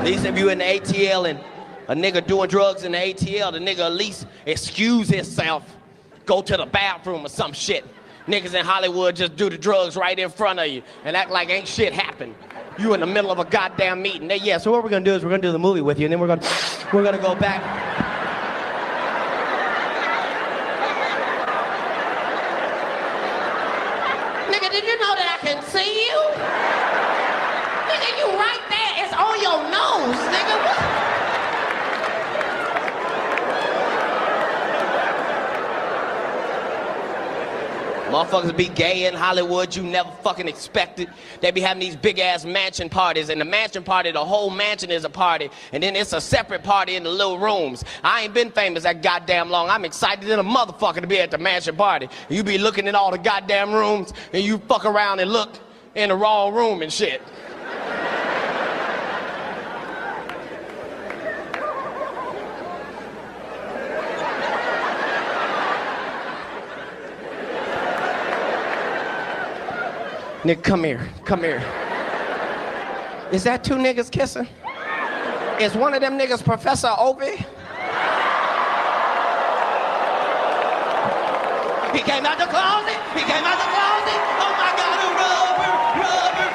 At least if you in the ATL and a nigga doing drugs in the ATL, the nigga at least excuse himself, go to the bathroom or some shit. Niggas in Hollywood just do the drugs right in front of you and act like ain't shit happened. You in the middle of a goddamn meeting. Yeah, so what we're gonna do is we're gonna do the movie with you, and then we're gonna go back. Nigga, did you know that I can see you? Nigga, you right there. It's on your nose, nigga. What? Motherfuckers be gay in Hollywood, you never fucking expected. They be having these big ass mansion parties, and the mansion party, the whole mansion is a party, and then it's a separate party in the little rooms. I ain't been famous that goddamn long. I'm excited than a motherfucker to be at the mansion party. You be looking in all the goddamn rooms, and you fuck around and look in the wrong room and shit. Nigga, come here, come here. Is that two niggas kissing? Is one of them niggas Professor Ovi? He came out the closet, he came out the closet. Oh my God, a rubber, rubber.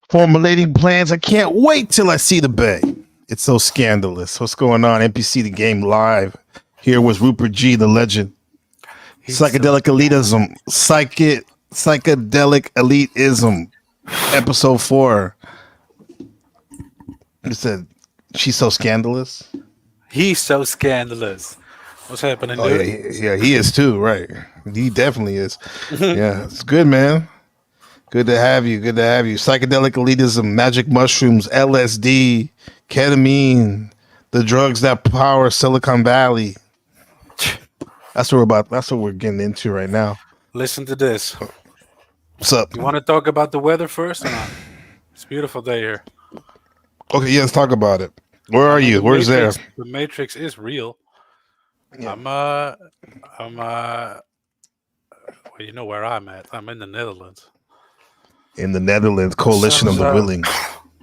Formulating plans. I can't wait till I see the bay. It's so scandalous. What's going on? NPC the game live. Here was Rupert G, the legend. Psychedelic elitism. Psychedelic elitism. Episode 4. He said, she's so scandalous. He's so scandalous. What's happening, Oh yeah, dude? yeah, he is too. Right, he definitely is. Yeah, it's good, man. Good to have you. Good to have you. Psychedelic elitism, magic mushrooms, LSD, ketamine, the drugs that power Silicon Valley. That's what we're about. That's what we're getting into right now. Listen to this. What's up? You want to talk about the weather first or not? It's a beautiful day here. Okay, yeah, let's talk about it. Where I are mean, you? Where's there? The Matrix is real. Yeah. Well, you know where I'm at. I'm in the Netherlands. In the Netherlands, Coalition of the Willing.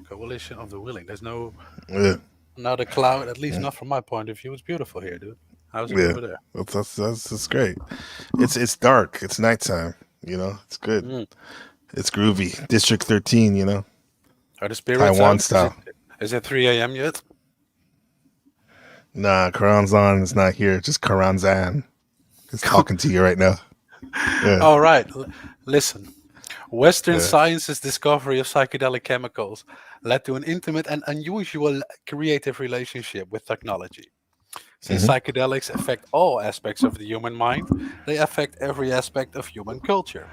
Coalition of the Willing. There's no Yeah, not a cloud, at least not from my point of view. It's beautiful here, dude. How's it yeah. over there? That's great. It's dark. It's nighttime. You know, it's good. Mm. It's groovy. District 13. You know, Are the spirits Taiwan out? style. Is it 3 a.m. yet? Nah, Karanzan is not here. Just Karanzan is talking to you right now. Yeah. All right. Listen. Western Yeah. science's discovery of psychedelic chemicals led to an intimate and unusual creative relationship with technology. Since psychedelics affect all aspects of the human mind, they affect every aspect of human culture.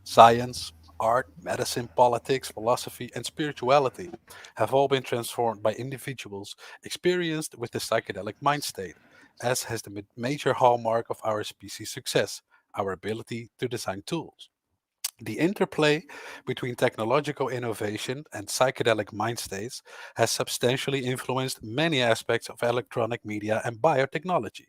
Science, art, medicine, politics, philosophy, and spirituality have all been transformed by individuals experienced with the psychedelic mind state, as has the major hallmark of our species' success, our ability to design tools. The interplay between technological innovation and psychedelic mind states has substantially influenced many aspects of electronic media and biotechnology,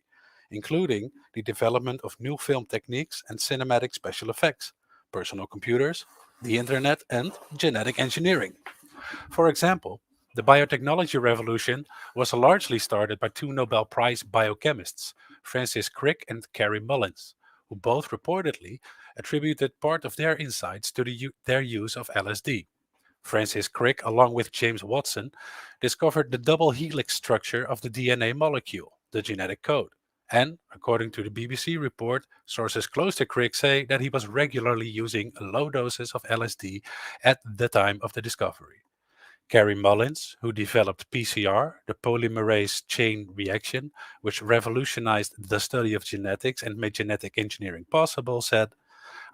including the development of new film techniques and cinematic special effects, personal computers, the internet, and genetic engineering. For example, the biotechnology revolution was largely started by two Nobel Prize biochemists, Francis Crick and Carey Mullins, who both reportedly attributed part of their insights to their use of LSD. Francis Crick, along with James Watson, discovered the double helix structure of the DNA molecule, the genetic code. And, according to the BBC report, sources close to Crick say that he was regularly using low doses of LSD at the time of the discovery. Carey Mullins, who developed PCR, the polymerase chain reaction, which revolutionized the study of genetics and made genetic engineering possible, said,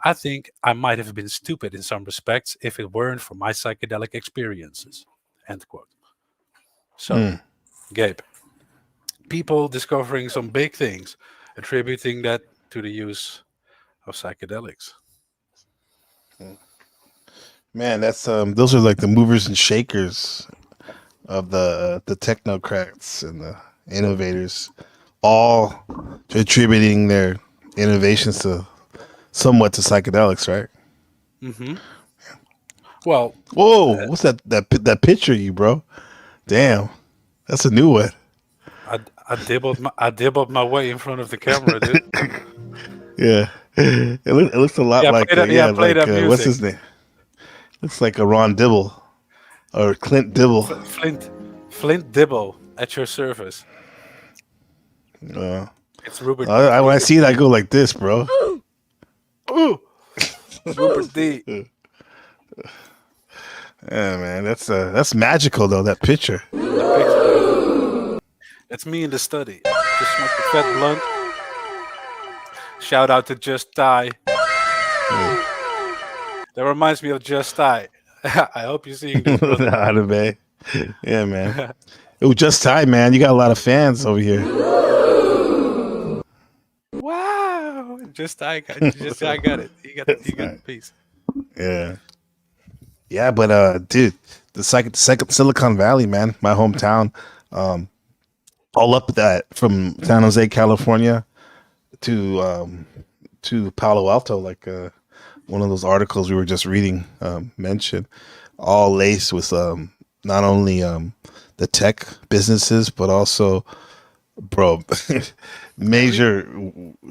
I think I might have been stupid in some respects if it weren't for my psychedelic experiences. End quote. So, Gabe, people discovering some big things, attributing that to the use of psychedelics. Man, that's those are like the movers and shakers of the technocrats and the innovators, all attributing their innovations to somewhat to psychedelics, right? Mm-hmm. Well, Whoa, what's that picture you, bro? Damn, that's a new one. I dibbled my way in front of the camera, dude. Yeah, it looks a lot like play that music. what's his name? Looks like a Ron Dibble or Clint Dibble. Flint Dibble at your service. It's Rupert. When I see it, I go like this, bro. Ooh, Rupert D. Yeah, man, that's magical though. That picture. That's me in the study. Just smoke the fat blunt. Shout out to Just Die. That reminds me of Just Die. I hope you're seeing this. Man. Yeah, man. It was Just time, man. You got a lot of fans over here. Wow, Just Die got it. He got the piece. Yeah, but dude, the Silicon Valley, man, my hometown, all up that from San Jose, California, to Palo Alto, like one of those articles we were just reading mentioned, all laced with not only the tech businesses, but also, bro, major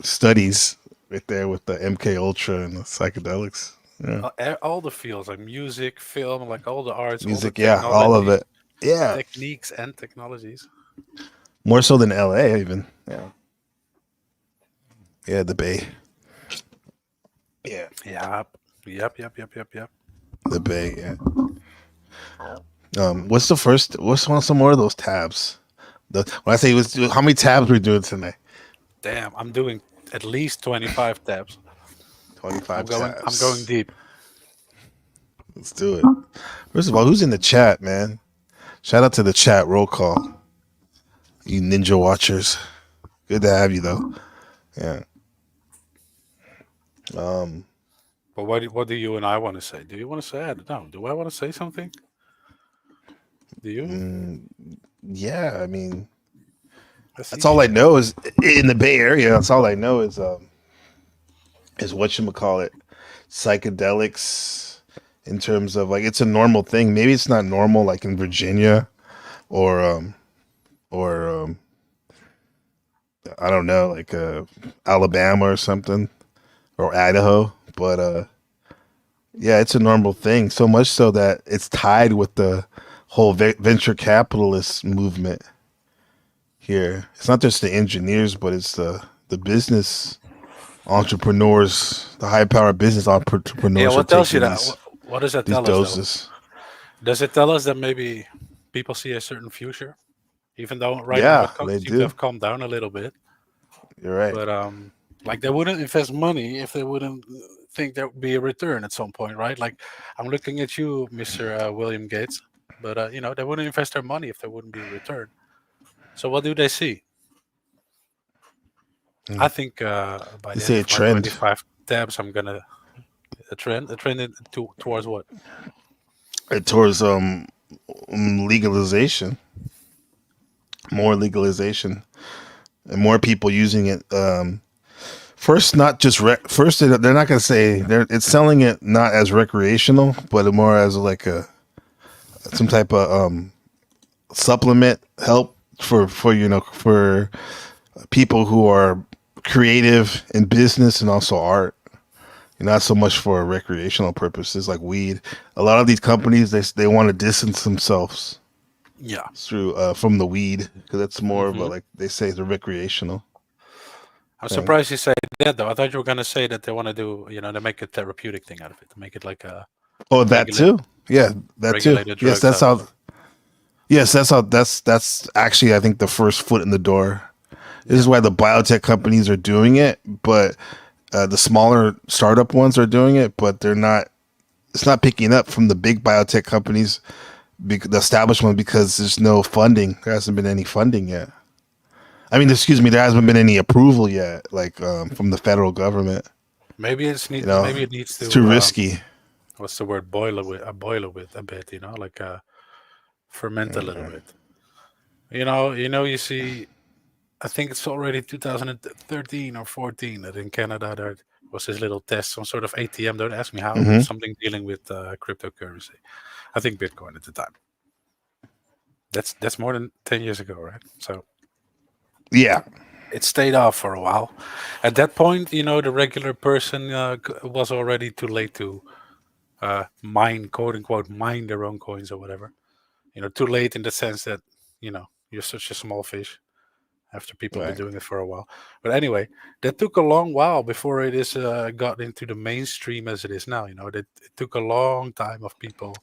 studies right there with the MK Ultra and the psychedelics. Yeah. All the fields, like music, film, like all the arts, Music, all the all of it. Yeah. techniques and technologies. More so than LA, even. Yeah. Yeah, the Bay. Yeah. Yep. The Bay, yeah. What's some more of those tabs? When I say how many tabs we're doing tonight? Damn, I'm doing at least 25 tabs. 25 I'm tabs. going deep. Let's do it. First of all, who's in the chat, man? Shout out to the chat. Roll call. You ninja watchers. Good to have you, though. Yeah. But what do you and I want to say? Do you want to say? I don't know. Do I want to say something? Do you? Yeah, I mean, Let's that's see. all I know is in the Bay Area. That's all I know is whatchamacallit, psychedelics in terms of like it's a normal thing. Maybe it's not normal like in Virginia or I don't know, like Alabama or something or Idaho, but yeah, it's a normal thing. So much so that it's tied with the whole venture capitalist movement here. It's not just the engineers, but it's the business entrepreneurs, the high powered business entrepreneurs. Yeah, are what tells you taking that? What does that these tell us? doses. Though? Does it tell us that maybe people see a certain future, even though right Yeah, now it they seems do. to have calmed down a little bit? You're right. But like they wouldn't invest money if they wouldn't think there would be a return at some point, right? Like I'm looking at you, Mr. William Gates, but you know they wouldn't invest their money if there wouldn't be a return. So what do they see? I think by They the say end a of my trend. 25 tabs, I'm gonna a trend towards what? Towards legalization, more legalization, and more people using it. First, not just first they're not gonna say it's selling it not as recreational, but more as like some type of supplement help for for people who are creative in business and also art. Not so much for recreational purposes like weed. A lot of these companies they want to distance themselves Yeah. through from the weed because it's more of a, like they say, the recreational. I'm surprised you say that though. I thought you were gonna say that they want to do, you know, they make a therapeutic thing out of it, to make it like a That too. Yeah, that too. regulated Yes, drugs that's out of how. it. Yes, that's how. That's actually I think the first foot in the door. This is why the biotech companies are doing it, but the smaller startup ones are doing it, but they're not. It's not picking up from the big biotech companies, the established one, because there's no funding. There hasn't been any funding yet. I mean, excuse me, there hasn't been any approval yet, like from the federal government. Maybe maybe it needs it's to too risky. what's the word, boil it with a bit, you know, like ferment a little bit. You see, I think it's already 2013 or 14 that in Canada there was this little test, some sort of ATM. Don't ask me how. Something dealing with cryptocurrency. I think Bitcoin at the time. That's more than 10 years ago, right? So Yeah, it stayed off for a while. At that point, you know, the regular person was already too late to mine, quote unquote, mine their own coins or whatever. You know, too late in the sense that, you know, you're such a small fish after people have right. been doing it for a while. But anyway, that took a long while before it is got into the mainstream as it is now. You know, it took a long time of people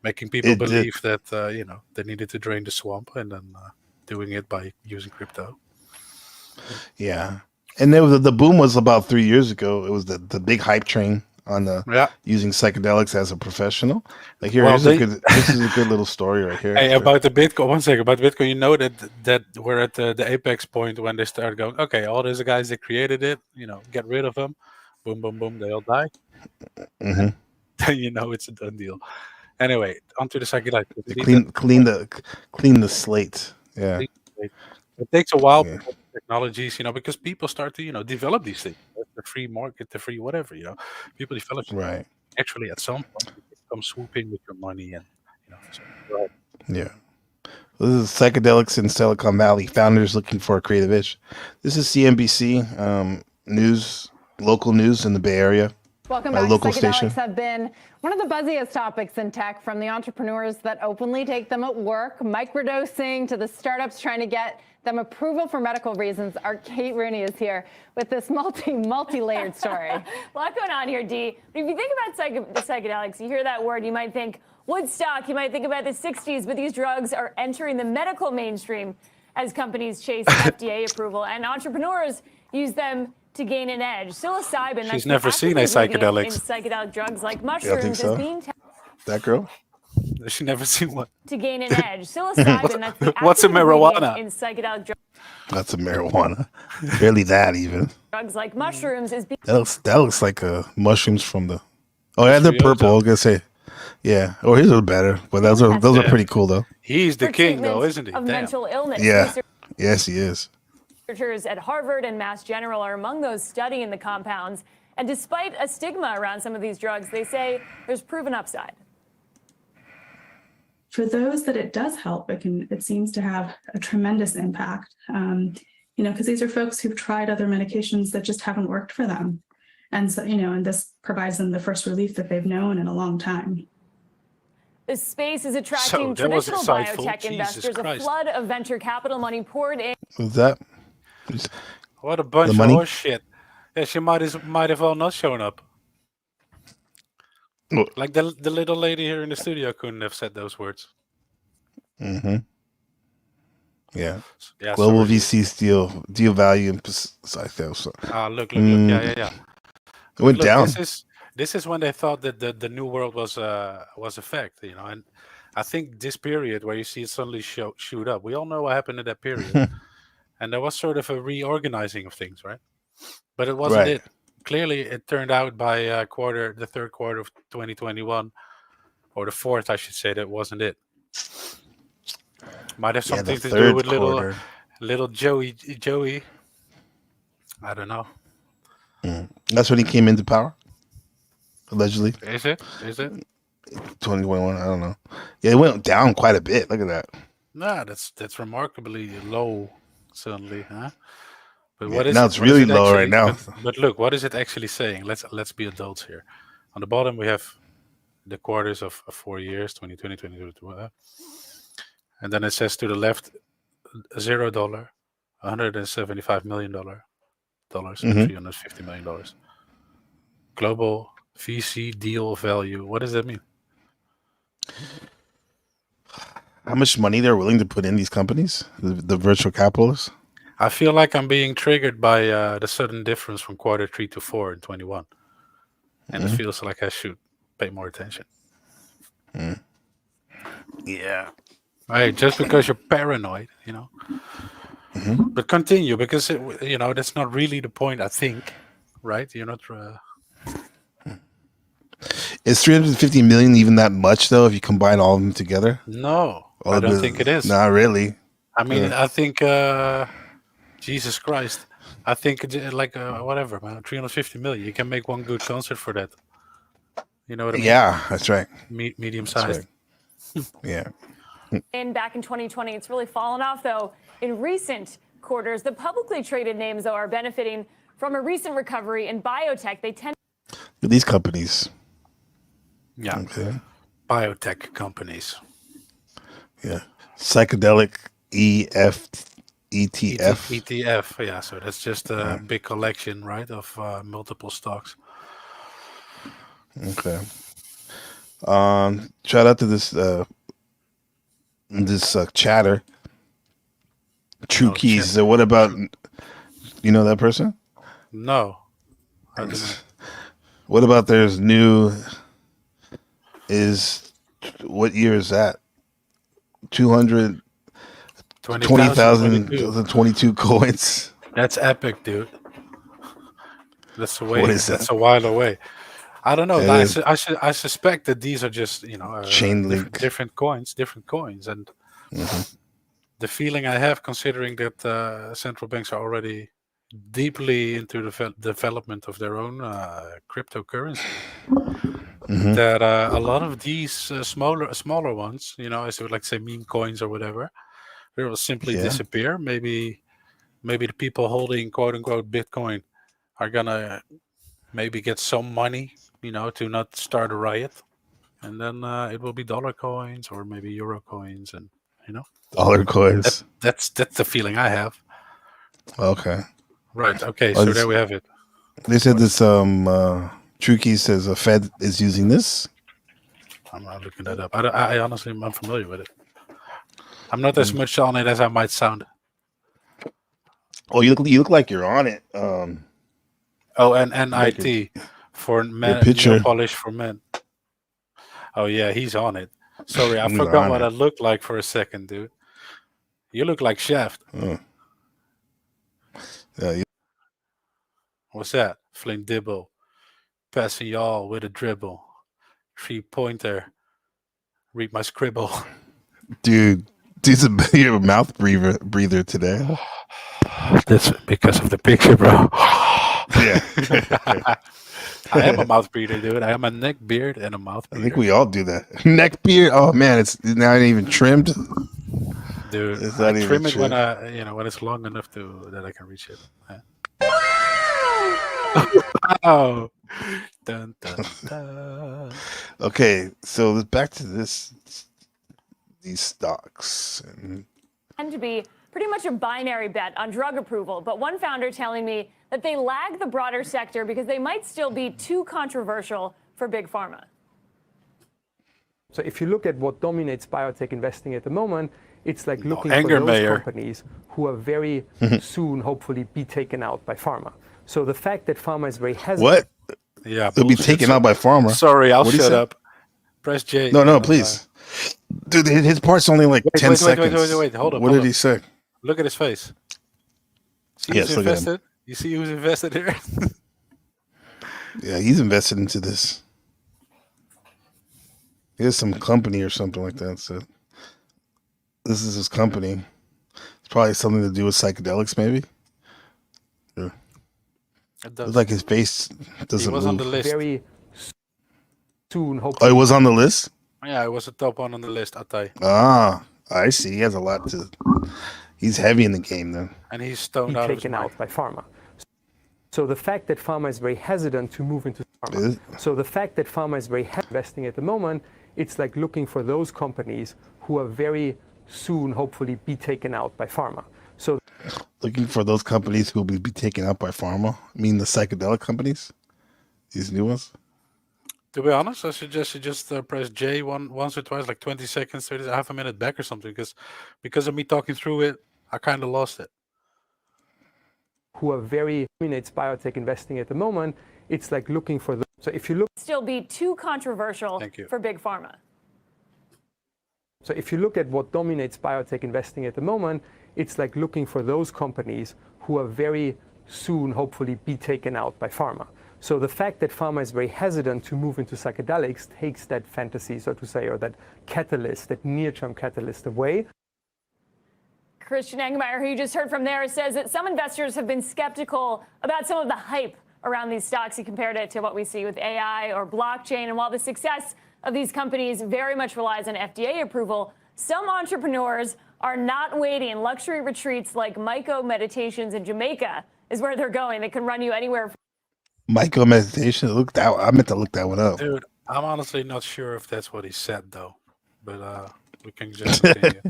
making people It did. believe that, you know, they needed to drain the swamp and then doing it by using crypto. Yeah, and then the boom was about 3 years ago. It was the big hype train on the Yeah. using psychedelics as a professional. Like Well, this is a good little story right here. Hey, about the Bitcoin, one second, about Bitcoin, you know that we're at the apex point when they start going, okay, all those guys that created it, you know, get rid of them, boom, boom, boom, they all die. Mhm. Then you know it's a done deal. Anyway, onto the psychedelic. Clean the slate. Yeah. It takes a while Yeah. before the technologies, you know, because people start to, you know, develop these things. The free market, the free whatever, you know, people develop. Right. Actually, at some point, it come swooping with your money, and you know. So, go ahead. Yeah. This is psychedelics in Silicon Valley. Founders looking for a creative itch. This is CNBC news, local news in the Bay Area. Welcome My back. local Psychedelics station. have been one of the buzziest topics in tech, from the entrepreneurs that openly take them at work, microdosing, to the startups trying to get them approval for medical reasons. Our Kate Rooney is here with this multi-layered story. A lot going on here, Dee. But if you think about the psychedelics, you hear that word, you might think Woodstock, you might think about the 60s, but these drugs are entering the medical mainstream as companies chase FDA approval, and entrepreneurs use them to gain an edge. Psilocybin, She's that's the never seen a active ingredient psychedelics. in psychedelic drugs like Yeah, I think mushrooms, so. is being That girl? She never seen one. to gain an edge. Psilocybin, that's the What's a active ingredient marijuana? in psychedelic That's a marijuana. Barely that even. drugs like mushrooms is being That looks like mushrooms from the. Oh yeah, they're Serioso. purple. I was gonna say, yeah. Oh, his are better, but those are pretty cool though. He's the for king, though, treatment isn't he? of Damn. mental illness. Yeah. Yes, he is. Researchers at Harvard and Mass General are among those studying the compounds. And despite a stigma around some of these drugs, they say there's proven upside. For those that it does help, it seems to have a tremendous impact. Because these are folks who've tried other medications that just haven't worked for them. And so, and this provides them the first relief that they've known in a long time. This space is attracting that was traditional insightful. biotech Jesus investors. Christ. A flood of venture capital money poured in. Who's that? What a bunch The of money? horse shit. Yeah, she might have well not shown up. Well- Like the little lady here in the studio couldn't have said those words. Mm-hmm. Yeah. Yeah, Global sorry. VC deal value and so Ah, look. Yeah. it went Look, down. This is when they thought that the new world was a fact, and I think this period where you see it suddenly shoot up, we all know what happened in that period, and there was sort of a reorganizing of things, right? But it wasn't Right. it. Clearly, it turned out by the third quarter of 2021, or the fourth, I should say, that wasn't it. Might have Yeah, something the to do third with quarter. little Joey. I don't know. That's when he came into power. Allegedly, Is it? 2021. I don't know. Yeah, it went down quite a bit. Look at that. Nah, that's remarkably low suddenly, huh? But Yeah, what is now it? it's What is really it low actually- right now. But look, what is it actually saying? Let's be adults here. On the bottom, we have the quarters of 4 years, 2020, 2022, and then it says to the left, $0, $175 million, $350 million. Global VC deal value. What does that mean? How much money they're willing to put in these companies, the virtual capitalists? I feel like I'm being triggered by the sudden difference from quarter 3 to 4 in 21. And it feels like I should pay more attention. Yeah. Right, just because you're paranoid, But continue, because, that's not really the point, I think. Right? You're not... Is 350 million even that much though? If you combine all of them together, No, All I of don't the- think it is. Not really. I mean, Yeah. I think... Jesus Christ. I think whatever, man. 350 million. You can make one good concert for that. You know what I mean? Yeah, that's right. Medium That's sized. right. Yeah. Back in 2020. It's really fallen off, though, in recent quarters. The publicly traded names, though, are benefiting from a recent recovery in biotech. They tend These companies. Yeah. Okay. Biotech companies. Yeah. Psychedelic ETF. ETF, yeah. So that's just a big collection, right, of multiple stocks. Okay. Shout out to this chatter. True Oh, Keys. shit. So what about that person? No. I don't know. What about there's new what year is that? 220,022 coins. That's epic, dude. That's away. What is That's that? a while away. I don't know. It I, is. I suspect that these are just Chain link. different coins, and the feeling I have, considering that central banks are already deeply into the development of their own cryptocurrency, that a lot of these smaller ones, as like say meme coins or whatever, they will simply disappear. Maybe the people holding quote unquote Bitcoin are gonna maybe get some money, to not start a riot, and then it will be dollar coins or maybe euro coins, and Dollar coins. that's the feeling I have. Okay. Right. Okay. Oh, So this- there we have it. They said this True Keys says a Fed is using this. I'm not looking that up. I honestly am unfamiliar with it. I'm not as much on it as I might sound. Oh, you look like you're on it. Oh, and Like NIT for your men, picture. nail polish for men. Oh yeah, he's on it. Sorry, I He's forgot on what it. I looked like for a second, dude. You look like Shaft. Yeah, What's that? Flame Dibble. Passing y'all with a dribble. 3-pointer. Read my scribble. dude, you're a mouth breather today. That's because of the picture, bro. Yeah. I am a mouth breather, dude. I am a neck beard and a mouth I breather. think we all do that. Neck beard. Oh man, it's not even trimmed. Dude, It's I not even trim it when trimmed. when it's long enough that I can reach it. Yeah. Oh. Dun, dun, dun. Okay, so back to these stocks. Tend to be pretty much a binary bet on drug approval, but one founder telling me that they lag the broader sector because they might still be too controversial for big pharma. So if you look at what dominates biotech investing at the moment, it's like looking for anger those mayor. companies who are very soon, hopefully, be taken out by pharma. So the fact that pharma is very hesitant. What? Yeah, They'll be bullshit. taken out by pharma. Sorry, I'll What'd he shut say? up. Press J. No, please. Dude, his part's only like 10 seconds. Wait. Hold up. What did he say? Look at his face. See Yes, who's look at him. invested? You see who's invested here? Yeah, he's invested into this. He has some company or something like that. So this is his company. It's probably something to do with psychedelics, maybe. Yeah. It does. It's like his face He doesn't was move. on the list. Very soon, Oh, hopefully. it was on the list? Yeah, it was the top one on the list, Atay. Ah, I see. He has a lot to. He's heavy in the game then. And he's be stoned out of his taken mind. out by pharma. So the fact that pharma is very hesitant to move into pharma. Is it? So the fact that pharma is very investing at the moment, it's like looking for those companies who are very soon, hopefully, be taken out by pharma. So Looking for those companies who will be taken out by pharma. I mean the psychedelic companies? These new ones? To be honest, I suggest you just press J once or twice, like 20 seconds, 30, half a minute back or something, because of me talking through it, I kind of lost it. who are very dominates biotech investing at the moment, it's like looking for so if you look Still be too controversial Thank you. for big pharma. So if you look at what dominates biotech investing at the moment, it's like looking for those companies who are very soon, hopefully, be taken out by pharma. So the fact that pharma is very hesitant to move into psychedelics takes that fantasy, so to say, or that catalyst, that near-term catalyst away. Christian Engemeyer, who you just heard from there, says that some investors have been skeptical about some of the hype around these stocks. He compared it to what we see with AI or blockchain. And while the success of these companies very much relies on FDA approval, some entrepreneurs are not waiting. Luxury retreats like Myco Meditations in Jamaica is where they're going. They can run you anywhere. Myco meditation. I meant to look that one up. Dude, I'm honestly not sure if that's what he said, though. But we can just continue.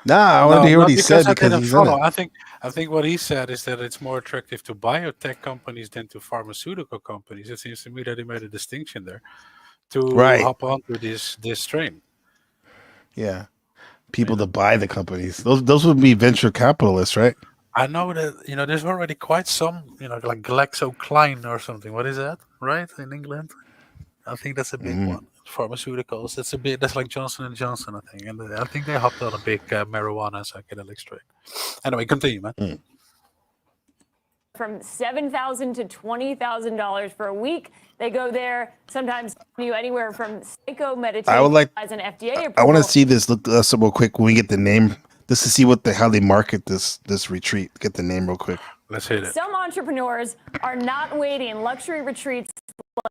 Nah, I wanted to hear what he said because he's in it. I think what he said is that it's more attractive to biotech companies than to pharmaceutical companies. It seems to me that he made a distinction there to Right. hop onto this train. Yeah. People to buy the companies. Those would be venture capitalists, right? I know that there's already quite some like GlaxoSmithKline or something. What is that? Right in England, I think that's a big one. Pharmaceuticals. That's like Johnson & Johnson, I think, and I think they hopped on a big marijuana psychedelic train. Anyway, continue, man. From $7,000 to $20,000 for a week. They go there sometimes you anywhere from Psycho Meditation I would like. as an FDA approval. I want to see this. Look us up real quick when we get the name, just to see how they market this retreat. Get the name real quick. Let's hit it. Some entrepreneurs are not waiting. Luxury retreats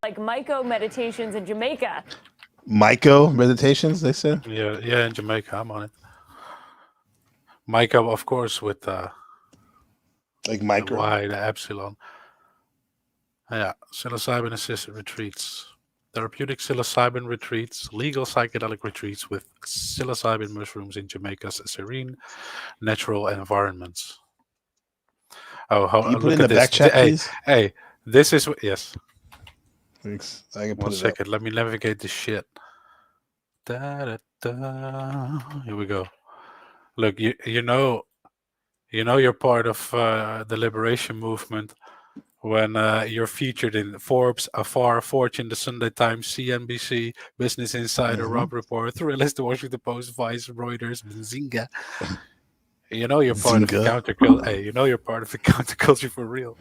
like Myco Meditations in Jamaica. Myco meditations, they said. Yeah, in Jamaica, I'm on it. Myco, of course, with Like micro. the Y, the epsilon. Yeah, psilocybin assisted retreats, therapeutic psilocybin retreats, legal psychedelic retreats with psilocybin mushrooms in Jamaica's serene, natural environments. Oh, Can you put look in the at this. back chat, please? Hey, this is yes. Thanks. I can put One it up. second, let me navigate this shit. Da, da, da. Here we go. Look, you know You know, you're part of the liberation movement when you're featured in Forbes, Afar, Fortune, The Sunday Times, CNBC, Business Insider, Rob Report, Thrillist, The Washington Post, Vice, Reuters, Benzinga. You know you're part of the counterculture. Hey, you know you're part of the counterculture for real.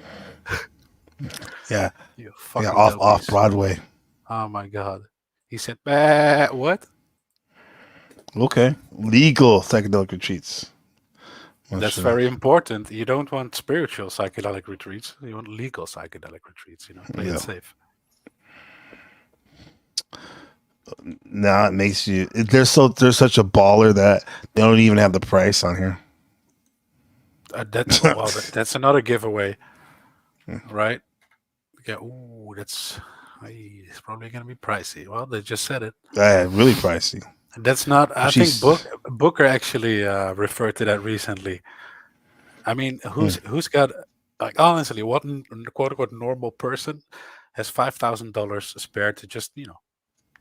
Yeah. You fucking off dopies. Broadway. Oh my god. He said, bah, what? Okay. Legal psychedelic retreats. That's very important. You don't want spiritual psychedelic retreats. You want legal psychedelic retreats. You know, play it safe. Now it makes you. They're such a baller that they don't even have the price on here. That's another giveaway, right? Yeah. Ooh, it's probably gonna be pricey. Well, they just said it. Really pricey. That's not. I think Booker actually referred to that recently. I mean, who's got, like, honestly, what quote unquote normal person has $5,000 spare to just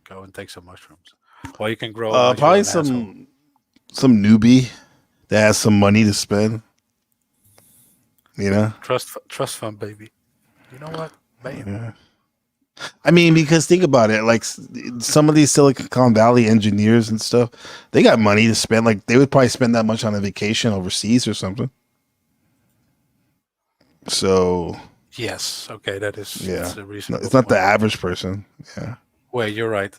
go and take some mushrooms? Well, you can grow. Probably some newbie that has some money to spend. You know, trust fund, baby. You know what, baby? Yeah. I mean, because think about it, like some of these Silicon Valley engineers and stuff, they got money to spend. Like they would probably spend that much on a vacation overseas or something. So yes, okay, that is that's a reasonable it's not point. the average person. Yeah. Wait, you're right.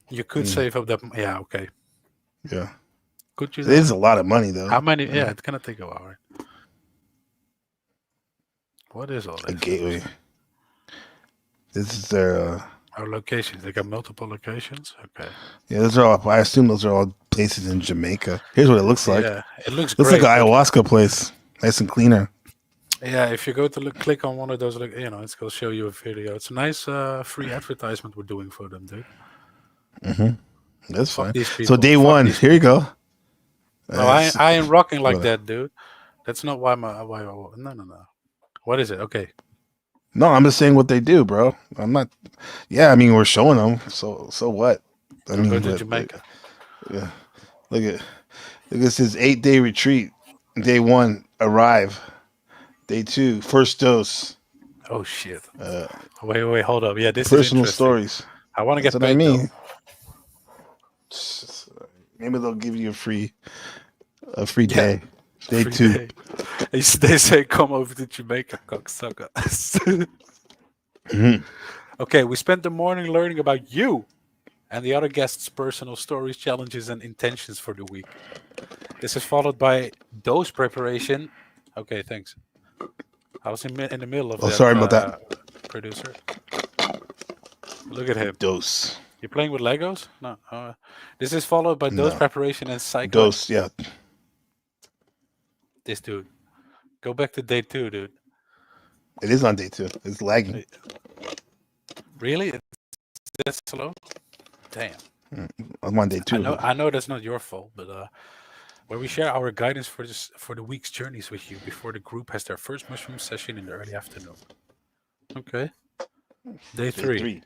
You could save up that. Yeah, okay. Yeah. Could you? It is a lot of money though. How many? Yeah, it's gonna take a while, right? What is all this? A gateway. This is their our locations. They got multiple locations. Okay. Yeah, those are all. I assume those are all places in Jamaica. Here's what it looks like. Yeah, it looks like great, an ayahuasca place, nice and cleaner. Yeah, if you go to click on one of those, it's going to show you a video. It's a nice free advertisement we're doing for them, dude. That's Fuck fine. these people. So day Fuck one, these here you go. No, I ain't rocking like that, dude. That's not why no. What is it? Okay. No, I'm just saying what they do, bro. I'm not. Yeah, I mean we're showing them. So what? I mean, go to Jamaica. Yeah. Look at this is 8-day retreat. Day 1, arrive. Day 2, first dose. Oh shit. Wait, hold up. Yeah, this personal is stories. I want to get That's paid. what I mean. Maybe they'll give you a free day. Day 2. Day. They say come over to Jamaica, cocksucker. Okay, we spent the morning learning about you and the other guests' personal stories, challenges, and intentions for the week. This is followed by dose preparation. Okay, thanks. I was in the middle of that. Sorry about that. Producer. Look at him. Dose. You're playing with Legos? No. This is followed by dose preparation and cycle. Dose, yeah. This dude. Go back to day 2, dude. It is on day 2. It's lagging. Really? It's that slow? Damn. I'm on day 2. I know that's not your fault, but where we share our guidance for the week's journeys with you before the group has their first mushroom session in the early afternoon. Okay. Day 3.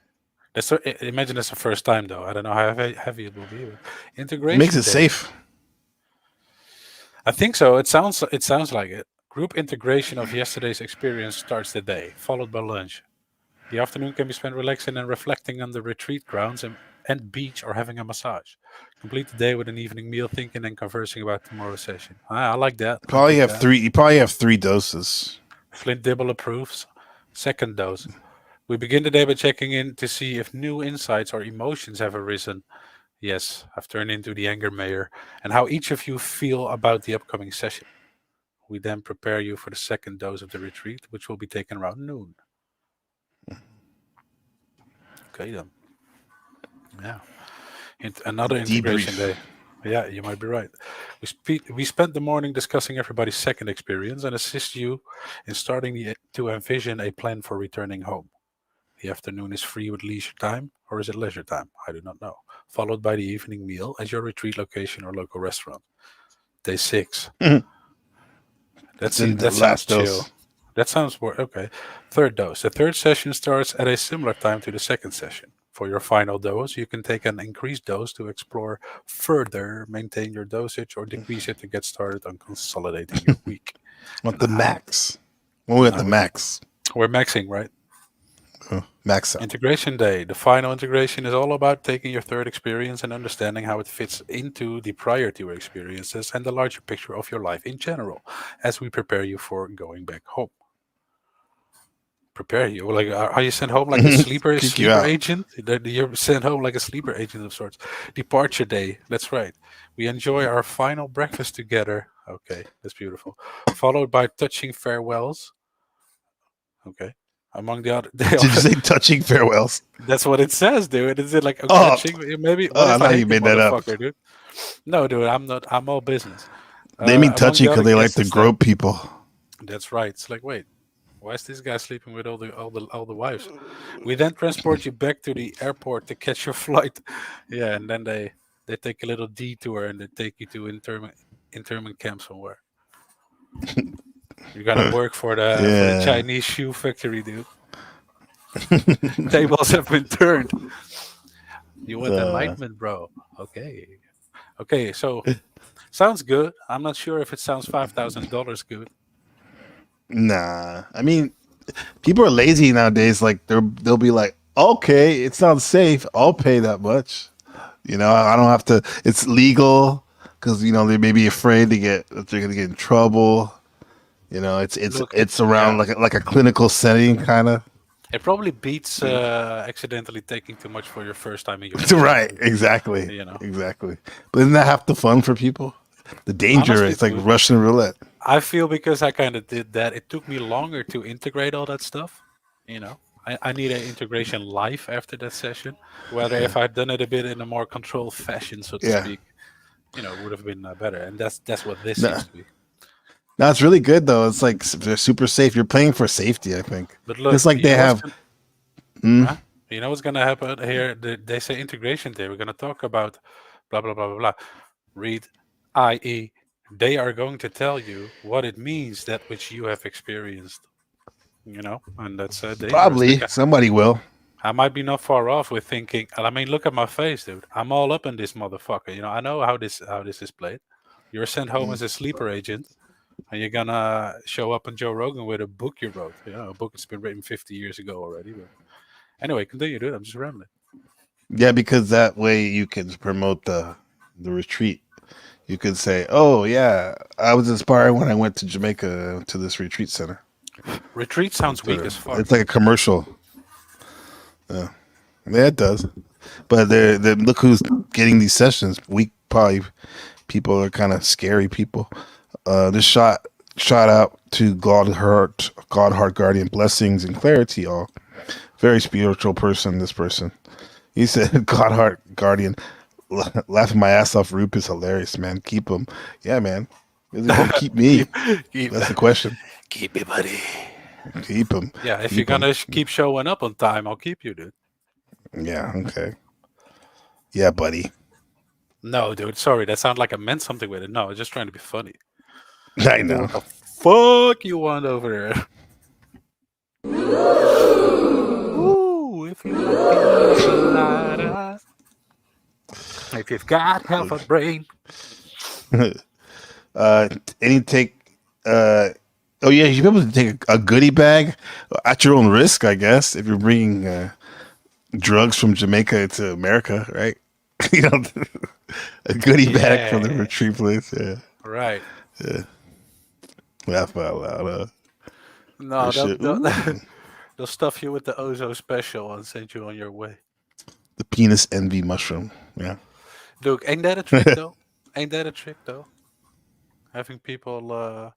Imagine that's the first time, though. I don't know how heavy it will be. But integration makes it safe. I think so. It sounds like it. Group integration of yesterday's experience starts the day, followed by lunch. The afternoon can be spent relaxing and reflecting on the retreat grounds and beach or having a massage. Complete the day with an evening meal, thinking and conversing about tomorrow's session. I like that. You probably have 3 doses. Flint Dibble approves. Second dose. We begin the day by checking in to see if new insights or emotions have arisen. Yes, I've turned into the anger mayor. And how each of you feel about the upcoming session. We then prepare you for the second dose of the retreat, which will be taken around noon. Okay, then. Yeah. Another integration day. Yeah, you might be right. We spent the morning discussing everybody's second experience and assist you in starting to envision a plan for returning home. The afternoon is free with leisure time, or is it leisure time? I do not know. Followed by the evening meal at your retreat location or local restaurant. Day 6. That sounds chill. That sounds more okay. Third dose. The third session starts at a similar time to the second session. For your final dose, you can take an increased dose to explore further, maintain your dosage, or decrease it to get started on consolidating your week. What the max? When we're at the Now max. we're maxing, right? Max out. Integration day. The final integration is all about taking your third experience and understanding how it fits into the prior two experiences and the larger picture of your life in general, as we prepare you for going back home. Prepare you? Like, are you sent home like a sleeper Kick you out. agent? You're sent home like a sleeper agent of sorts. Departure day. That's right. We enjoy our final breakfast together. Okay, that's beautiful. Followed by touching farewells. Okay. Among the other, Did you say touching farewells? that's what it says, dude. Is it like Oh. touching? Maybe. What I if thought I hate you made that up. motherfucker, dude? No, dude. I'm not. I'm all business. They mean Among touching the because other they like guests to is grope people. That's right. It's like, wait, why is this guy sleeping with all the wives? We then transport you back to the airport to catch your flight. Yeah, and then they take a little detour and they take you to internment camp somewhere. You're gonna work for the Yeah. Chinese shoe factory, dude. Tables have been turned. You want enlightenment, bro? Okay. So sounds good. I'm not sure if it sounds $5,000 good. Nah, I mean, people are lazy nowadays. Like they'll be like, okay, it sounds safe. I'll pay that much. You know, I don't have to. It's legal because they may be afraid that they're gonna get in trouble. You know, it's around like a clinical setting kind of. It probably beats accidentally taking too much for your first time in your life. Right, exactly. Exactly. But isn't that half the fun for people? The danger Honestly, is like dude, Russian roulette. I feel because I kind of did that, it took me longer to integrate all that stuff. I need an integration live after that session. Whether if I'd done it a bit in a more controlled fashion, so to speak, it would have been better. And that's what this seems to be. No, it's really good though. It's like they're super safe. You're playing for safety, I think. But look, it's like they have. You know what's gonna happen here? They say integration day. We're gonna talk about blah blah blah blah blah. Read, i.e., they are going to tell you what it means that which you have experienced. And that's dangerous. Probably somebody will. I might be not far off with thinking. I mean, look at my face, dude. I'm all up in this motherfucker. I know how this is played. You're sent home as a sleeper agent. And you're gonna show up on Joe Rogan with a book you wrote. A book that's been written 50 years ago already. But anyway, continue, dude. I'm just rambling. Yeah, because that way you can promote the retreat. You could say, "Oh yeah, I was inspired when I went to Jamaica to this retreat center." Retreat sounds weak as fuck. It's like a commercial. Yeah, it does. But they look who's getting these sessions. Weak, probably people are kind of scary people. This shout out to Godheart Guardian, blessings and clarity, all. Very spiritual person, this person. He said, Godheart Guardian, laughing my ass off. Roop is hilarious, man. Keep him. Yeah, man. Keep me. That's the question. Keep me, buddy. Keep him. Yeah, if you're gonna keep showing up on time, I'll keep you, dude. Yeah, okay. Yeah, buddy. No, dude, sorry. That sounded like I meant something with it. No, I was just trying to be funny. I know. What the fuck you want over there? Ooh, if you like it, if you've got half a brain. Any take? Oh yeah, you should be able to take a goodie bag at your own risk, I guess, if you're bringing drugs from Jamaica to America, right? A goodie bag from the retreat place. Yeah. Right. Yeah. Laugh out loud. No, they'll stuff you with the Ozo special and send you on your way. The penis envy mushroom. Yeah. Look, ain't that a trick though? Having people,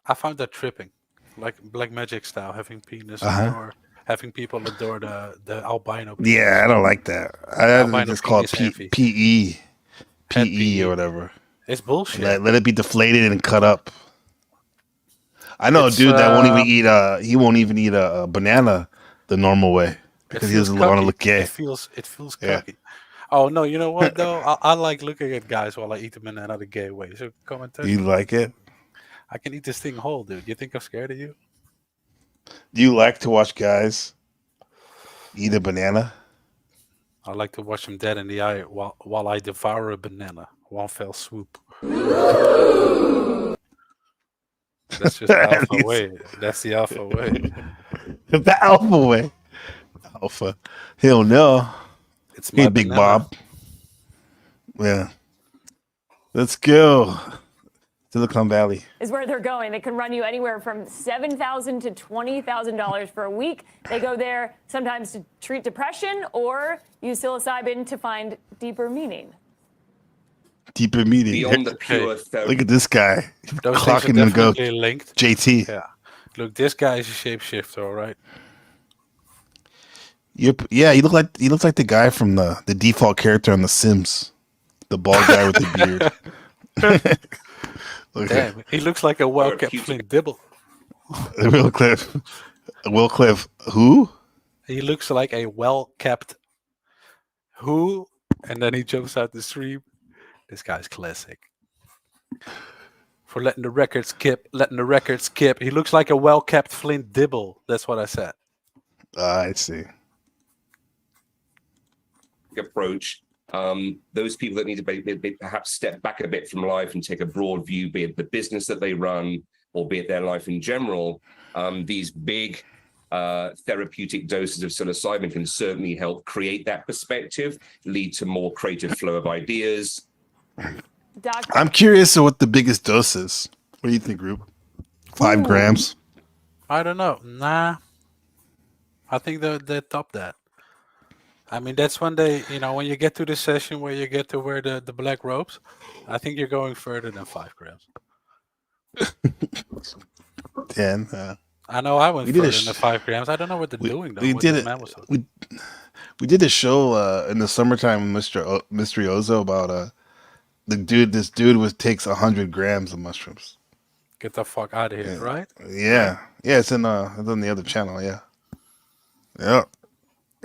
I found that tripping, like Black Magic style, having penis adore, having people adore the albino. Penis. Yeah, I don't like that. I just call it PE or whatever. It's bullshit. Let it be deflated and cut up. I know a dude that won't even eat he won't even eat a banana the normal way because he doesn't want to look gay. It feels cocky. Oh no, you know what though? I like looking at guys while I eat the banana the gay way. So come and tell me. You like it? I can eat this thing whole, dude. You think I'm scared of you? Do you like to watch guys eat a banana? I like to watch him dead in the eye while I devour a banana. One fell swoop. That's just the alpha way. That's the alpha way. The alpha way. Alpha. Hell no. It's my Hey, Big banana. Bob. Yeah. Let's go. Silicon Valley. Is where they're going. They can run you anywhere from $7,000 to $20,000 for a week. They go there sometimes to treat depression or use psilocybin to find deeper meaning. Deeper meaning. Beyond the pure Look at this guy. Those things Clocking are to go. definitely linked. JT. Yeah. Look, this guy is a shapeshifter, all right? Yeah, he looks like the guy from the default character on The Sims. The bald guy with the beard. Damn, he looks like a well-kept Flint Dibble. Will Cliff. Who? He looks like a well-kept who, and then he jumps out the stream. This guy's classic. For letting the record skip. He looks like a well-kept Flint Dibble. That's what I said. I see. Approach. Those people that need to perhaps step back a bit from life and take a broad view, be it the business that they run or be it their life in general, these big therapeutic doses of psilocybin can certainly help create that perspective, lead to more creative flow of ideas. Doctor, I'm curious of what the biggest dose is. What do you think, Rube? 5 grams? I don't know. Nah. I think they top that. I mean, that's when when you get to the session where you get to wear the black robes, I think you're going further than 5 grams. 10. I know I went We did further a than 5 grams. I don't know what they're doing, though. We what did the it. man was We did a show in the summertime with Mystery Ozo about this dude takes 100 grams of mushrooms. Get the fuck out of here, right? Yeah. Yeah, it's on the other channel, yeah. Yeah.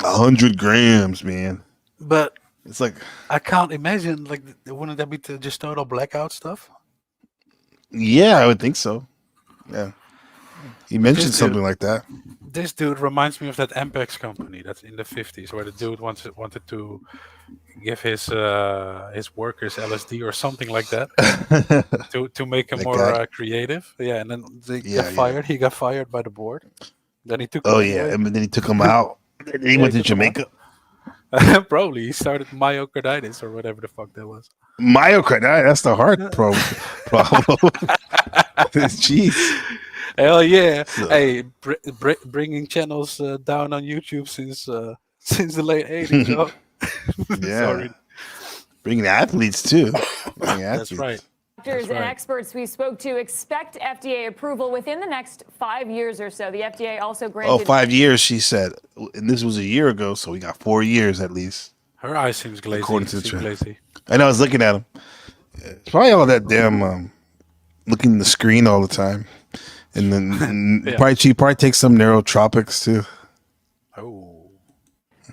100 grams, man. But It's like, I can't imagine, like, wouldn't that be just total blackout stuff? yeah, I would think so. Yeah. He mentioned This something like that. This dude reminds me of that Ampex company that's in the 50s, where the dude wanted to give his workers LSD or something like that to make him That more guy? creative. Yeah, and then they Yeah, got fired. He got fired by the board. Then he took. Oh, him yeah. away. And then he took him out. He went to took him out. Jamaica. Probably he started myocarditis or whatever the fuck that was. Myocarditis, that's the heart problem. Jeez. Hell yeah! So- Hey, bringing channels down on YouTube since the late 80s. Yo. Yeah. Sorry. Bringing athletes, too. That's right. doctors and right. experts we spoke to expect FDA approval within the next 5 years or so. The FDA also granted. 5 years, she said. And this was a year ago, so we got 4 years at least. Her eye seems glazy. According to the Seems trend. glazy. I know, I was looking at him. It's probably all that damn looking at the screen all the time. And then Yeah. she probably takes some neurotropics, too. Oh.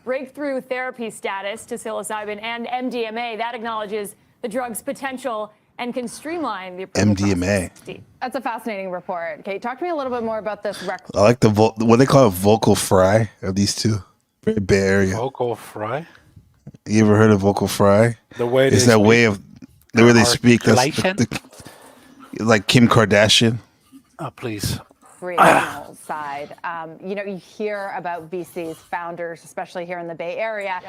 breakthrough therapy status to psilocybin and MDMA that acknowledges the drug's potential and can streamline the approval MDMA. process. That's a fascinating report. Kate, talk to me a little bit more about this record. I like what they call it, vocal fry of these two. Very Bay Area. Vocal fry? You ever heard of vocal fry? The way It's they that way speak. of the way they speak. That's Articulation? like Kim Kardashian. Oh, please. Recreational side. You hear about VC's founders, especially here in the Bay Area,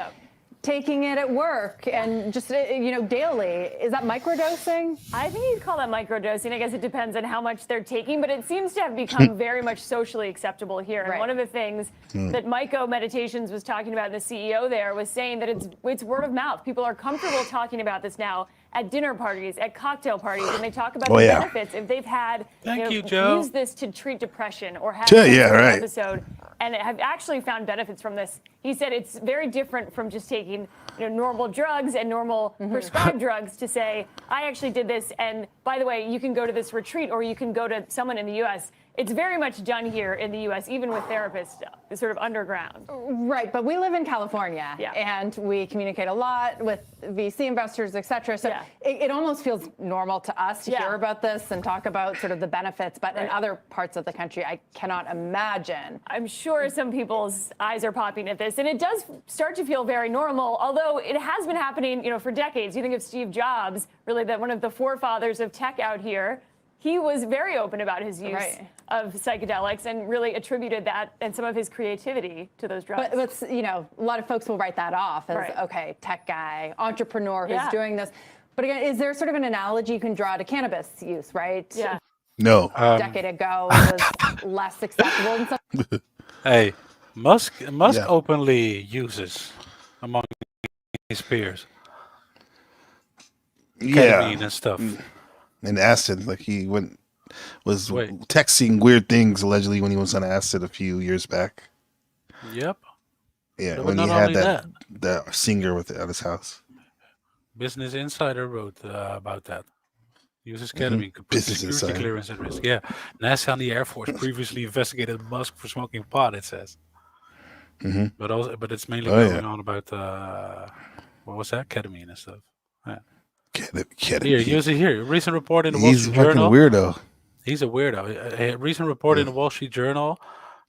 taking it at work and just, daily. Is that microdosing? I think you'd call that microdosing. I guess it depends on how much they're taking, but it seems to have become very much socially acceptable here. And Right. one of the things that Myco Meditations was talking about, the CEO there, was saying that it's word of mouth. People are comfortable talking about this now at dinner parties, at cocktail parties, and they talk about the benefits if they've had Thank you, Joe. used this to treat depression or had Yeah, some sort of right. episode and have actually found benefits from this. He said it's very different from just taking normal drugs and normal prescribed drugs to say, I actually did this, and by the way, you can go to this retreat or you can go to someone in the US it's very much done here in the U.S., even with therapist stuff. It's sort of underground. Right, but we live in California, Yeah. and we communicate a lot with VC investors, et cetera. So Yeah. it almost feels normal to us to Yeah. hear about this and talk about sort of the benefits. But in other parts of the country, I cannot imagine. I'm sure some people's eyes are popping at this, and it does start to feel very normal, although it has been happening, for decades. You think of Steve Jobs, really one of the forefathers of tech out here. He was very open about his use of psychedelics and really attributed that and some of his creativity to those drugs. But a lot of folks will write that off as, okay, tech guy, entrepreneur who's doing this. But again, is there sort of an analogy you can draw to cannabis use, right? Yeah. No. A decade ago, it was less acceptable. And stuff. Hey, Musk openly uses among his peers. Ketamine and stuff. And acid, like he was texting weird things allegedly when he was on acid a few years back. Yep. Yeah, But when he not had only that singer at his house. Business Insider wrote about that. Uses ketamine could put Business security Insider. clearance at risk. Yeah. NASA and the Air Force previously investigated Musk for smoking pot, it says. But it's mainly going on about what was that? Ketamine and stuff. Yeah. Here, use it here. A recent report in the Wall Street Journal. He's a fucking weirdo. He's a weirdo. A recent report in the Wall Street Journal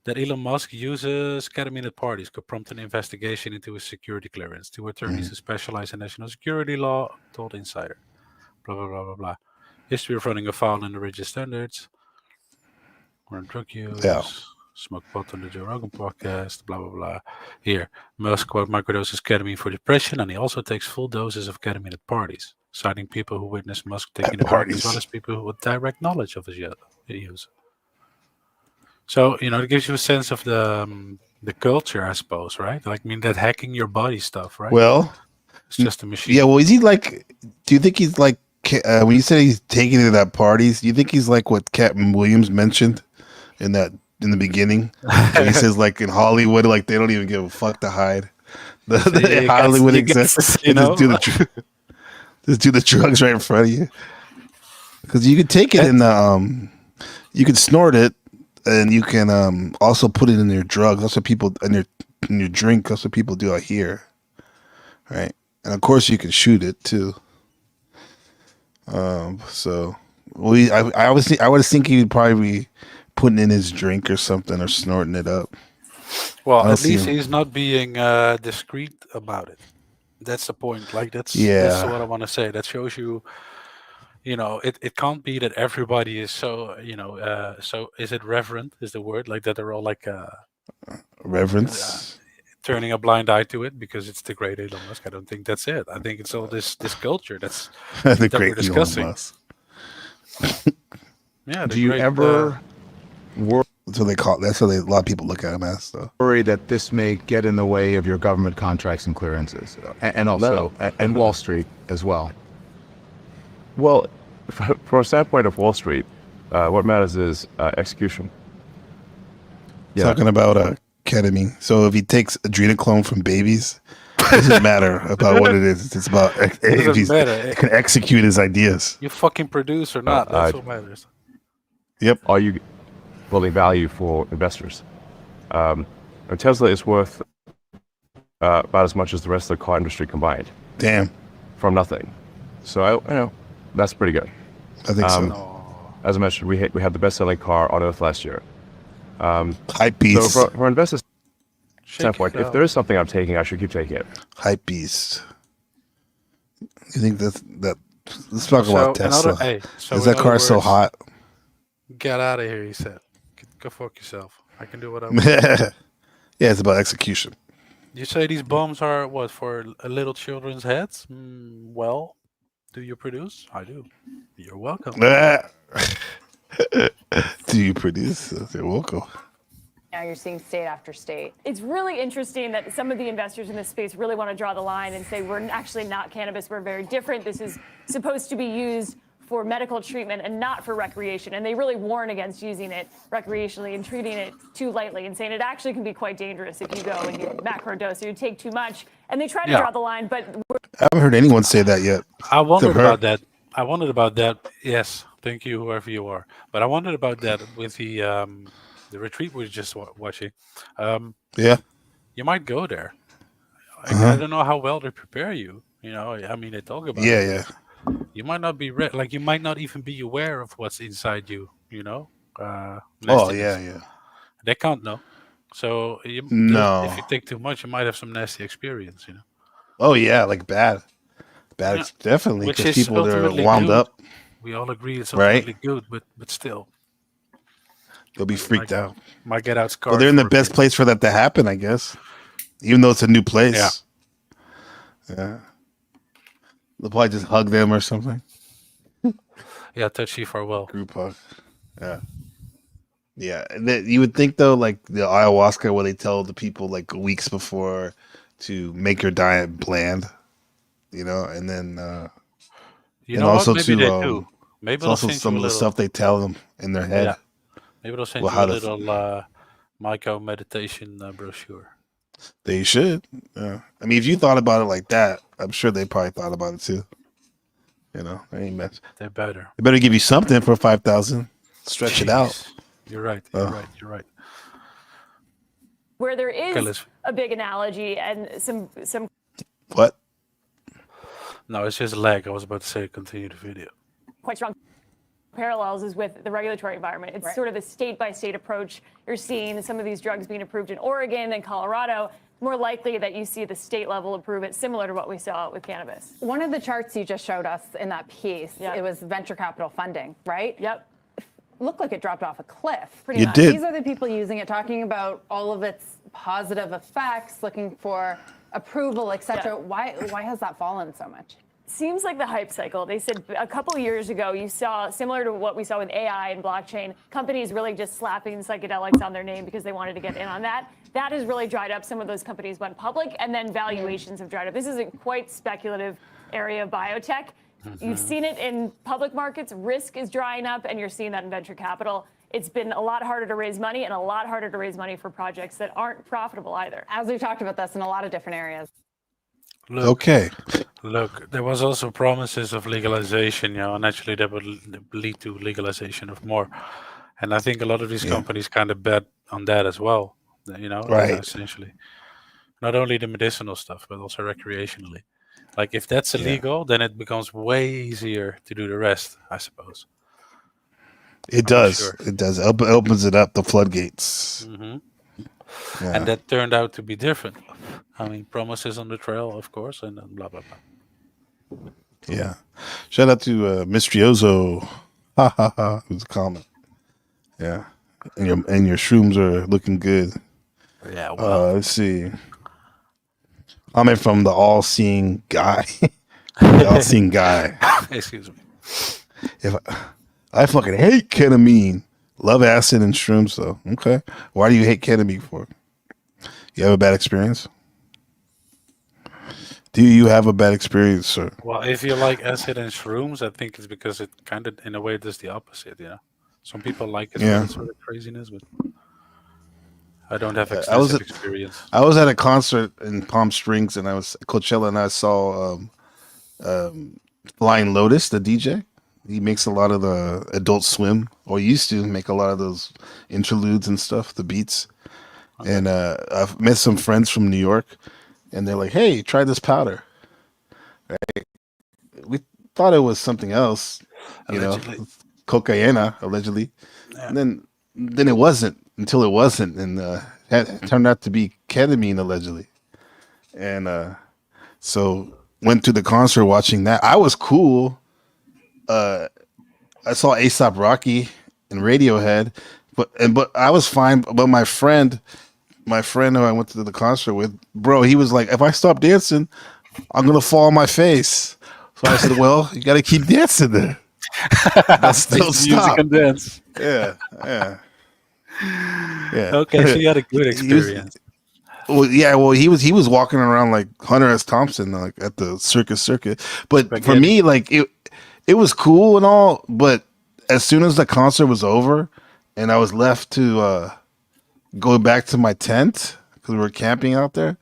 that Elon Musk uses ketamine at parties could prompt an investigation into his security clearance. Two attorneys who specialize in national security law told Insider. Blah, blah, blah, blah, blah. History of running afoul in the rigid standards. Or drug use. Yeah. Smoke pot on the Joe Rogan podcast. Blah, blah, blah. Here, Musk quote microdoses ketamine for depression, and he also takes full doses of ketamine at parties, citing people who witness Musk taking the drug as well as people who with direct knowledge of his use. So, it gives you a sense of the culture, I suppose, right? Like, that hacking your body stuff, right? Well, it's just a machine. Yeah, well, is he like, do you think he's like, when you say he's taking it at parties, do you think he's like what Captain Williams mentioned in the beginning? When he says, like, in Hollywood, like, they don't even give a fuck to hide. The Hollywood exists. Just do the drugs right in front of you. Because you could take it in the, you could snort it, and you can also put it in your drugs. That's what people in your drink. That's what people do out here, right? And of course, you can shoot it too. So I would think he'd probably be putting in his drink or something or snorting it up. Well, at least he's not being discreet about it. That's the point. Like that's what I want to say. That shows you, it can't be that everybody is so, so is it reverent is the word, like that they're all like reverence, turning a blind eye to it because it's the great Elon Musk. I don't think that's it. I think it's all this culture that's the that great we're discussing. Elon Musk. Yeah. Do you ever That's what they call. That's what a lot of people look at him as. Though. worry that this may get in the way of your government contracts and clearances, and also and Wall Street as well? Well, from a standpoint of Wall Street, what matters is execution. Yeah. Talking about ketamine. So if he takes adrenochrome from babies, it doesn't matter about what it is. It's about if he can execute his ideas. You fucking produce or not. That's what matters. Yep. Are you building value for investors? Tesla is worth about as much as the rest of the car industry combined. Damn. From nothing. So that's pretty good. I think so. As I mentioned, we had the best-selling car on Earth last year. Hype beast. So for investors standpoint, if there is something I'm taking, I should keep taking it. Hype beast. You think that? Let's talk about Tesla. Is that car so hot? Get out of here, he said. Go fuck yourself. I can do what I want. Yeah, it's about execution. You say these bombs are what, for little children's heads? Well, do you produce? I do. You're welcome. Do you produce? You're welcome. Now you're seeing state after state. It's really interesting that some of the investors in this space really want to draw the line and say we're actually not cannabis. We're very different. This is supposed to be used for medical treatment and not for recreation. And they really warn against using it recreationally and treating it too lightly and saying it actually can be quite dangerous if you go and you macrodose or you take too much. And they try to draw the line, but I haven't heard anyone say that yet. I wondered about that. Yes, Thank you, whoever you are. But I wondered about that with the retreat we were just watching. Yeah. You might go there. I Uh-huh. don't know how well they prepare you. You know, I mean, they talk about Yeah, it. yeah. You might not be like you might not even be aware of what's inside you. You know, Oh, nastiness. yeah. They can't know. So if No. you take too much, you might have some nasty experience. You know. Oh, yeah, like bad. Yeah. Definitely, Which because is people they're ultimately wound good. up, We all agree it's right? ultimately good, but still, They'll be freaked out. might get out scarred. But they're in the for a best bit. place for that to happen, I guess. Even though it's a new place. Yeah. They'll probably just hug them or something. Yeah, touchy farewell. Group hug. Yeah. Yeah. And you would think though, like the ayahuasca where they tell the people like weeks before to make your diet bland, you know, and then You and know what? also Maybe to they do. Maybe it's they'll also send some you a of the little. stuff they tell them in their head. Yeah. Maybe they'll send Well, you how a to little micro meditation brochure. They should. Yeah. I mean, if you thought about it like that, I'm sure they probably thought about it too. You know, they ain't mess. They're better. They better give you something for 5,000. Stretch it out. Jeez. You're right. You're right. You're right. Where there Okay, is let's. a big analogy and some What? No, it's just lag. I was about to say continue the video. quite strong parallels is with the regulatory environment. It's sort of a state-by-state approach. You're seeing some of these drugs being approved in Oregon and Colorado. More likely that you see the state level approve it, similar to what we saw with cannabis. One of the charts you just showed us in that piece, it was venture capital funding, right? Yep. Looked like it dropped off a cliff. Pretty You much. did. These are the people using it, talking about all of its positive effects, looking for approval, etc. Why has that fallen so much? Seems like the hype cycle. They said a couple years ago, you saw, similar to what we saw with AI and blockchain, companies really just slapping psychedelics on their name because they wanted to get in on that. That has really dried up. Some of those companies went public, and then valuations have dried up. This is a quite speculative area of biotech. You've seen it in public markets. Risk is drying up, and you're seeing that in venture capital. It's been a lot harder to raise money and a lot harder to raise money for projects that aren't profitable either. As we've talked about this in a lot of different areas. Okay. Look, there was also promises of legalization, you know, and actually that would lead to legalization of more. And I think a lot of these companies kind of bet on that as well, you know, Right. essentially. Not only the medicinal stuff, but also recreationally. Like if that's illegal, then it becomes way easier to do the rest, I suppose. It does. It does. It opens it up, the floodgates. Yeah. And that turned out to be different. I mean, promises on the trail, of course, and then blah, blah, blah. Yeah. Shout out to Mistrioso. Ha ha ha. It was a comment. Yeah. And your shrooms are looking good. Yeah, well. Let's see. Comment from the all-seeing guy. The all-seeing guy. Excuse me. If I fucking hate ketamine. Love acid and shrooms though. Okay. Why do you hate ketamine for? You have a bad experience? Do you have a bad experience, sir? Well, if you like acid and shrooms, I think it's because it kind of, in a way, does the opposite, you know? Some people like it for that sort of craziness, but I don't have extensive experience. I was at a concert in Palm Springs, and I was Coachella, and I saw Flying Lotus, the DJ. He makes a lot of the Adult Swim, or used to make a lot of those interludes and stuff, the beats. Okay. And I've met some friends from New York, and they're like, "Hey, try this powder." Right? We thought it was something else, allegedly. Cocaine, allegedly. Yeah. And then it wasn't until it wasn't, and it turned out to be ketamine, allegedly. And so went to the concert watching that. I was cool. I saw A$AP Rocky and Radiohead, but I was fine. But my friend who I went to the concert with, bro, he was like, if I stop dancing, I'm gonna fall on my face. So I said, well, you got to keep dancing then. Don't stop. Music and dance. Yeah. Okay, so you had a good experience. He was walking around like Hunter S. Thompson, like at the circuit. But for me, like it was cool and all, but as soon as the concert was over and I was left to go back to my tent because we were camping out there,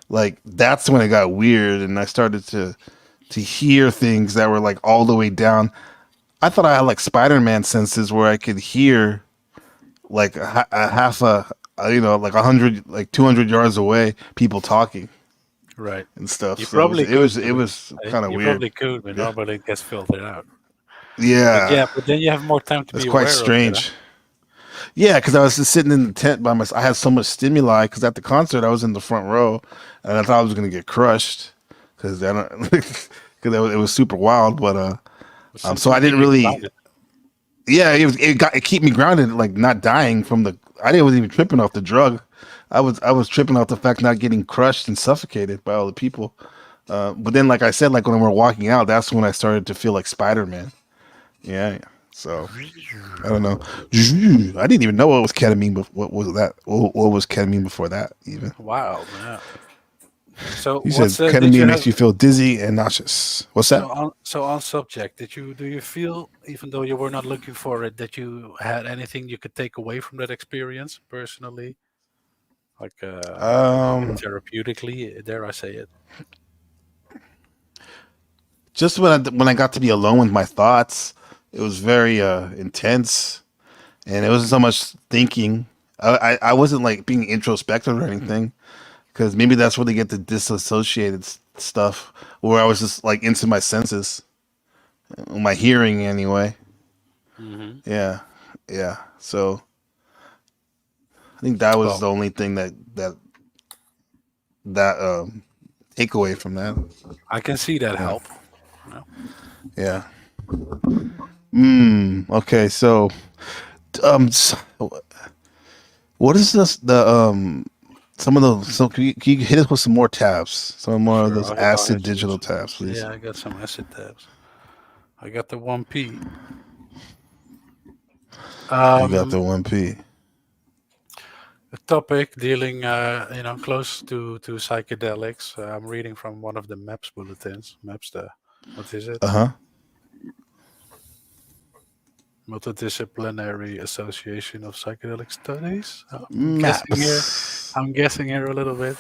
like that's when it got weird, and I started to hear things that were like all the way down. I thought I had like Spider-Man senses where I could hear like a half like 100, like 200 yards away, people talking Right. and stuff. You So probably it could. was kind of You weird. probably could, but Yeah. normally it gets filtered out. Yeah, But then you have more time to that's be quite aware of it. Huh? strange. Yeah, because I was just sitting in the tent by myself. I had so much stimuli because at the concert I was in the front row, and I thought I was gonna get crushed because I don't because it was super wild. But so I didn't really. Yeah, it keep me grounded, like not dying from the. I didn't wasn't even tripping off the drug. I was tripping off the fact not getting crushed and suffocated by all the people. But then, like I said, like when we were walking out, that's when I started to feel like Spider-Man. Yeah. So I don't know. I didn't even know what was ketamine. But what was that? What was ketamine before that? Even Wow, man. So he said ketamine makes you feel dizzy and nauseous. What's that? So on subject, do you feel, even though you were not looking for it, that you had anything you could take away from that experience personally, like therapeutically? Dare I say it? Just when I got to be alone with my thoughts, it was very intense, and it wasn't so much thinking. I wasn't like being introspective or anything, because maybe that's where they get the disassociated stuff, where I was just like into my senses, my hearing anyway. Mm-hmm. Yeah. So I think that was the only thing that takeaway from that. I can see that help. Yeah. Okay. So, what is this? Some of those. So can you hit us with some more tabs? Some more of those acid digital tabs, please. Yeah, I got some acid tabs. I got the 1P. You got the 1P. A topic dealing, close to psychedelics. I'm reading from one of the MAPS bulletins. MAPS, what is it? Multidisciplinary Association of Psychedelic Studies. I'm guessing here a little bit.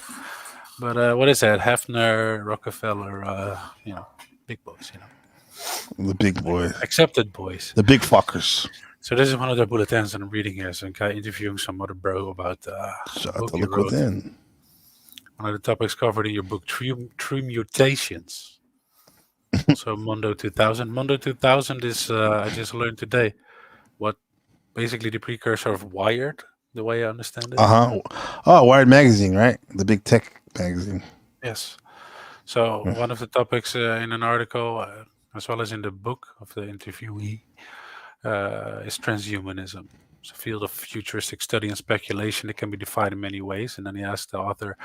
But what is that? Hefner, Rockefeller, big boys, The big boys. Accepted boys. The big fuckers. So this is one of the bulletins that I'm reading here. Some guy interviewing some other bro about book you wrote. One of the topics covered in your book, True Mutations. So Mondo 2000. Mondo 2000 is, I just learned today, what basically the precursor of Wired, the way I understand it. Oh, Wired magazine, right? The big tech magazine. Yes. So one of the topics in an article, as well as in the book of the interviewee, is transhumanism. It's a field of futuristic study and speculation that can be defined in many ways. And then he asked the author,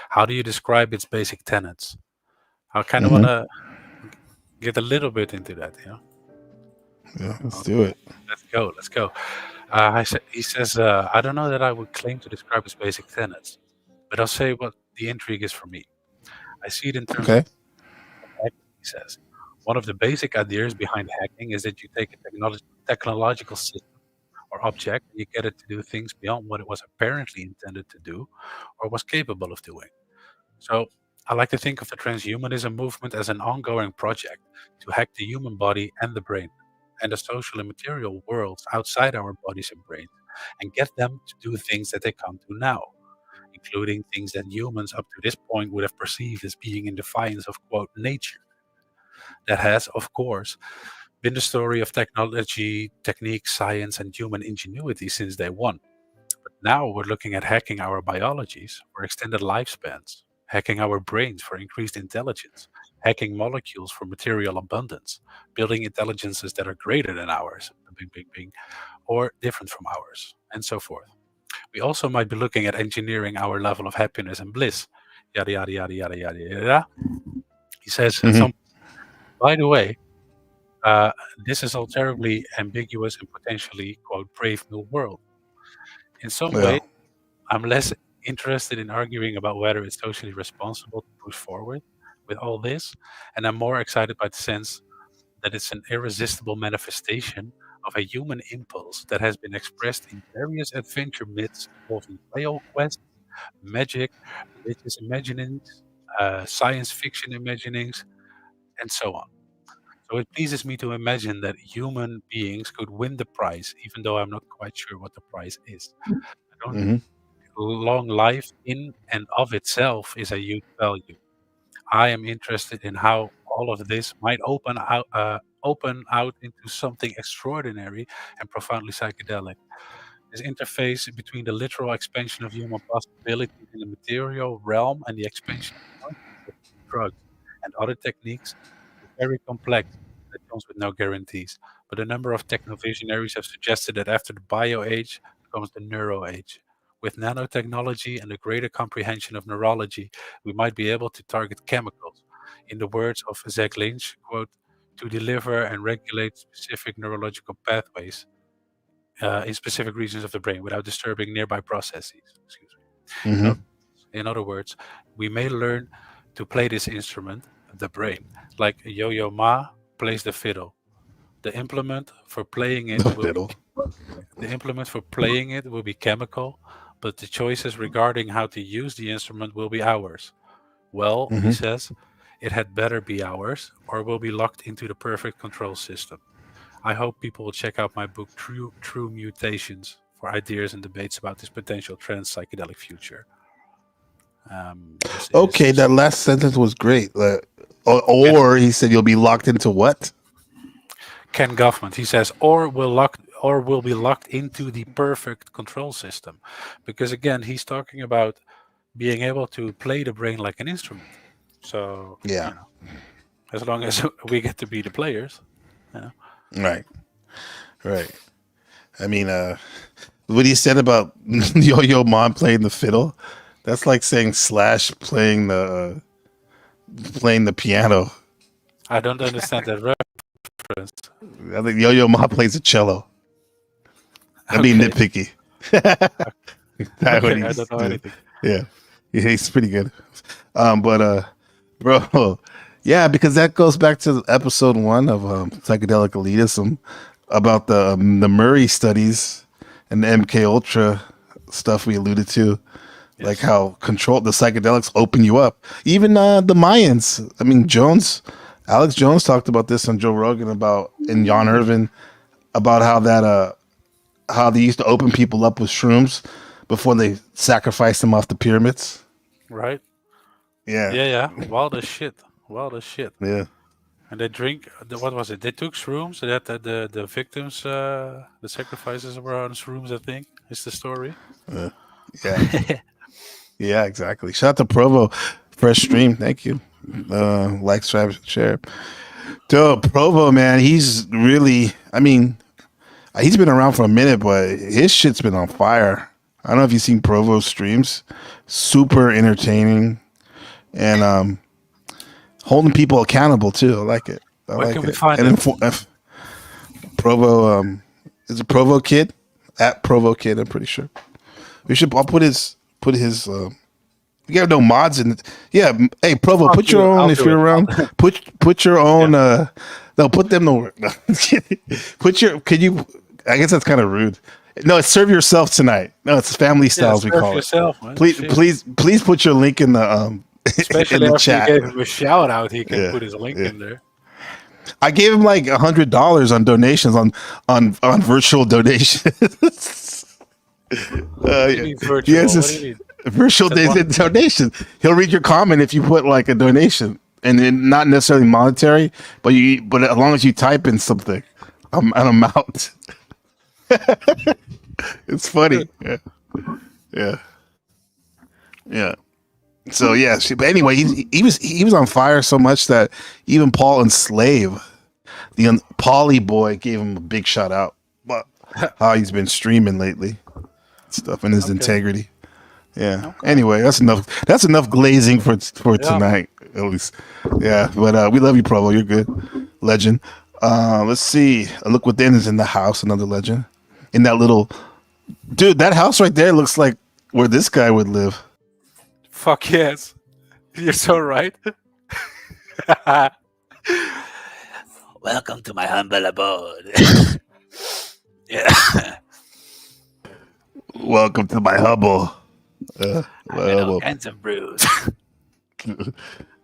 how do you describe its basic tenets? I kind of want to get a little bit into that, Yeah, let's do it. Let's go. He says, I don't know that I would claim to describe its basic tenets, but I'll say what the intrigue is for me. I see it in terms of hacking, he says. One of the basic ideas behind hacking is that you take a technological system or object and you get it to do things beyond what it was apparently intended to do or was capable of doing. So I like to think of the transhumanism movement as an ongoing project to hack the human body and the brain and the social and material worlds outside our bodies and brains and get them to do things that they can't do now, including things that humans up to this point would have perceived as being in defiance of, quote, nature. That has, of course, been the story of technology, technique, science, and human ingenuity since day one. But now we're looking at hacking our biologies for extended lifespans, hacking our brains for increased intelligence, hacking molecules for material abundance, building intelligences that are greater than ours, or different from ours, and so forth. We also might be looking at engineering our level of happiness and bliss, yada, yada, yada, yada, yada, yada. He says, by the way, this is all terribly ambiguous and potentially, quote, brave new world. In some way, I'm less interested in arguing about whether it's socially responsible to push forward with all this, and I'm more excited by the sense that it's an irresistible manifestation of a human impulse that has been expressed in various adventure myths involving whale quests, magic, religious imaginings, science fiction imaginings, and so on. So it pleases me to imagine that human beings could win the prize, even though I'm not quite sure what the prize is. I don't Hmm. long life in and of itself is a huge value. I am interested in how all of this might open out into something extraordinary and profoundly psychedelic. This interface between the literal expansion of human possibilities in the material realm and the expansion of consciousness of drugs and other techniques is very complex. That comes with no guarantees. But a number of techno-visionaries have suggested that after the bio age comes the neuro age. With nanotechnology and a greater comprehension of neurology, we might be able to target chemicals. In the words of Zach Lynch, quote, to deliver and regulate specific neurological pathways in specific regions of the brain without disturbing nearby processes. Excuse me. Hmm. In other words, we may learn to play this instrument, the brain, like Yo-Yo Ma plays the fiddle. The implement for playing it The will be, fiddle. the implement for playing it will be chemical, but the choices regarding how to use the instrument will be ours. Well, he Hmm. says, it had better be ours, or we'll be locked into the perfect control system. I hope people will check out my book, True Mutations, for ideas and debates about this potential trans-psychedelic future. This Okay, is that last sentence was great. Or he said you'll be locked into what? Ken Goffman. He says, or will be locked into the perfect control system. Because again, he's talking about being able to play the brain like an instrument. So, Yeah. as long as we get to be the players, Right. Right. I mean, what he said about Yo-Yo Ma playing the fiddle, that's like saying Slash playing the piano. I don't understand that reference. I think Yo-Yo Ma plays the cello. I'm being nitpicky. That's what Okay, I he's don't know doing. anything. Yeah, he's pretty good. Bro, yeah, because that goes back to episode 1 of psychedelic elitism about the Murray studies and the MK Ultra stuff we alluded to, like how controlled the psychedelics open you up. Even the Mayans. I mean, Alex Jones talked about this on Joe Rogan and Jan Irvin about how they used to open people up with shrooms before they sacrificed them off the pyramids. Right? Yeah. Yeah. Wild as shit. Yeah. And they drink. What was it? They took shrooms. That the victims, the sacrifices were on shrooms. I think is the story. Yeah. Yeah, exactly. Shout out to Provo. Fresh stream. Thank you. Like, subscribe, share. Dude, Provo, man, he's really, I mean, he's been around for a minute, but his shit's been on fire. I don't know if you've seen Provo's streams. Super entertaining and holding people accountable too. I like it. Where can we find and it? Provo, is it Provo Kid? At Provo Kid, I'm pretty sure. I'll put his you got no mods in it. Yeah, hey Provo, put your own if you're around. Put your own no, put them to work. No, could you I guess that's kind of rude. No, it's serve yourself tonight. No, it's family styles we call yourself, it. Man. Please put your link in the especially in the after chat. you gave him a shout out, he can put his link in there. I gave him like $100 on donations on virtual donations. Virtual? Yes, What do you mean? virtual donation. He'll read your comment if you put like a donation, and then not necessarily monetary, but as long as you type in something, an amount. It's funny. Yeah. So yeah, but anyway, he was on fire so much that even Paul and Slave, the Pauly boy, gave him a big shout out. But how he's been streaming lately, stuff, and his integrity. Yeah. Okay. Anyway, that's enough glazing for tonight, at least. Yeah, but we love you, Provo. You're good, legend. Let's see. Look Within is in the house. Another legend. In that little dude, that house right there looks like where this guy would live. Fuck yes, you're so right. Welcome to my humble abode. Yeah. Welcome to my hubble. All kinds of brews.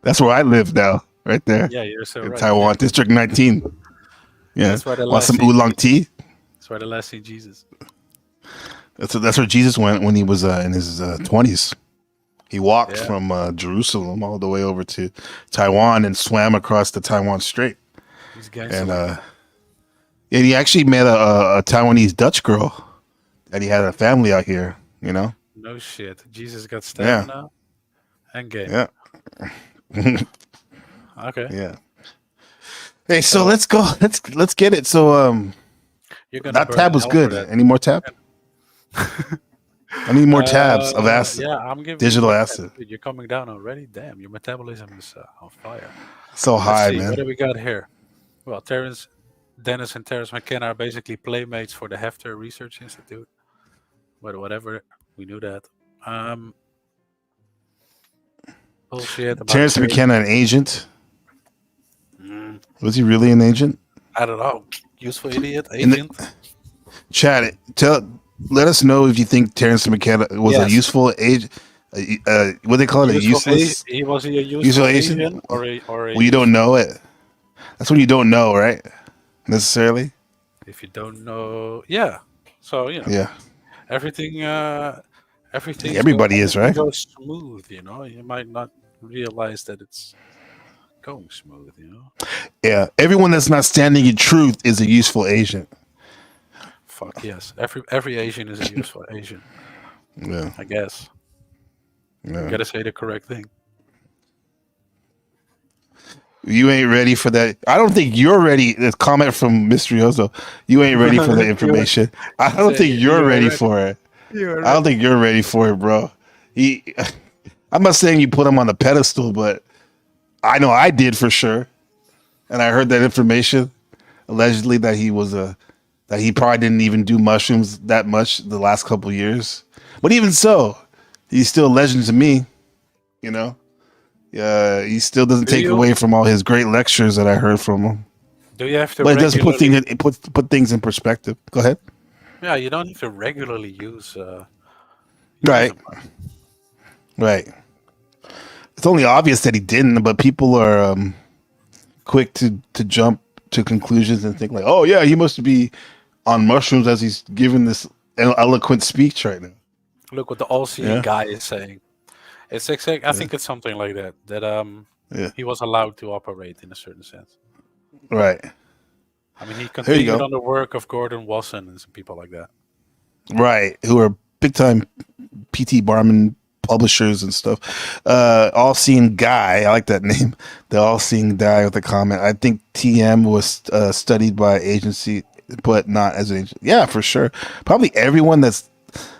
That's where I live now. right there. Yeah, you're so In right. Taiwan, District 19. Yeah. That's where the Want last some see oolong tea? That's where the last see Jesus. That's where Jesus went when he was in his 20s. He walked Yeah. from Jerusalem all the way over to Taiwan and swam across the Taiwan Strait. He's gangster. And and he actually met a Taiwanese Dutch girl that he had a family out here, you know? No shit. Jesus got stabbed now? And gay. Yeah. Okay. Yeah. Hey, so let's go. Let's get it. So You're gonna that burn tab in was hell good. for that. Any more tab? I need more tabs of acid. Yeah, I'm giving Digital you more acid. tab. Dude, you're coming down already? Damn, your metabolism is on fire. So Let's high, see, man. what do we got here? Well, Dennis and Terrence McKenna are basically playmates for the Hefter Research Institute. But whatever, we knew that. Bullshit about Terrence trade. McKenna, an agent. Was he really an agent? I don't know. Useful idiot, In the- agent. Chat it. Let us know if you think Terrence McKenna was a Yes. useful agent. What they call it? A useless. Was he a useful useful agent? agent or a Well, you don't know it. That's when you don't know, right? Necessarily. If you don't know, yeah. So Yeah. everything. Everybody is, right? Goes smooth, You might not realize that it's going smooth, Yeah. Everyone that's not standing in truth is a useful agent. Fuck yes. Every Asian is a useful Asian. Yeah. I guess. Yeah. You gotta say the correct thing. You ain't ready for that. I don't think you're ready. The comment from Mysterioso. You ain't ready for the information. I don't think you're ready for it. I don't think you're ready for it, bro. I'm not saying you put him on a pedestal, but I know I did for sure. And I heard that information, allegedly that that he probably didn't even do mushrooms that much the last couple years. But even so, he's still a legend to me. He still doesn't take away from all his great lectures that I heard from him. Do you have to? But it does put things in perspective. Go ahead. Yeah, you don't have to regularly use. Right. Right. It's only obvious that he didn't, but people are quick to jump to conclusions and think like, "Oh yeah, he must be on mushrooms as he's giving this eloquent speech right now." Look what the all-seeing guy is saying. It's exact. I think it's something like that. That he was allowed to operate in a certain sense. Right. I mean, he continued on the work of Gordon Wasson and some people like that. Right, who are big time PT Barman publishers and stuff. All-seeing guy, I like that name. The all-seeing guy with the comment. I think TM was studied by agency, but not as an agent. Yeah, for sure. Probably everyone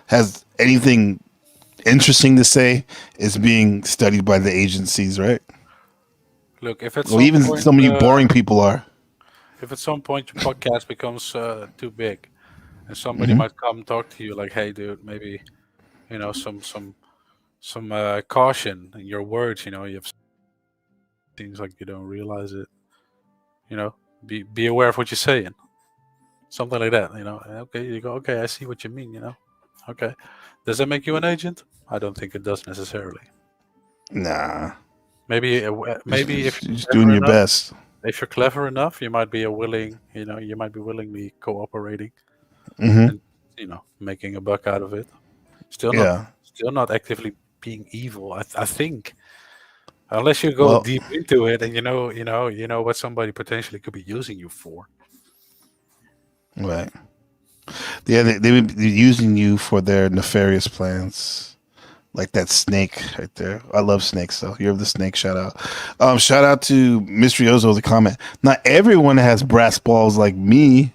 has anything interesting to say is being studied by the agencies, right? Look, if it's even some of you boring people are. If at some point your podcast becomes too big, and somebody might come talk to you like, "Hey, dude, maybe some caution in your words. You have things like you don't realize it. Be aware of what you're saying. Something like that. Okay, you go. Okay, I see what you mean. Okay, does that make you an agent? I don't think it does necessarily. Nah. Maybe if you're just doing your best. If you're clever enough, you might be you might be willingly cooperating, Mm-hmm. and making a buck out of it. Still not actively being evil. I think, unless you go deep into it and you know what somebody potentially could be using you for. Right. Yeah, they would be using you for their nefarious plans. Like that snake right there. I love snakes, though. You're the snake. Shout out. Shout out to Mysterioso, the comment. Not everyone has brass balls like me.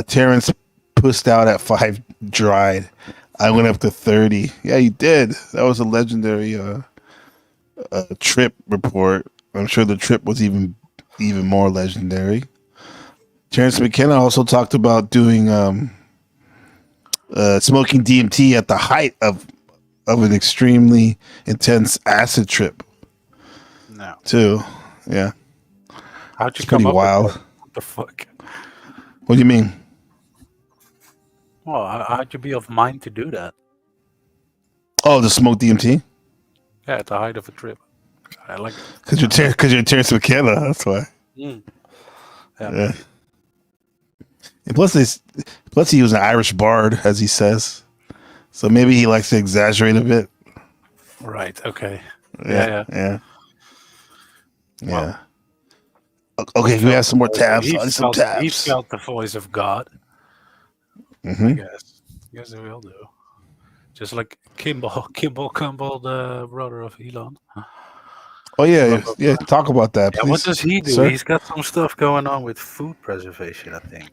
Terrence pushed out at 5 dried. I went up to 30. Yeah, you did. That was a legendary trip report. I'm sure the trip was even more legendary. Terrence McKenna also talked about doing smoking DMT at the height of an extremely intense acid trip. No. Too. Yeah. How'd you it's come pretty up wild. with that? What the fuck? What do you mean? Well, how'd you be of mind to do that? Oh, to smoke DMT? Yeah, at the height of a trip. I like Because you're Terrence McKenna. That's why. Yeah. Yeah. And plus he was an Irish bard, as he says. So maybe he likes to exaggerate a bit. Right. Okay. Yeah. Wow. Okay, we have some more tabs. He I need some tabs. He felt the voice of God. Mm-hmm. I guess we all do. Just like Kimball Campbell, the brother of Elon. Oh yeah. Talk about that, please. Yeah, what does he do? Sir? He's got some stuff going on with food preservation, I think.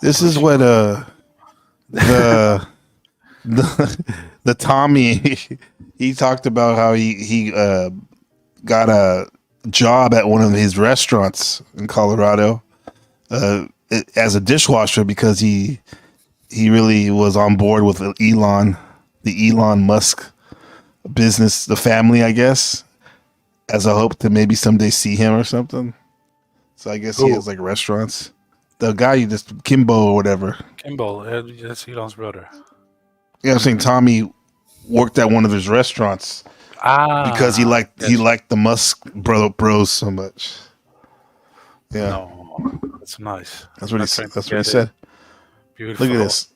This is what the Tommy he talked about how he got a job at one of his restaurants in Colorado as a dishwasher because he really was on board with the Elon Musk business, the family, I guess, as a hope to maybe someday see him or something. So I guess he has like restaurants. The guy you just Kimbo or whatever. Kimball, that's Elon's brother. Yeah, I'm saying Tommy worked at one of his restaurants because he liked the Musk bros so much. Yeah, no, that's nice. That's what he said. Beautiful. Look at this.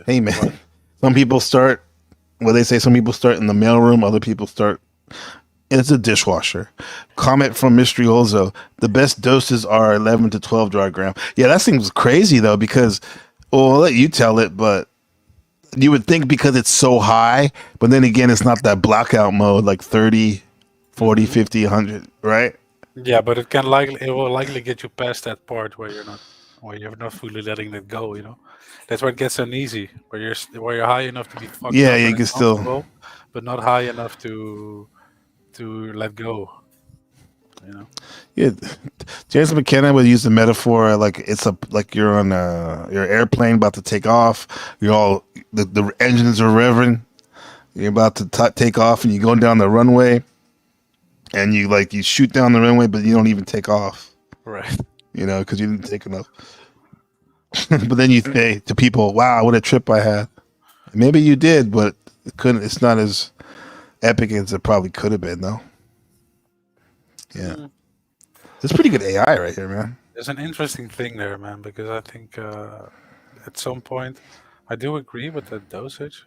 Hey man, some people start. What they say, some people start in the mailroom, other people start. It's a dishwasher. Comment from Mystery Ozo. The best doses are 11 to 12 dry gram. Yeah, that seems crazy though, because I'll let you tell it, but you would think because it's so high, but then again, it's not that blackout mode like 30, 40, 50, 100, right? Yeah, but it will likely get you past that part where you're not fully letting it go. You know, that's where it gets uneasy. Where you're high enough to be fucked up. Yeah, you can still, but not high enough to let go. You know. Yeah, James McKenna would use the metaphor like like you're on your airplane about to take off. You're all the engines are revving. You're about to take off, and you're going down the runway, and you shoot down the runway, but you don't even take off. Right. You know, because you didn't take enough. But then you say to people, "Wow, what a trip I had." Maybe you did, but it's not as epic as it probably could have been, though. Yeah. It's pretty good AI right here, man. There's an interesting thing there, man, because I think at some point I do agree with the dosage,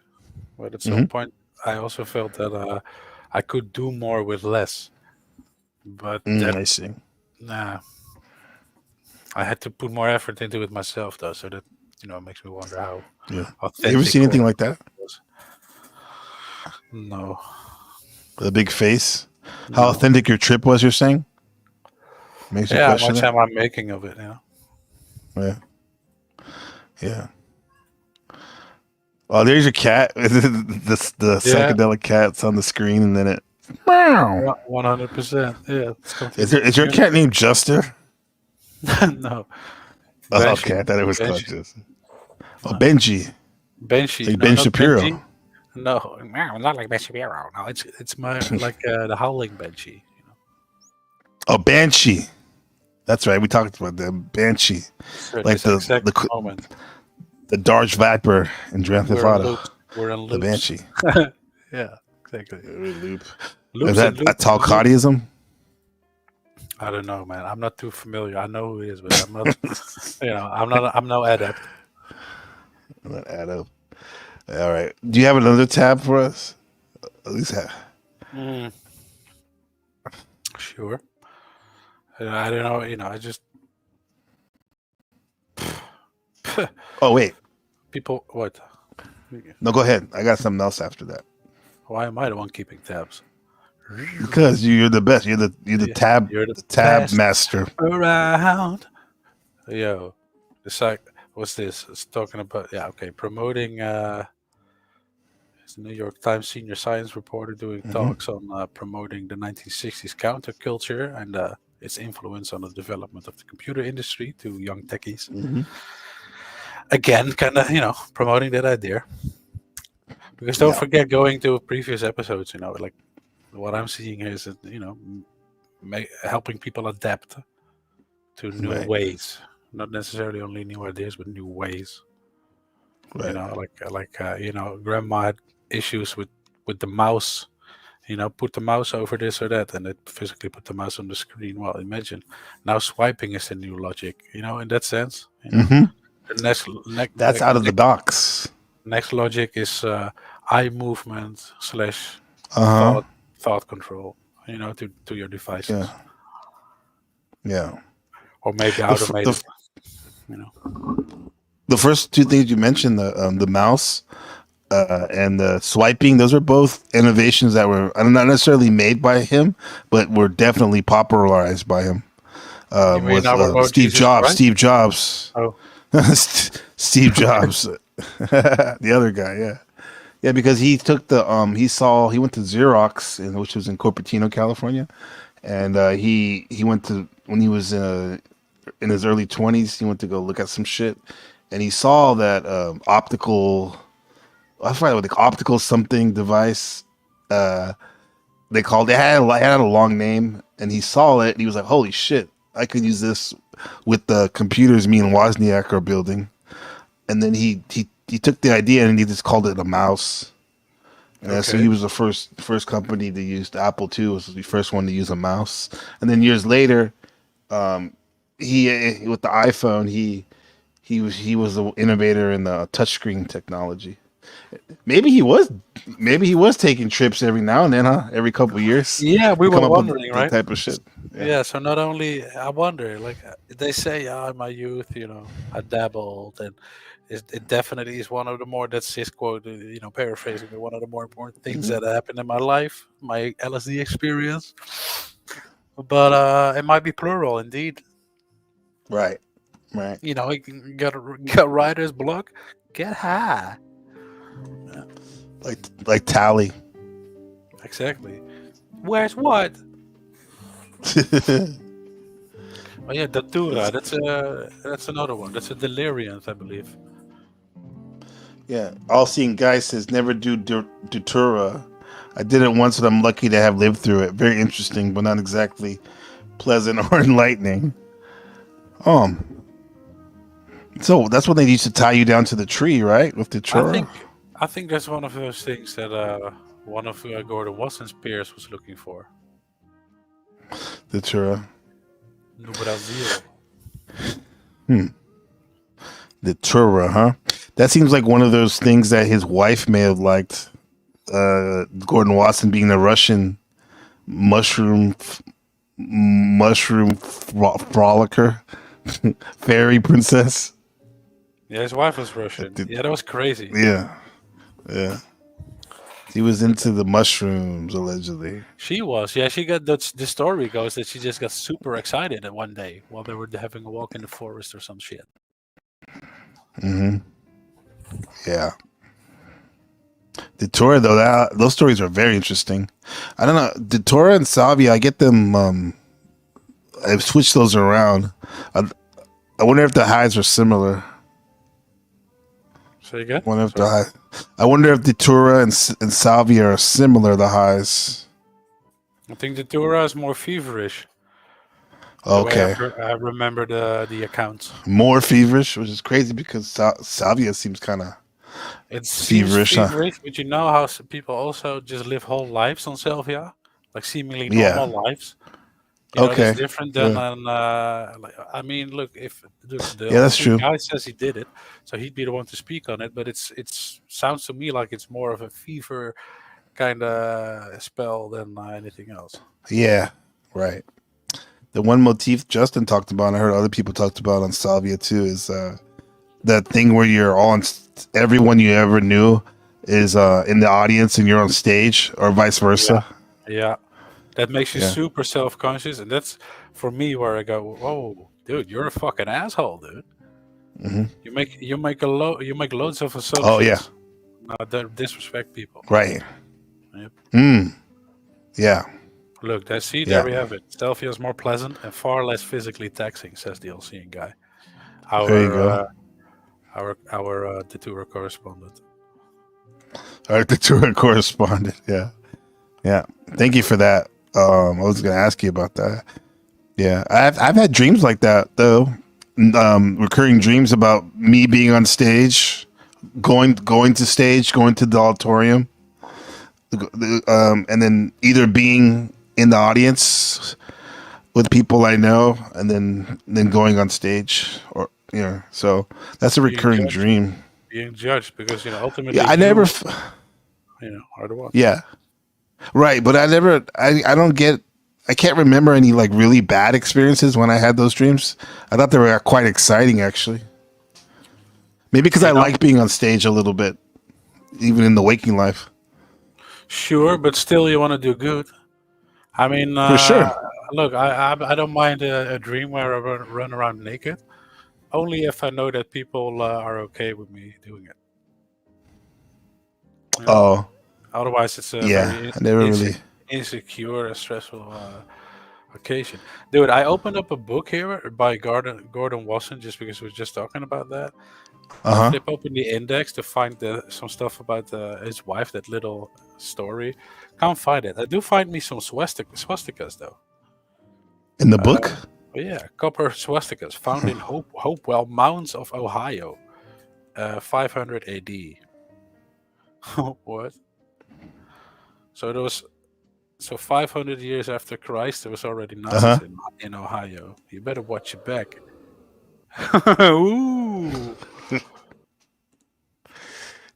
but at some point I also felt that I could do more with less. But I see. Nah, I had to put more effort into it myself, though, so that it makes me wonder how. Yeah. You ever seen anything like that? No. The big face. How authentic your trip was, you're saying? Makes you how question much it? am I making of it? Yeah. Yeah. Oh, there's your cat. the psychedelic cat's on the screen, and then it. Wow. 100%. Yeah. Is your cat named Juster? No. Oh, okay, I thought it was called Juster. Oh, Benji. Benji. Like Ben Shapiro. Benji. No, not like Ben Shapiro. No, it's my like the howling Banshee. Oh, Banshee. That's right. We talked about the Banshee, like the moment. The Dark Viper in Grand Theft Auto. We're in loops. The Banshee. Yeah, exactly. Loop. Loops Is that a Talcottism? I don't know, man. I'm not too familiar. I know who he is, but I'm not. I'm no adept. I'm not adept. All right. Do you have another tab for us? At least have. Sure. I don't know. I just. Oh wait. People, what? No, go ahead. I got something else after that. Why am I the one keeping tabs? Because you're the best. You're the tab master. Around. Yo, what's this? It's talking about promoting. It's the New York Times senior science reporter doing talks on promoting the 1960s counterculture and its influence on the development of the computer industry to young techies. Again, kind of promoting that idea. Because don't forget, going to previous episodes, like what I'm seeing here is that helping people adapt to new ways, not necessarily only new ideas, but new ways. Right. Grandma had issues with the mouse put the mouse over this or that, and it physically put the mouse on the screen. Well, imagine now swiping is the new logic. In that sense. Mm-hmm. The That's out of the box. Next logic is eye movement / thought control. To your devices. Yeah. Or maybe automated. The first two things you mentioned, the mouse and the swiping, those are both innovations that were not necessarily made by him, but were definitely popularized by him. With Steve Jobs. Right? Steve Jobs. Oh. Steve Jobs. The other guy, yeah. Yeah, because he took he went to Xerox, which was in Cupertino, California. And he went to, when he was in his early 20s, he went to go look at some shit. And he saw that optical something device. It had a long name, and he saw it. And he was like, "Holy shit! I could use this with the computers me and Wozniak are building." And then he took the idea and he just called it a mouse. And so he was the first company to use. Apple II was the first one to use a mouse. And then years later, he with the iPhone, he was the innovator in the touchscreen technology. Maybe he was taking trips every now and then, huh? Every couple of years. Yeah, we were wondering, right? Type of shit. Yeah. So not only I wonder, like they say, in my youth, I dabbled, and it definitely is one of the more, that's his quote, paraphrasing, one of the more important things that happened in my life, my LSD experience. But it might be plural, indeed. Right. You got writer's block, get high. Like Tally. Exactly. Where's what? Oh yeah, Datura. That's another one. That's a delirium, I believe. Yeah. All-seeing guy says never do Datura. I did it once, and I'm lucky to have lived through it. Very interesting, but not exactly pleasant or enlightening. So that's when they used to tie you down to the tree, right? With Datura. I think that's one of those things that one of Gordon Watson's peers was looking for. Datura. No Brazil. Datura, huh? That seems like one of those things that his wife may have liked. Gordon Watson being the Russian mushroom frolicker, fairy princess. Yeah, his wife was Russian. Yeah, that was crazy. Yeah. He was into the mushrooms, allegedly. She was. Yeah, she got the story goes that she just got super excited at one day while they were having a walk in the forest or some shit. Mm-hmm. Yeah. Datura, though, those stories are very interesting. I don't know. Datura and Salvia, I get them. I've switched those around. I wonder if the highs are similar. Say again? I wonder if Datura and Salvia are similar, the highs. I think Datura is more feverish. Okay. I remember the accounts. More feverish, which is crazy because Salvia seems kind of feverish, but you know how people also just live whole lives on Salvia, like seemingly normal lives. It's different than I mean, look, if that's true. Guy says he did it, so he'd be the one to speak on it. But it sounds to me like it's more of a fever kind of spell than anything else. Yeah, right. The one motif Justin talked about, and I heard other people talked about on Salvia too, is that thing where you're on. Everyone you ever knew is in the audience, and you're on stage, or vice versa. Yeah. That makes you super self-conscious, and that's for me where I go, "Whoa, dude, you're a fucking asshole, dude." Mm-hmm. You make loads of associates. Oh yeah. Disrespect people. Right. Yep. Yeah. Look, there we have it. Salvia is more pleasant and far less physically taxing, says the all-seeing guy. There you go. Our Datura correspondent. Our Datura correspondent. Yeah. Thank you for that. I was going to ask you about that. Yeah, I've had dreams like that though. Recurring dreams about me being on stage, going to the auditorium, and then either being in the audience with people I know, and then going on stage, or so that's a recurring dream. Being judged, because ultimately, Yeah, I never. Are the one. Yeah, right. But I never. I don't get. I can't remember any like really bad experiences when I had those dreams. I thought they were quite exciting, actually. Maybe because I like being on stage a little bit, even in the waking life. Sure, but still, you want to do good. I mean, For sure. Look, I don't mind a dream where I run around naked, only if I know that people are okay with me doing it. Oh, Otherwise, it's a yeah. very I never really. insecure and stressful occasion. Dude, I opened up a book here by Gordon Wasson just because we were just talking about that. I flip open the index to find some stuff about his wife, that little story. Can't find it. I do find me some swastikas though. In the book? Yeah, copper swastikas found in Hopewell Mounds of Ohio, 500 AD. What? So there was 500 years after Christ, there was already Nazis in Ohio. You better watch your back. Ooh.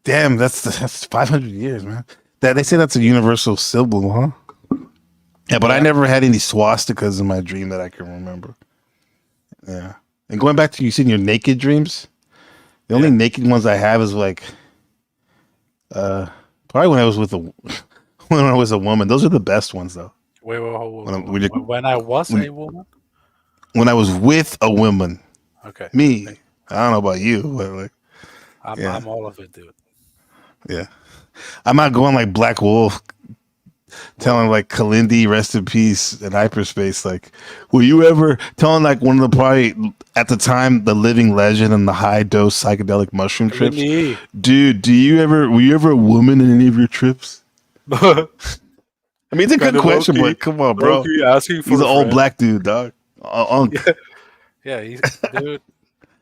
Damn, that's 500 years, man. They say that's a universal symbol, huh? Yeah, but I never had any swastikas in my dream that I can remember. Yeah. And going back to you said your naked dreams, the only naked ones I have is like probably when I was with when I was a woman. Those are the best ones though. Wait, when I was a woman? When I was with a woman. Okay. Me. I don't know about you, but like I'm all of it, dude. Yeah. I'm not going like Black Wolf telling like Kalindi, rest in peace, in hyperspace. Like, were you ever telling like one of the probably at the time the living legend and the high dose psychedelic mushroom trips? Dude, were you ever a woman in any of your trips? I mean, it's a good question, but come on, bro. He's an old black dude, dog. Yeah, dude.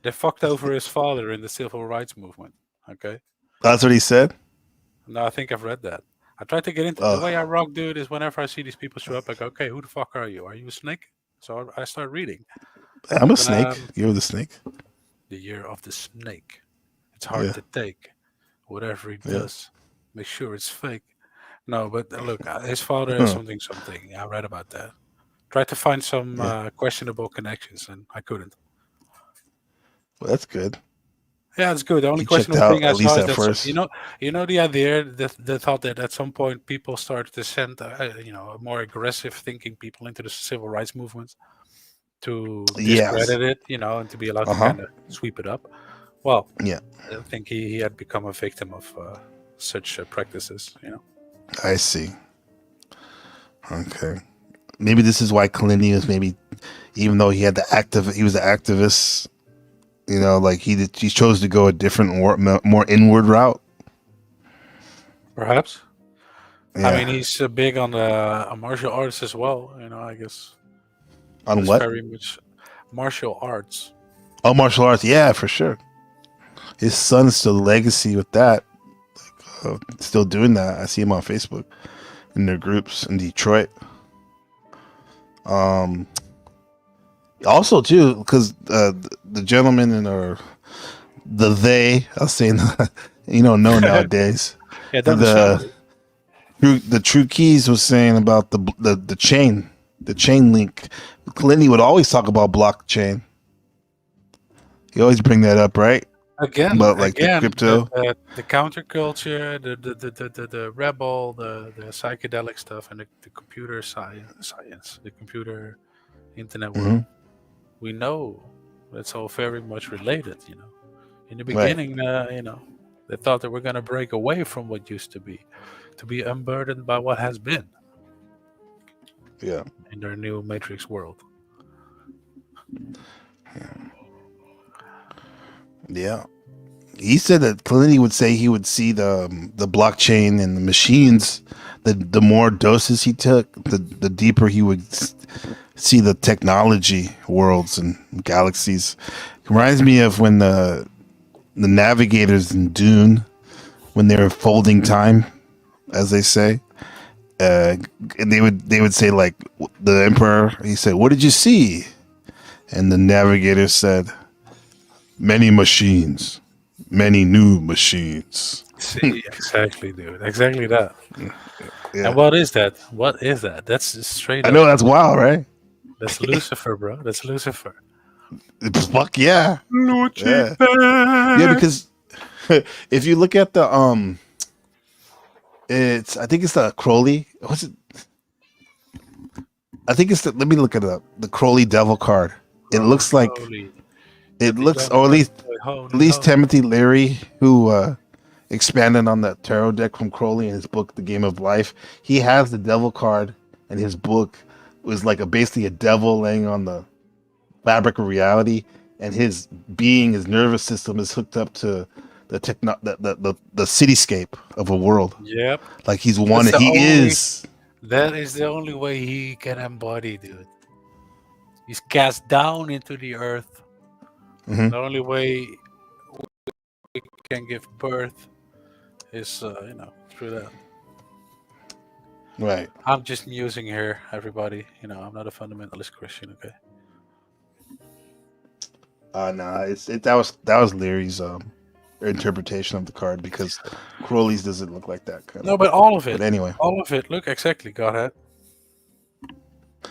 They fucked over his father in the civil rights movement. Okay. That's what he said? No, I think I've read that. I try to get into the way I rock, dude, is whenever I see these people show up, I go, okay, who the fuck are you? Are you a snake? So I start reading. I'm a snake. You're the snake. The year of the snake. It's hard to take. Whatever he does, make sure it's fake. No, but look, his father is something. I read about that. Tried to find some questionable connections, and I couldn't. Well, that's good. Yeah, it's good. The only questionable thing I saw is that first. You know the idea that they thought that at some point people started to send more aggressive thinking people into the civil rights movement to discredit it, and to be allowed to kind of sweep it up. Well, I think he had become a victim of such practices. I see. Okay, maybe this is why Kalindi was even though he was the activist. Like he chose to go a different, more inward route. Perhaps. Yeah. I mean, he's big on martial arts as well. I guess. On what? Very much martial arts. Oh, martial arts. Yeah, for sure. His son's still legacy with that. Still doing that. I see him on Facebook in their groups in Detroit. Also, too, because the gentleman I'll say, know nowadays. Yeah, the True Keys was saying about the chain link. Kalindi would always talk about blockchain. You always bring that up, right? Again, but like the crypto, the counterculture, the rebel, the psychedelic stuff, and the computer science, the computer internet world. We know it's all very much related. In the beginning, they thought that we're going to break away from what used to be unburdened by what has been. Yeah, in their new matrix world. Yeah. He said that Kalindi would say he would see the blockchain and the machines, the more doses he took, the deeper he would see the technology worlds and galaxies. It reminds me of when the navigators in Dune, when they were folding time, as they say, and they would say like the emperor. He said, "What did you see?" And the navigator said, "Many machines, many new machines." See, exactly, dude. Exactly that. Yeah. And what is that? What is that? That's straight I up. know that's wild, right? That's Lucifer, bro. That's Lucifer. Fuck yeah. Lucifer. Yeah, because if you look at the I think it's the Crowley. What's it? I think it's the. Let me look it up. The Crowley Devil card. It looks like Holy. it looks, or at least Timothy Leary, who expanded on the tarot deck from Crowley in his book, The Game of Life. He has the Devil card, and his book was like basically a devil laying on the fabric of reality, and his nervous system is hooked up to the cityscape of a world. Yep. Like he's one. That's the He only- is. That is the only way he can embody, dude. He's cast down into the earth. Mhm. The only way we can give birth is, through that. Right. I'm just musing here, everybody. I'm not a fundamentalist Christian, okay? Nah. That was Leary's interpretation of the card, because Crowley's doesn't look like that kind No, but all of it. But anyway, All of it. Look, exactly. Go ahead.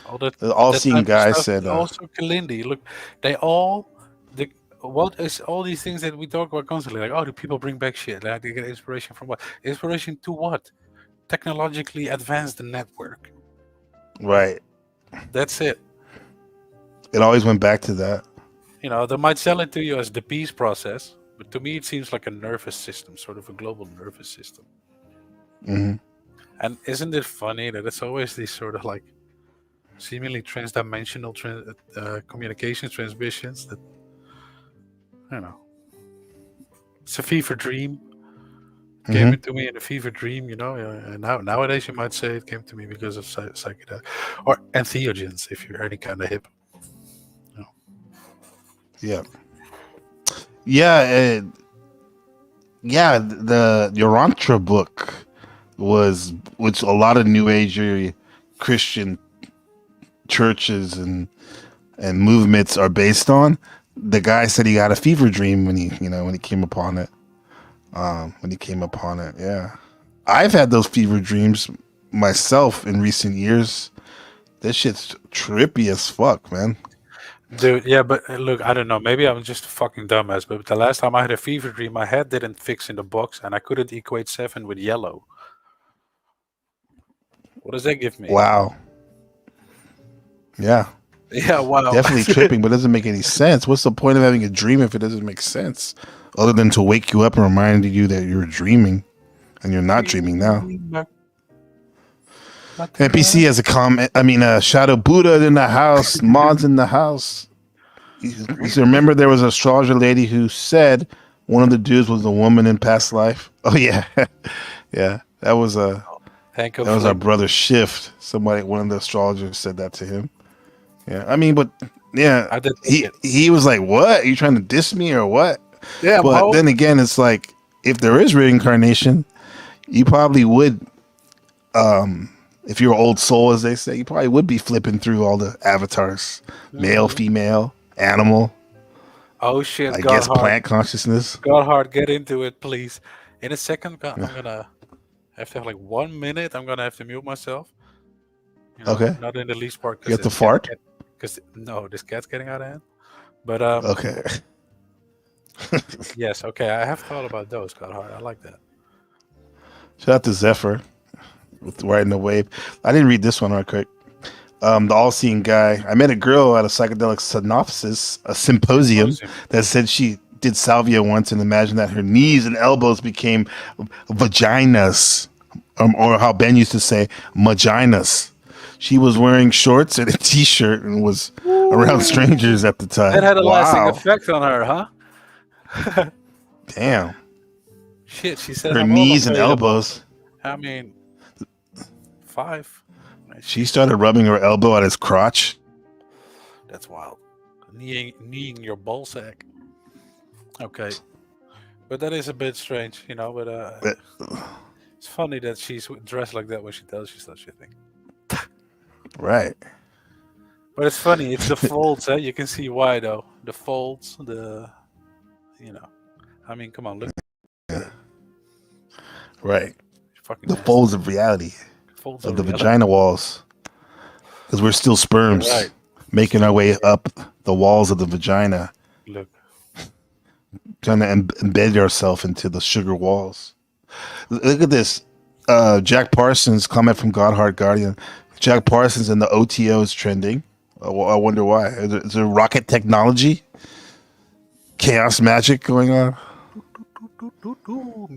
All that. the all-seeing that type guy of stuff, said, also Kalindi. Look, they all. What is all these things that we talk about constantly? Like, oh, do people bring back shit? Like, they get inspiration from what? Inspiration to what? Technologically advance the network. right. That's it. It always went back to that. They might sell it to you as the peace process, but to me, it seems like a nervous system, sort of a global nervous system. Hmm. And isn't it funny that it's always these sort of like seemingly transdimensional communications transmissions that, it's a fever dream. Came into me in a fever dream, and nowadays you might say it came to me because of psychedelic or entheogens, if you're any kind of hip. Yeah. Yeah. Yeah. The Urantia book which a lot of New Age Christian churches and movements are based on. The guy said he got a fever dream when he came upon it. Yeah. I've had those fever dreams myself in recent years. This shit's trippy as fuck, man. Dude, yeah, but look, I don't know. Maybe I'm just a fucking dumbass, but the last time I had a fever dream, my head didn't fix in the box, and I couldn't equate 7 with yellow. What does that give me? Wow. Yeah. Yeah, wow. Definitely tripping, but it doesn't make any sense. What's the point of having a dream if it doesn't make sense? Other than to wake you up and remind you that you're dreaming, and you're not dreaming now. NPC has a comment. Shadow Buddha in the house. Mods in the house. You remember there was an astrologer lady who said one of the dudes was a woman in past life. Oh yeah, yeah. That was our brother Shift. One of the astrologers said that to him. Yeah, but yeah, he was like, "What? Are you trying to diss me or what?" Yeah, but then again, it's like if there is reincarnation, you probably would. If you're an old soul, as they say, you probably would be flipping through all the avatars, male, female, animal. Oh shit! I guess plant consciousness. Godheart, get into it, please. In a second, I'm gonna have to have like 1 minute. I'm gonna have to mute myself. Okay. Not in the least part. You have to fart? Because this cat's getting out of hand. But okay. Yes. Okay. I have thought about those, Godheart. I like that. Shout out to Zephyr with riding the wave. I didn't read this one right quick. The all-seeing guy. I met a girl at a psychedelic synopsis, a symposium, that said she did salvia once and imagined that her knees and elbows became vaginas, or how Ben used to say, maginas. She was wearing shorts and a t-shirt and was around strangers at the time. That had a lasting effect on her, huh? Damn. Shit, she said her knees and elbows. 5. She started rubbing her elbow at his crotch. That's wild. Kneeing your ball sack. Okay. But that is a bit strange, but It's funny that she's dressed like that when she tells you such a thing. Right. But it's funny. It's the folds. You can see why though. The folds. I mean, come on, look. Right. Fucking The nasty. folds of reality Folds of the reality. vagina walls. Because we're still sperms Right. making our way up the walls of the vagina, Look. trying to embed ourselves into the sugar walls. Look at this. Jack Parsons, comment from Godheart Guardian. Jack Parsons and the OTO is trending. I wonder why. Is there rocket technology? Chaos magic going on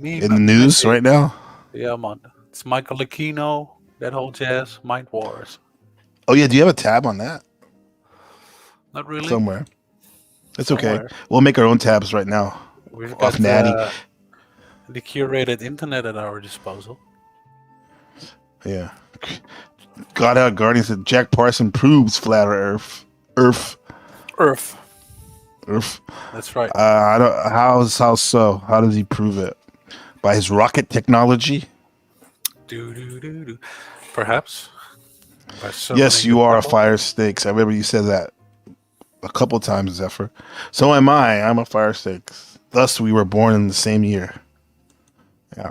in the news right now? Yeah, man. It's Michael Aquino, that whole jazz, Mind Wars. Oh, yeah. Do you have a tab on that? Not really. Somewhere. It's okay. Somewhere. We'll make our own tabs right now. We've Off got Natty. the curated internet at our disposal. Yeah. Godheart Guardian said Jack Parsons proves flat Earth. Earth. That's right. I don't. How so? How does he prove it? By his rocket technology? Perhaps. Yes, you are a fire stakes. I remember you said that a couple times, Zephyr. So am I. I'm a fire stakes. Thus, we were born in the same year. Yeah,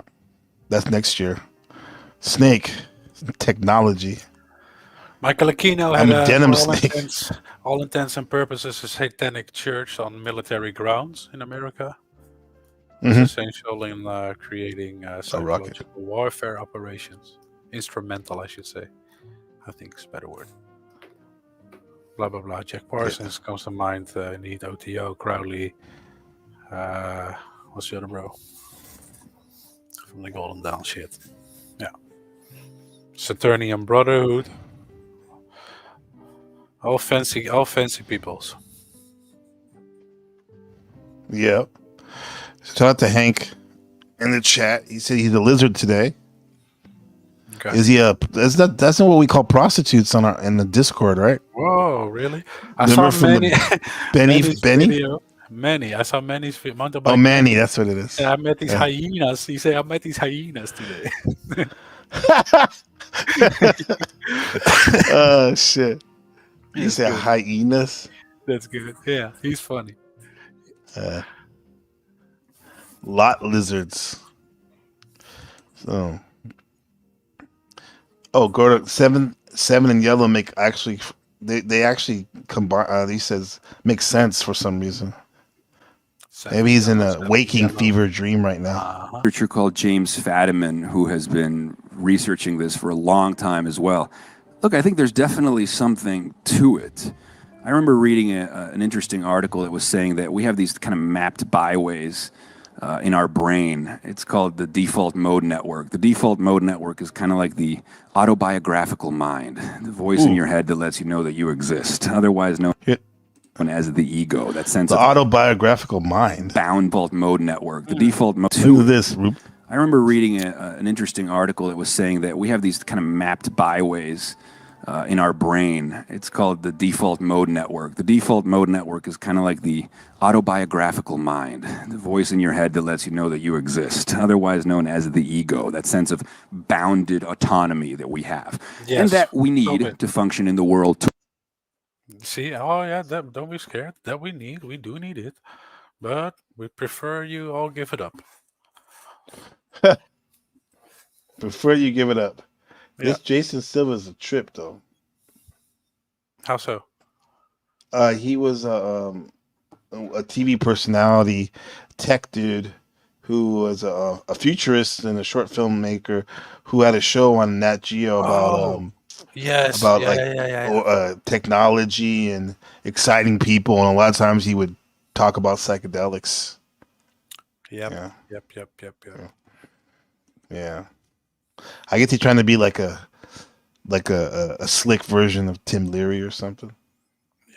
that's next year. Snake technology. Michael Aquino I'm had a denim for snake. all intents and purposes a satanic church on military grounds in America. It's essential in creating psychological warfare operations. Instrumental, I should say. I think it's a better word. Blah, blah, blah. Jack Parsons comes to mind. Indeed, OTO, Crowley. What's the other bro? From the Golden Dawn shit. Yeah. Saturnian Brotherhood. All fancy peoples. Yep. Shout out to Hank in the chat. He said he's a lizard today. Okay. Is he a? That's not what we call prostitutes in the Discord, right? Whoa, really? I Remember saw from many. Benny? Video. Manny. I saw Manny's mountain bike. Oh, Manny, that's what it is. Yeah, I met these hyenas. He said, I met these hyenas today. Oh shit! You That's said good. hyenas. That's good. Yeah, he's funny. Lot lizards. So, go to seven and yellow make actually. They actually combine. He says makes sense for some reason. Maybe he's in a waking fever dream right now. Researcher called James Fadiman, who has been researching this for a long time as well. Look, I think there's definitely something to it. I remember reading an interesting article that was saying that we have these kind of mapped byways in our brain. It's called the default mode network. The default mode network is kind of like the autobiographical mind, the voice in your head that lets you know that you exist, otherwise known as the ego, that sense of autobiographical mind. Bound vault mode network. The default mode. Look at this. I remember reading an interesting article that was saying that we have these kind of mapped byways in our brain. It's called the default mode network. The default mode network is kind of like the autobiographical mind, the voice in your head that lets you know that you exist, otherwise known as the ego, that sense of bounded autonomy that we have, and that we need to function in the world. See, oh yeah, don't be scared. That we do need it, but we prefer you all give it up. Prefer you give it up. Yeah. This Jason Silva's a trip though. How so? He was a TV personality, tech dude, who was a futurist and a short filmmaker who had a show on Nat Geo about technology and exciting people, and a lot of times he would talk about psychedelics. Yep. Yeah. I guess he's trying to be like a slick version of Tim Leary or something.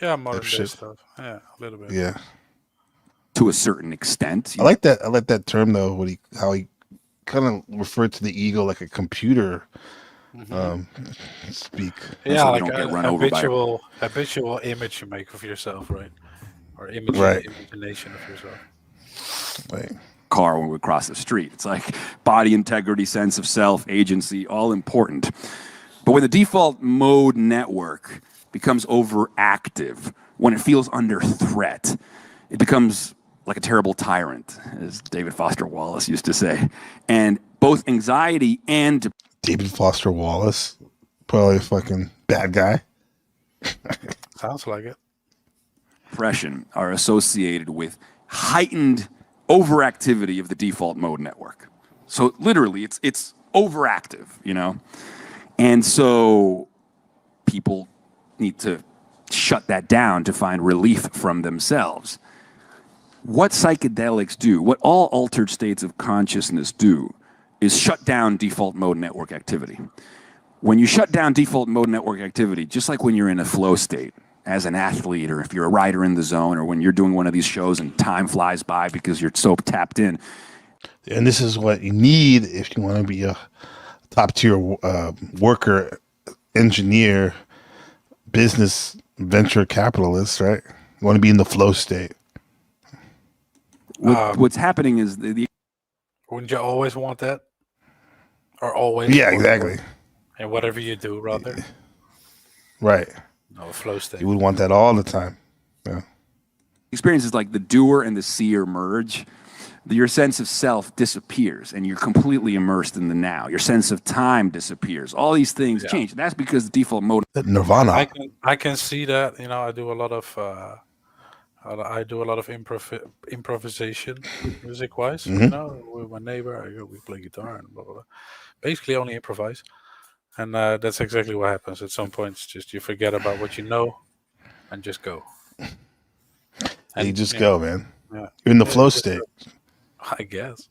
Yeah, modern day stuff. Yeah, a little bit. Yeah. To a certain extent. I like that. I like that term though. How he kind of referred to the ego like a computer. Speak. Yeah, like a habitual image you make of yourself, right? Or imagination of yourself. Right. car when we cross the street. It's like body integrity, sense of self, agency, all important. But when the default mode network becomes overactive, when it feels under threat, it becomes like a terrible tyrant, as David Foster Wallace used to say. And both anxiety and David Foster Wallace, probably a fucking bad guy. Sounds like it. depression are associated with heightened overactivity of the default mode network. So literally, it's overactive, you know? And so people need to shut that down to find relief from themselves. What psychedelics do, what all altered states of consciousness do, is shut down default mode network activity. When you shut down default mode network activity, just like when you're in a flow state as an athlete, or if you're a rider in the zone, or when you're doing one of these shows and time flies by because you're so tapped in. And this is what you need if you want to be a top tier worker, engineer, business, venture capitalist, right? You want to be in the flow state. What's happening is wouldn't you always want that? Or always? Yeah, exactly. And whatever you do, rather. Right. No, flow state. You would want that all the time. Yeah. Experience is like the doer and the seer merge. Your sense of self disappears and you're completely immersed in the now. Your sense of time disappears. All these things change. That's because the default mode. Nirvana. I can see that. You know, I do a lot of improvisation, music-wise. Mm-hmm. You know, with my neighbor, we play guitar and blah blah blah. Basically, only improvise, and that's exactly what happens. At some point, it's just you forget about what you know, and just go. And you just go, man. Yeah. You're in the flow state. I guess.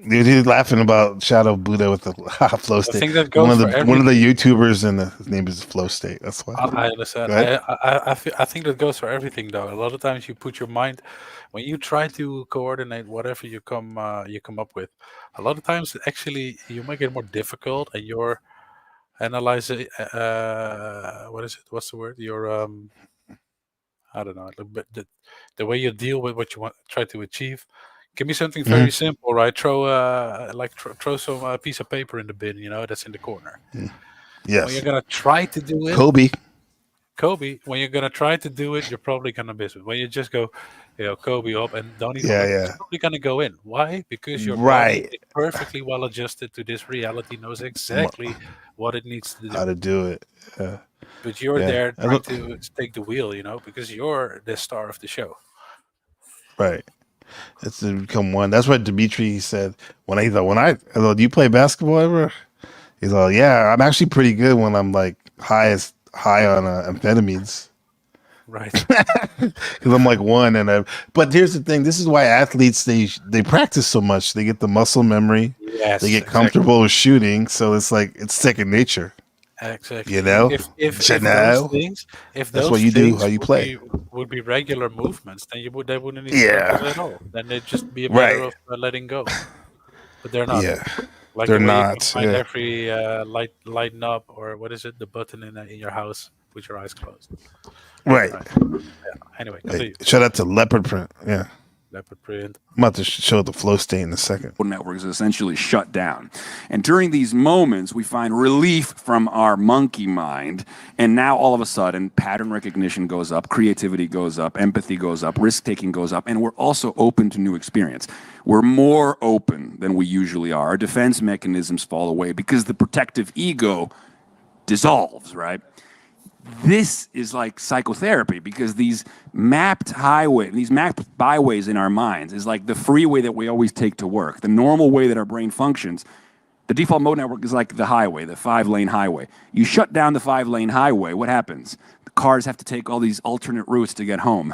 Dude, he's laughing about Shadow Buddha with the flow state. I think that goes one for of the YouTubers, and his name is Flow State. That's why. I understand. I think that goes for everything, though. A lot of times you put your mind, when you try to coordinate whatever you come up with, a lot of times actually you make it more difficult, and you're analyzing. What is it? What's the word? Your I don't know. The way you deal with what you want try to achieve. Give me something very simple, right? Throw some piece of paper in the bin, you know, that's in the corner. Yes. When you're gonna try to do it, Kobe. When you're gonna try to do it, you're probably gonna miss it. When you just go, you know, Kobe up and don't even, it's probably gonna go in. Why? Because your body is perfectly well adjusted to this reality, knows exactly what it needs to do. How to do it. But you're there trying to take the wheel, you know, because you're the star of the show. Right. It's to become one. That's what Dimitri said when I do you play basketball ever? He's like, yeah, I'm actually pretty good when I'm like high on amphetamines. Right. Because I'm like one, but here's the thing. This is why athletes they practice so much. They get the muscle memory. Yes, they get comfortable with shooting, so it's like it's second nature. Exactly. You know, if those things, that's what you do, how you play. Would be regular movements, then they wouldn't need to practice at all. Then they'd just be a matter of letting go. But they're not. Yeah, like they're the way not. You can find every lighten up, or what is it? The button in your house with your eyes closed. Right. Yeah. Anyway, shout out to Leopard Print. Yeah. Leopard Print. I'm about to show the flow state in a second. Network is essentially shut down. And during these moments, we find relief from our monkey mind. And now all of a sudden, pattern recognition goes up, creativity goes up, empathy goes up, risk-taking goes up, and we're also open to new experience. We're more open than we usually are. Our defense mechanisms fall away because the protective ego dissolves, right? This is like psychotherapy because these mapped byways in our minds is like the freeway that we always take to work. The normal way that our brain functions, the default mode network is like the highway, the 5-lane highway. You shut down the 5-lane highway, what happens? The cars have to take all these alternate routes to get home.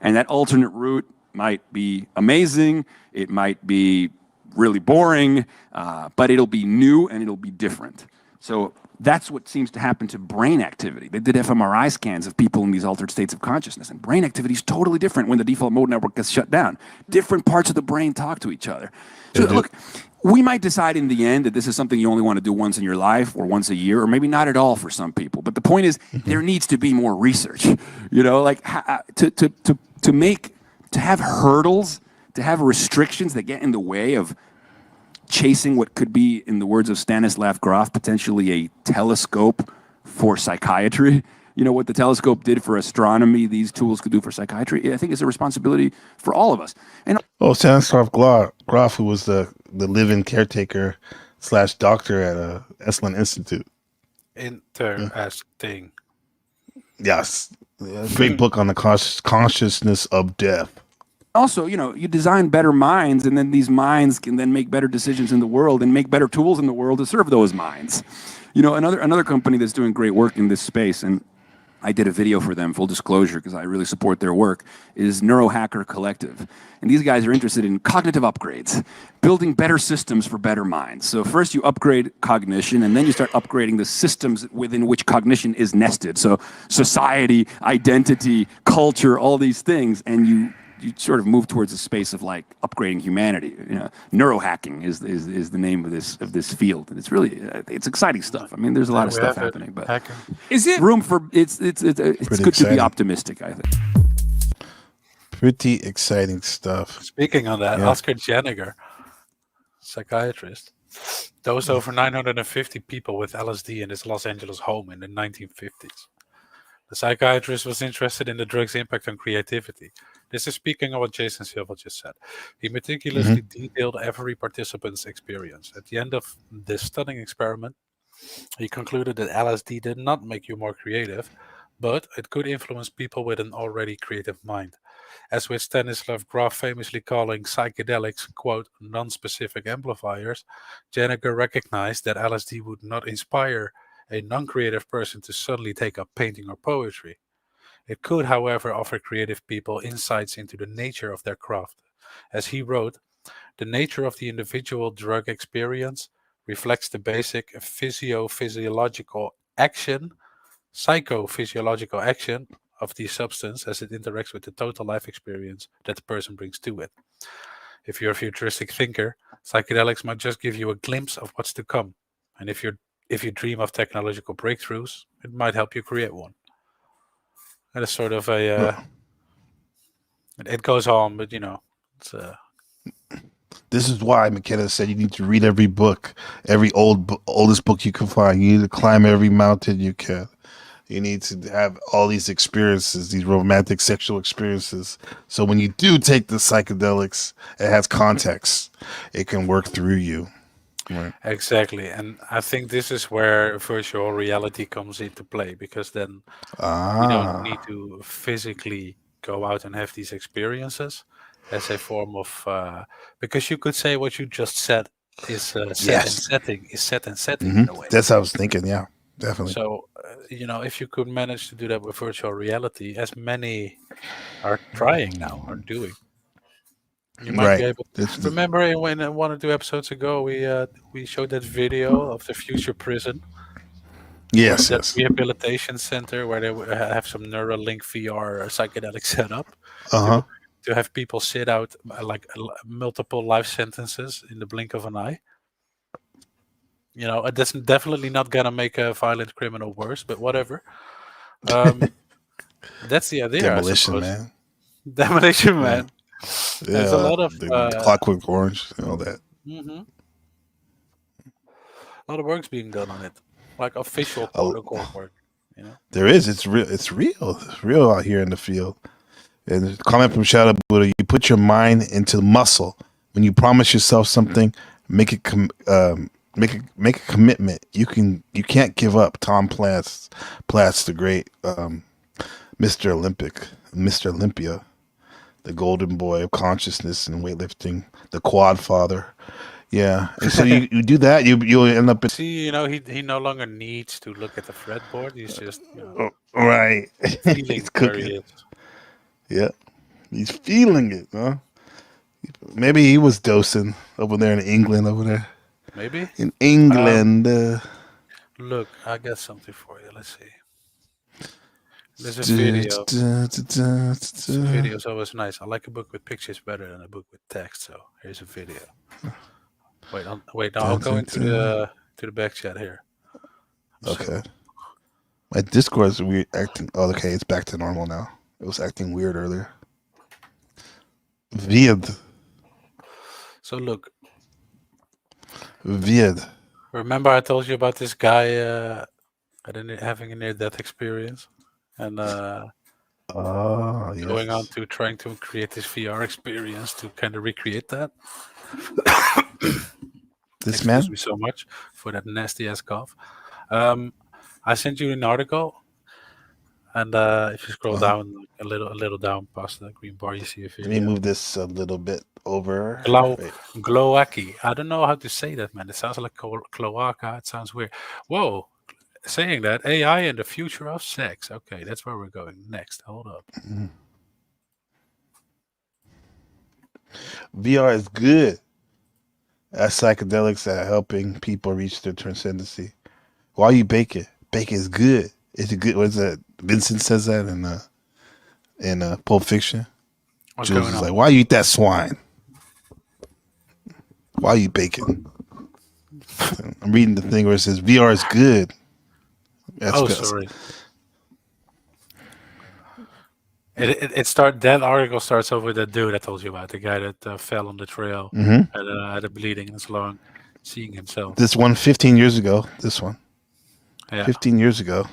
And that alternate route might be amazing, it might be really boring, but it'll be new and it'll be different. So that's what seems to happen to brain activity. They did fMRI scans of people in these altered states of consciousness, and brain activity is totally different when the default mode network gets shut down. Different parts of the brain talk to each other. So look, we might decide in the end that this is something you only want to do once in your life or once a year, or maybe not at all for some people. But the point is, there needs to be more research. You know, like to have hurdles to have restrictions that get in the way of chasing what could be, in the words of Stanislav Grof, potentially a telescope for psychiatry. You know, what the telescope did for astronomy, these tools could do for psychiatry. I think it's a responsibility for all of us. And Stanislav Grof, who was the live-in caretaker / doctor at Esalen Institute. Interesting. Yes. Great book on the consciousness of death. also, you know, you design better minds, and then these minds can then make better decisions in the world and make better tools in the world to serve those minds. You know, another company that's doing great work in this space, and I did a video for them, full disclosure, because I really support their work, is Neurohacker Collective. And these guys are interested in cognitive upgrades, building better systems for better minds. So first you upgrade cognition, and then you start upgrading the systems within which cognition is nested. So society, identity, culture, all these things, and you sort of move towards a space of like upgrading humanity. You know, neurohacking is the name of this field, and it's really it's exciting stuff. I mean, there's a lot of stuff happening, but is it room for it's good to be optimistic, I think. Pretty exciting stuff. Speaking on that, Oscar Janiger, psychiatrist, dosed over 950 people with LSD in his Los Angeles home in the 1950s. The psychiatrist was interested in the drug's impact on creativity. This is speaking of what Jason Silva just said. He meticulously detailed every participant's experience. At the end of this stunning experiment, he concluded that LSD did not make you more creative, but it could influence people with an already creative mind. As with Stanislav Grof famously calling psychedelics, quote, non-specific amplifiers, Janiger recognized that LSD would not inspire a non-creative person to suddenly take up painting or poetry. It could, however, offer creative people insights into the nature of their craft. As he wrote, the nature of the individual drug experience reflects the basic psychophysiological action of the substance as it interacts with the total life experience that the person brings to it. If you're a futuristic thinker, psychedelics might just give you a glimpse of what's to come. And if you dream of technological breakthroughs, it might help you create one. And it's sort of a it goes on, but you know, it's This is why McKenna said you need to read every book, every oldest book you can find. You need to climb every mountain you can. You need to have all these experiences, these romantic sexual experiences. So when you do take the psychedelics, it has context. It can work through you. Right. Exactly. And I think this is where virtual reality comes into play, because then we don't need to physically go out and have these experiences as a form of because you could say what you just said is set and setting in a way. That's what I was thinking. Yeah, definitely. So you know, if you could manage to do that with virtual reality, as many are trying now, are doing, you might be able to remember when 1 or 2 episodes ago we showed that video of the future prison. Yes, that rehabilitation center where they have some Neuralink VR psychedelic setup to have people sit out like multiple life sentences in the blink of an eye. You know, that's definitely not gonna make a violent criminal worse, but whatever. That's the idea. Demolition Man. Demolition Man. Yeah, there's a lot of Clockwork Orange and all that. A lot of work's being done on it, like official protocol work. You know, there is. It's real. It's real. It's real out here in the field. And comment from Shadow Buddha: you put your mind into muscle. When you promise yourself something, make it make a commitment. You can't give up. Tom Platz, the great Mr. Olympia. The golden boy of consciousness and weightlifting, the quad father. Yeah. And so you do that, you'll end up in... See, you know, he no longer needs to look at the fretboard. He's just, you know, right. feeling He's where cooking. he is. Yeah. He's feeling it, huh? Maybe he was dosing over there in England over there. Maybe? In England. Look, I got something for you. Let's see. There's a video. This video is always nice. I like a book with pictures better than a book with text. So here's a video. Wait. I'll go into the back chat here. Okay. My Discord is weird acting. Oh, okay. It's back to normal now. It was acting weird earlier. Weird. So look, Weird. remember I told you about this guy having a near-death experience and Oh, going on yes. to trying to create this VR experience to kind of recreate that. This Excuse man? me so much for that nasty ass cough. I sent you an article, and if you scroll down a little down past the green bar, you see a Let me video. move this a little bit over. Wait. Glowacki. I don't know how to say that, man. It sounds like cloaca. It sounds weird. Whoa. Saying that AI and the future of sex. Okay, that's where we're going next. Hold up. VR is good as psychedelics at helping people reach their transcendency. Why you bake it? Bake is good. It's a good. What's that? Vincent says that in Pulp Fiction. What's Jules going is on? like, why you eat that swine? Why are you baking? I'm reading the thing where it says VR is good. Sorry. That article starts off with that dude I told you about, the guy that fell on the trail had a bleeding and so long, seeing himself. This one 15 years ago. This one. Yeah. 15 years ago.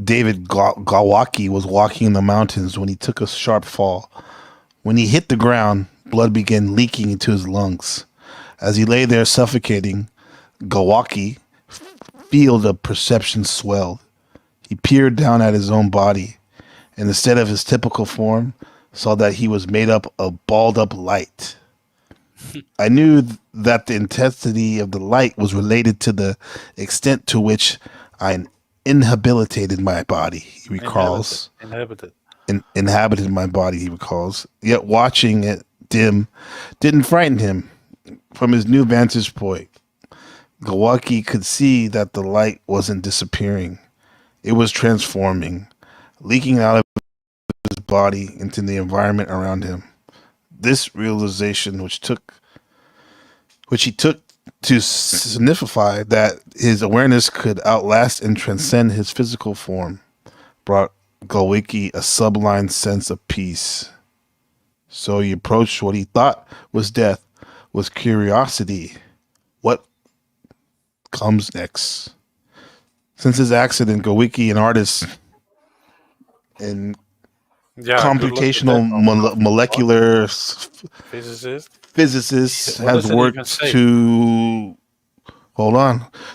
David Glowacki was walking in the mountains when he took a sharp fall. When he hit the ground, blood began leaking into his lungs. As he lay there suffocating, Glowacki field of perception swelled. He peered down at his own body, and instead of his typical form, saw that he was made up of balled up light. I knew that the intensity of the light was related to the extent to which I inhabilitated my body, he recalls. Inhabited my body, he recalls. Yet watching it dim didn't frighten him. From his new vantage point, Glowacki could see that the light wasn't disappearing. It was transforming, leaking out of his body into the environment around him. This realization, which he took to signify that his awareness could outlast and transcend his physical form, brought Glowacki a sublime sense of peace. So he approached what he thought was death with curiosity. What comes next? Since his accident, Glowacki, an artist and computational molecular physicist, has worked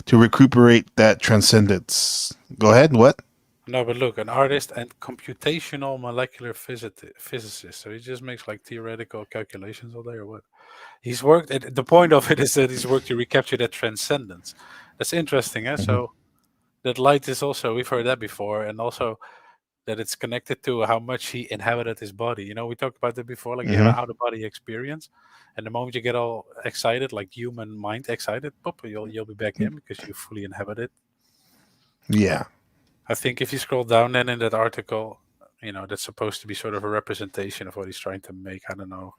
to recuperate that transcendence. Go ahead. What? No, but look, an artist and computational molecular physicist. So he just makes like theoretical calculations all day, or what? He's worked. The point of it is that he's worked to recapture that transcendence. That's interesting, eh? So that light is also, we've heard that before, and also that it's connected to how much he inhabited his body. You know, we talked about that before, like the out-of-body experience. And the moment you get all excited, like human mind excited, pop, you'll be back in because you fully inhabit it. Yeah. I think if you scroll down then in that article, you know, that's supposed to be sort of a representation of what he's trying to make. I don't know.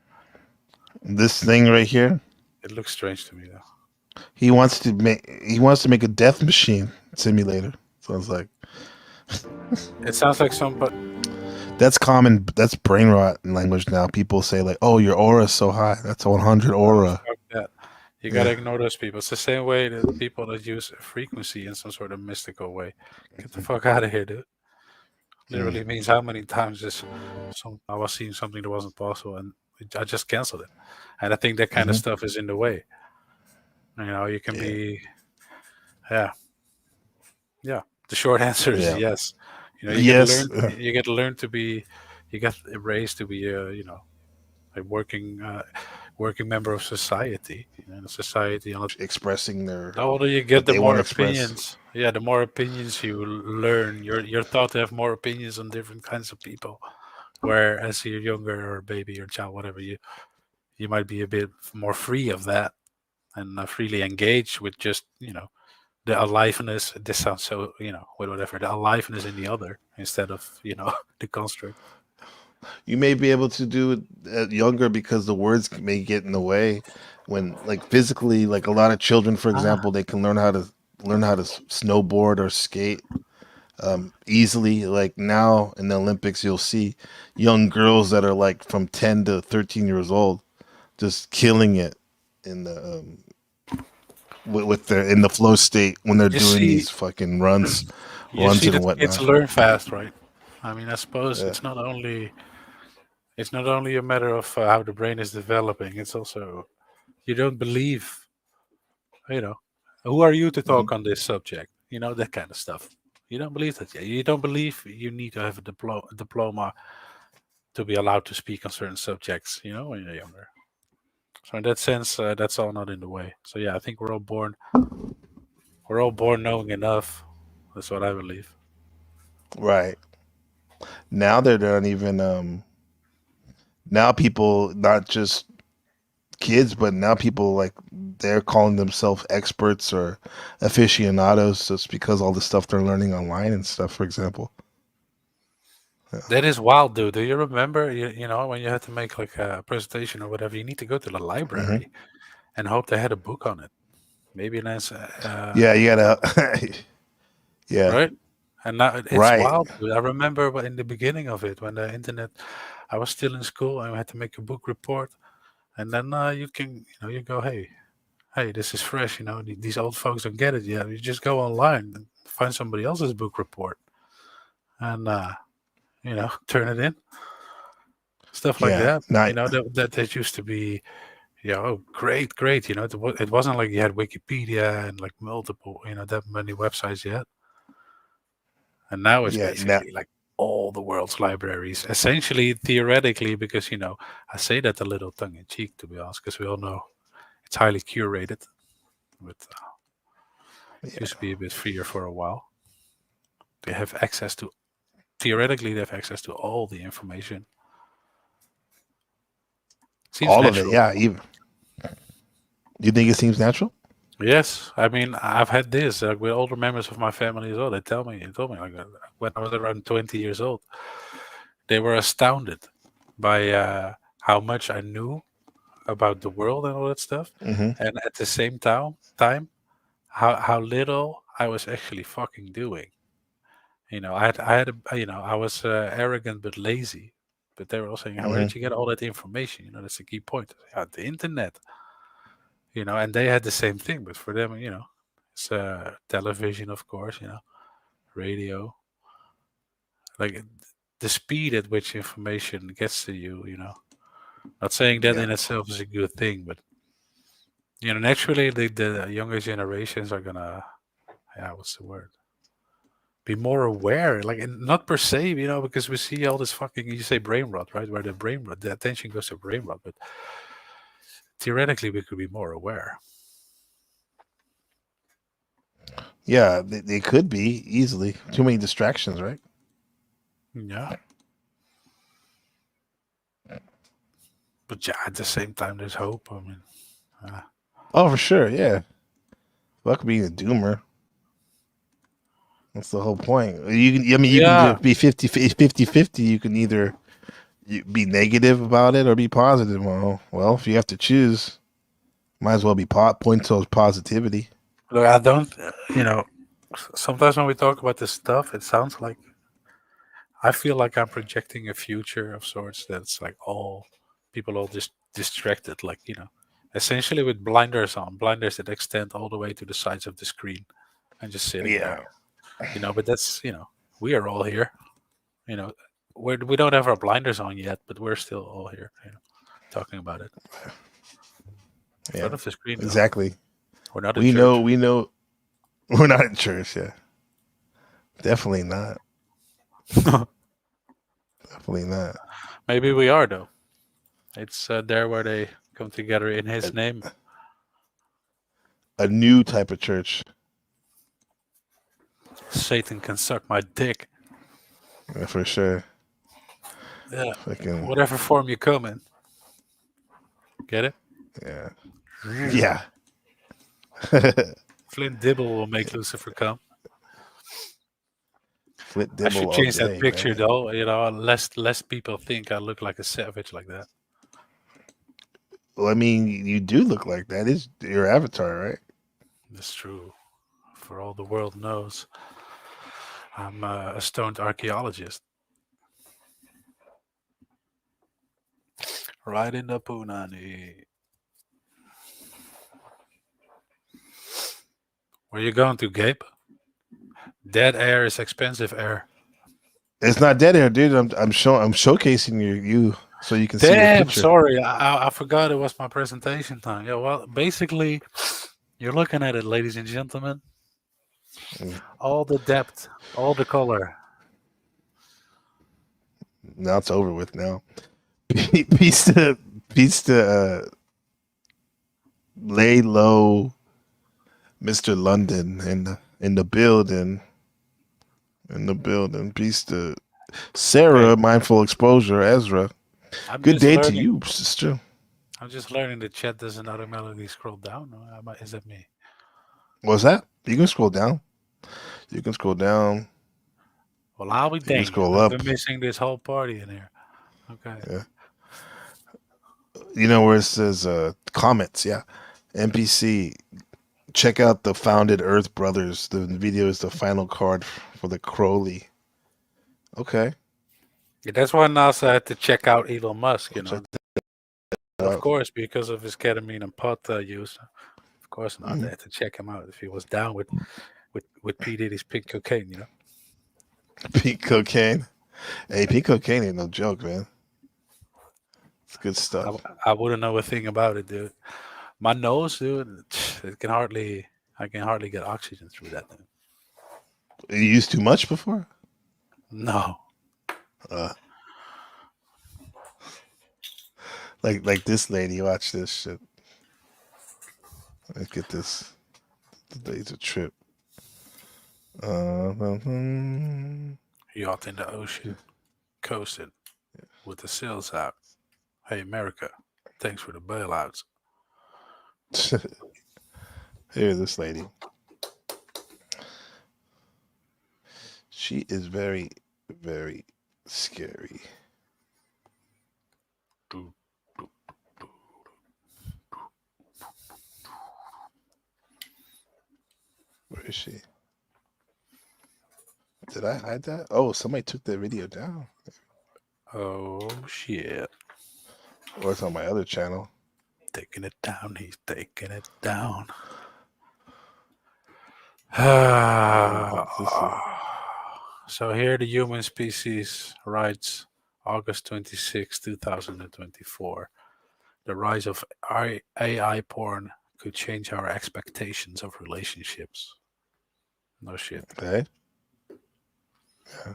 This thing right here. It looks strange to me though. He wants to make a death machine simulator. Sounds like. It sounds like somebody. That's common. That's brain rot in language now. People say like, "Oh, your aura is so high. That's a 100 aura." You gotta ignore those people. It's the same way that people that use frequency in some sort of mystical way. Get the fuck out of here, dude. Literally means how many times I was seeing something that wasn't possible and I just canceled it. And I think that kind of stuff is in the way. You know, you can be, yeah. The short answer is yes. You know, you get to learn to be, you get raised to be, you know, a working member of society. You know, in a society, expressing their. The older you get, the more opinions. Yeah, the more opinions you learn. You're taught to have more opinions on different kinds of people. Where as you're younger or a baby or child, whatever, you might be a bit more free of that and freely engage with just, you know, the aliveness. This sounds so, you know, whatever, the aliveness in the other instead of, you know, the construct. You may be able to do it younger because the words may get in the way. When like physically, like a lot of children, for example, they can learn how to snowboard or skate easily. Like now in the Olympics, you'll see young girls that are like from 10 to 13 years old. just killing it in the with their in the flow state when they're doing these fucking runs See and that kids whatnot. learn fast, right? I mean, I suppose Yeah. it's not only a matter of how the brain is developing. It's also you don't believe, who are you to talk on this subject? That kind of stuff. You don't believe that. You don't believe you need to have a diploma to be allowed to speak on certain subjects. When you're younger. So in that sense, that's all not in the way. So yeah, I think we're all born knowing enough. That's what I believe. Right. Now they're not even now people, not just kids, but now people like they're calling themselves experts or aficionados just because all the stuff they're learning online and stuff, for example. That is wild, dude. Do you remember, when you had to make like a presentation or whatever, you need to go to the library and hope they had a book on it. Maybe an answer. Yeah, you gotta. Yeah. Right? And now it's Right. wild. Dude. I remember in the beginning of it, when the internet, I was still in school and I had to make a book report. And then you can, you go, hey, this is fresh. These old folks don't get it yet. You just go online and find somebody else's book report and, turn it in. Stuff like Yeah. that. That used to be, great. It wasn't like you had Wikipedia and like multiple, that many websites yet. And now it's basically like all the world's libraries, essentially, theoretically, because, I say that a little tongue in cheek, to be honest, because we all know it's highly curated. But it used to be a bit freer for a while. They have access to, theoretically, they have access to all the information. Seems all natural. of it, yeah. Even. You think it seems natural? Yes, I mean, I've had this with older members of my family as well. They told me like when I was around 20 years old, they were astounded by how much I knew about the world and all that stuff, and at the same time, how little I was actually fucking doing. I was arrogant but lazy, but they were all saying, "Where did you get all that information?" That's the key point. The internet. And they had the same thing, but for them, it's television, of course, radio. Like the speed at which information gets to you, Not saying that in itself is a good thing, but naturally the younger generations are gonna, what's the word? Be more aware, like, and not per se, because we see all this fucking, you say brain rot, right? Where the attention goes to brain rot, but theoretically we could be more aware. Yeah, they could be easily. Too many distractions, right? Yeah. But yeah, at the same time, there's hope. I mean, oh, for sure, yeah. Fuck being a doomer. That's the whole point. You can be 50-50. You can either be negative about it or be positive. Well, if you have to choose, might as well be point towards positivity. Look, I don't, sometimes when we talk about this stuff, it sounds like I feel like I'm projecting a future of sorts that's like people all just distracted, like, essentially with blinders that extend all the way to the sides of the screen and just sitting there. But that's, we are all here. We don't have our blinders on yet, but we're still all here, talking about it. In front of the screen, exactly. We're not in church. We know we're not in church, yeah. Definitely not. Definitely not. Maybe we are, though. It's there where they come together in his name. A new type of church. Satan can suck my dick. Yeah, for sure. Yeah. Whatever form you come in. Get it? Yeah. Yeah. Flint Dibble will make Lucifer come. Flint Dibble. I should change that picture, though. Less people think I look like a savage like that. Well, I mean, you do look like that. It's your avatar, right? That's true. For all the world knows, I'm a stoned archaeologist. Right in the punani. Where you going to, Gabe? Dead air is expensive air. It's not dead air, dude. I'm showcasing you so you can see the Damn, picture. sorry. I forgot it was my presentation time. Yeah, well, basically, you're looking at it, ladies and gentlemen. All the depth, all the color. Now it's over with. Now, peace to lay low, Mr. London in the building. In the building. Peace to Sarah, Mindful Exposure, Ezra. Good day to you, sister. I'm just learning the chat doesn't automatically scroll down. Is that me? What's that? You can scroll down. You can scroll down. Well, I'll be dang. Scroll I've up. been missing this whole party in here. Okay. Yeah. You know where it says comments, yeah. NPC, check out the Founded Earth Brothers. The video is the final card for the Crowley. Okay. Yeah, that's why NASA had to check out Elon Musk, you know. Of course, because of his ketamine and pot use. Of course not. They had to check him out if he was down with P. Diddy's pink cocaine, you know. Pink cocaine? Hey, pink cocaine ain't no joke, man. It's good stuff. I wouldn't know a thing about it, dude. My nose, dude, I can hardly get oxygen through that thing. You used too much before? No. Like this lady, watch this shit. Let's get this. Today's a trip. Yacht in the ocean, coasting with the sails out. Hey, America, thanks for the bailouts. Here's this lady. She is very, very scary. Where is she? Did I hide that? Oh, somebody took that video down. Oh, shit. Or it's on my other channel. Taking it down. He's taking it down. So here the human species writes August 26, 2024. The rise of AI porn could change our expectations of relationships. No shit. Okay. Yeah.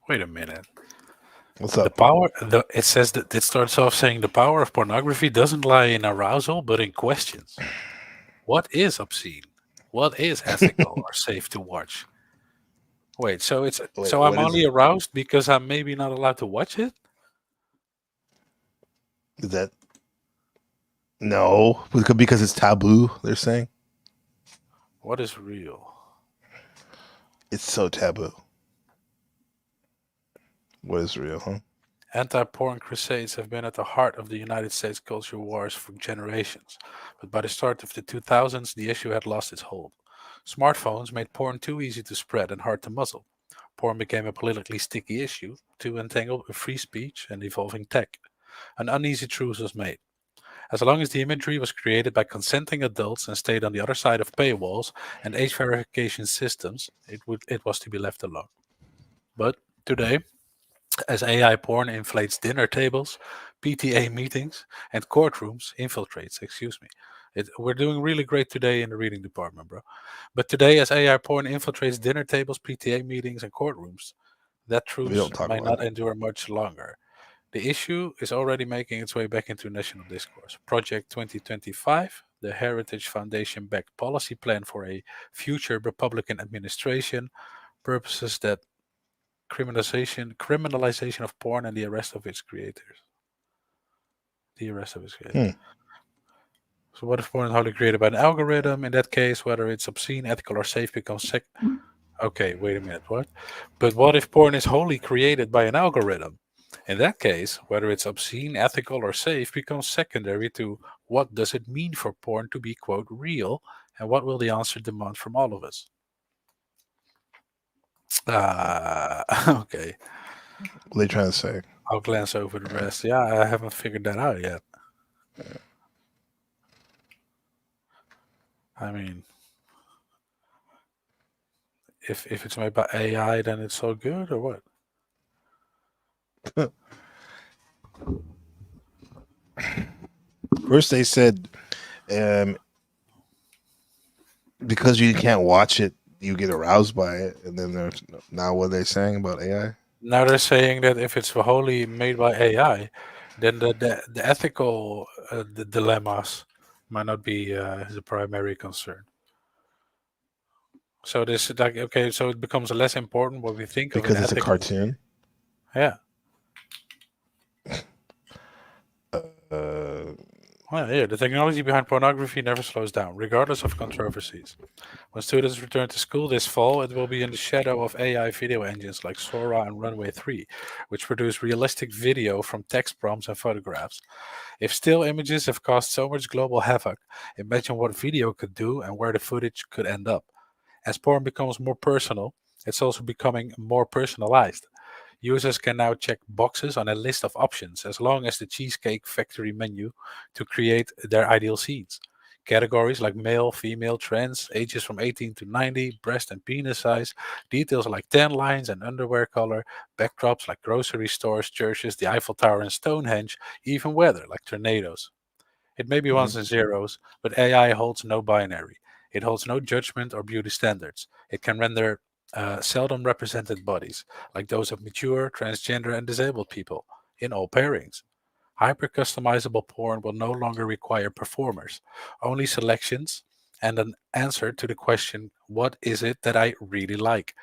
Wait a minute. What's up? It says that it starts off saying the power of pornography doesn't lie in arousal, but in questions. What is obscene? What is ethical or safe to watch? Wait, so I'm only aroused because I'm maybe not allowed to watch it? Is that no? Because it's taboo, they're saying. What is real? It's so taboo. What is real, huh? Anti-porn crusades have been at the heart of the United States culture wars for generations. But by the start of the 2000s, the issue had lost its hold. Smartphones made porn too easy to spread and hard to muzzle. Porn became a politically sticky issue, too entangled with free speech and evolving tech. An uneasy truce was made. As long as the imagery was created by consenting adults and stayed on the other side of paywalls and age verification systems, it was to be left alone. But today, as AI porn inflates dinner tables, PTA meetings, and courtrooms, we're doing really great today in the reading department, bro. But today, as AI porn infiltrates dinner tables, PTA meetings, and courtrooms, that truce might not endure much longer. The issue is already making its way back into national discourse. Project 2025, the Heritage Foundation-backed policy plan for a future Republican administration, purposes that criminalization of porn and the arrest of its creators. So what if porn is wholly created by an algorithm? In that case, whether it's obscene, ethical, or safe becomes Okay, wait a minute, what? But what if porn is wholly created by an algorithm? In that case, whether it's obscene, ethical, or safe becomes secondary to what does it mean for porn to be, quote, real, and what will the answer demand from all of us? Okay. What are they trying to say? I'll glance over the rest. Yeah, I haven't figured that out yet. I mean, if it's made by AI, then it's so good, or what? First, they said because you can't watch it, you get aroused by it, and then there's now what they're saying about AI. Now they're saying that if it's wholly made by AI, then the ethical the dilemmas might not be the primary concern. So this like okay, so it becomes less important what we think Because of it's a cartoon. Yeah. Well, yeah, the technology behind pornography never slows down, regardless of controversies. When students return to school this fall, it will be in the shadow of AI video engines like Sora and Runway 3, which produce realistic video from text prompts and photographs. If still images have caused so much global havoc, imagine what video could do and where the footage could end up. As porn becomes more personal, it's also becoming more personalized. Users can now check boxes on a list of options as long as the Cheesecake Factory menu to create their ideal scenes. Categories like male, female, trans, ages from 18 to 90, breast and penis size, details like tan lines and underwear color, backdrops like grocery stores, churches, the Eiffel Tower and Stonehenge, even weather like tornadoes. It may be ones and zeros, but AI holds no binary. It holds no judgment or beauty standards. It can render seldom represented bodies, like those of mature, transgender, and disabled people, in all pairings. Hyper-customizable porn will no longer require performers, only selections and an answer to the question, what is it that I really like?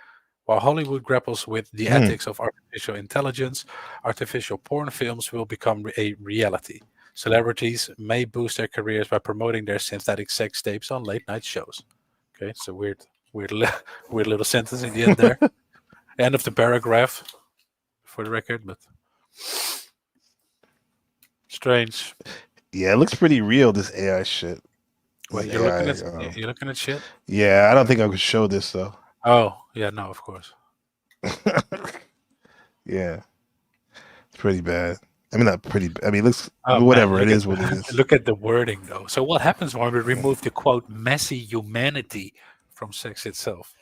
While Hollywood grapples with the ethics of artificial intelligence, artificial porn films will become a reality. Celebrities may boost their careers by promoting their synthetic sex tapes on late-night shows. Okay, it's a weird little sentence in the end there. End of the paragraph, for the record, but strange. Yeah, it looks pretty real, this AI shit. Wait, you're looking at shit? Yeah, I don't think I could show this though. Oh, yeah, no, of course. Yeah, it's pretty bad. I mean, not pretty. I mean, it looks whatever. It is what it is. Look at the wording, though. So, what happens when we remove the quote messy humanity from sex itself?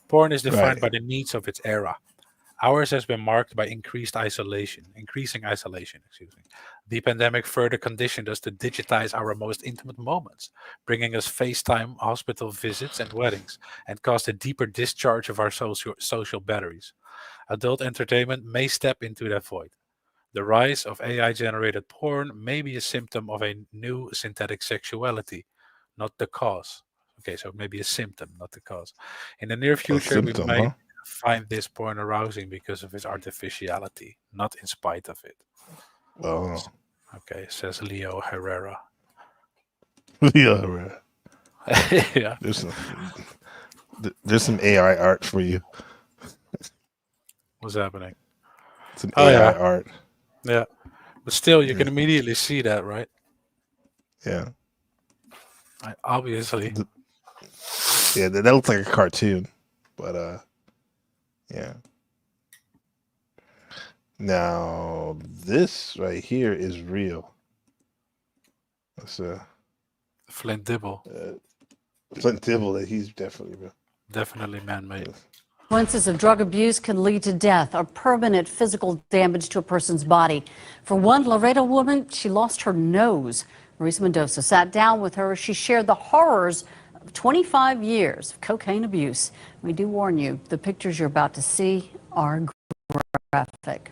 Porn is defined by the needs of its era. Ours has been marked by increasing isolation. The pandemic further conditioned us to digitize our most intimate moments, bringing us FaceTime, hospital visits, and weddings, and caused a deeper discharge of our social batteries. Adult entertainment may step into that void. The rise of AI-generated porn may be a symptom of a new synthetic sexuality, not the cause. Okay, so maybe a symptom, not the cause. In the near future, we may find this porn arousing because of its artificiality, not in spite of it. Oh. Okay, says Leo Herrera. Leo Herrera. Yeah. There's some AI art for you. What's happening? Some AI art. Yeah. But still, you can immediately see that, right? Yeah. Obviously. Yeah, that looks like a cartoon. But, yeah. Now, this right here is real. That's Flint Dibble. Flint Dibble, that he's definitely real. Definitely man-made. Consequences of drug abuse can lead to death or permanent physical damage to a person's body. For one Laredo woman, she lost her nose. Marisa Mendoza sat down with her as she shared the horrors of 25 years of cocaine abuse. We do warn you, the pictures you're about to see are graphic.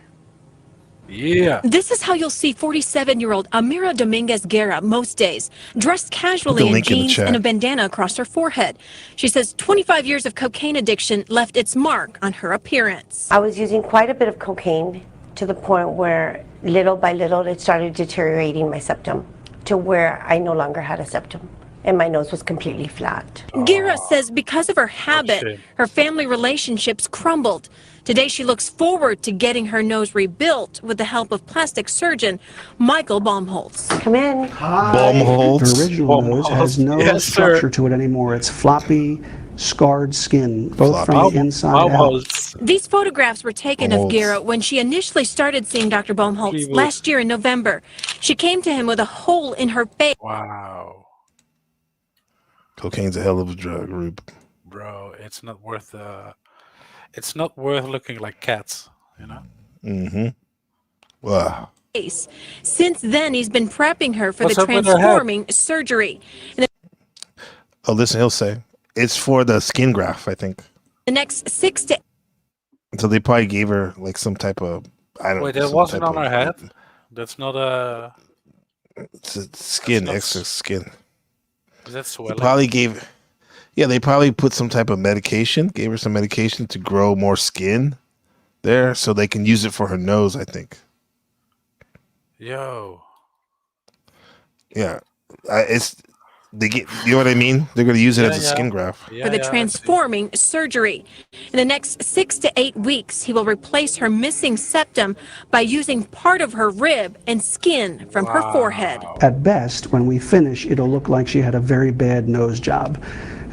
Yeah. This is how you'll see 47-year-old Amira Dominguez Guerra most days, dressed casually in jeans and a bandana across her forehead. She says 25 years of cocaine addiction left its mark on her appearance. I was using quite a bit of cocaine to the point where little by little it started deteriorating my septum to where I no longer had a septum and my nose was completely flat. Guerra says because of her habit, her family relationships crumbled. Today, she looks forward to getting her nose rebuilt with the help of plastic surgeon Michael Baumholtz. Come in. Baumholtz. The original nose has no structure to it anymore. It's floppy, scarred skin, both from the inside out. These photographs were taken of Gira when she initially started seeing Dr. Baumholtz last year in November. She came to him with a hole in her face. Wow. Cocaine's a hell of a drug, Rube. Bro, it's not worth looking like cats, you know? Mm-hmm. Wow. Since then, he's been prepping her for What's the up with her head? transforming surgery. In Oh, listen, he'll say it's for the skin graft, I think. the next 6 to So they probably gave her like some type of Wait, that wasn't on her head? That's not a... It's a skin, extra skin. Is that swelling? They probably put some type of medication, gave her some medication to grow more skin there so they can use it for her nose, I think. Yo. Yeah. You know what I mean? They're going to use it as a skin graft. for the transforming surgery. In the next 6 to 8 weeks, he will replace her missing septum by using part of her rib and skin from her forehead. At best, when we finish, it'll look like she had a very bad nose job.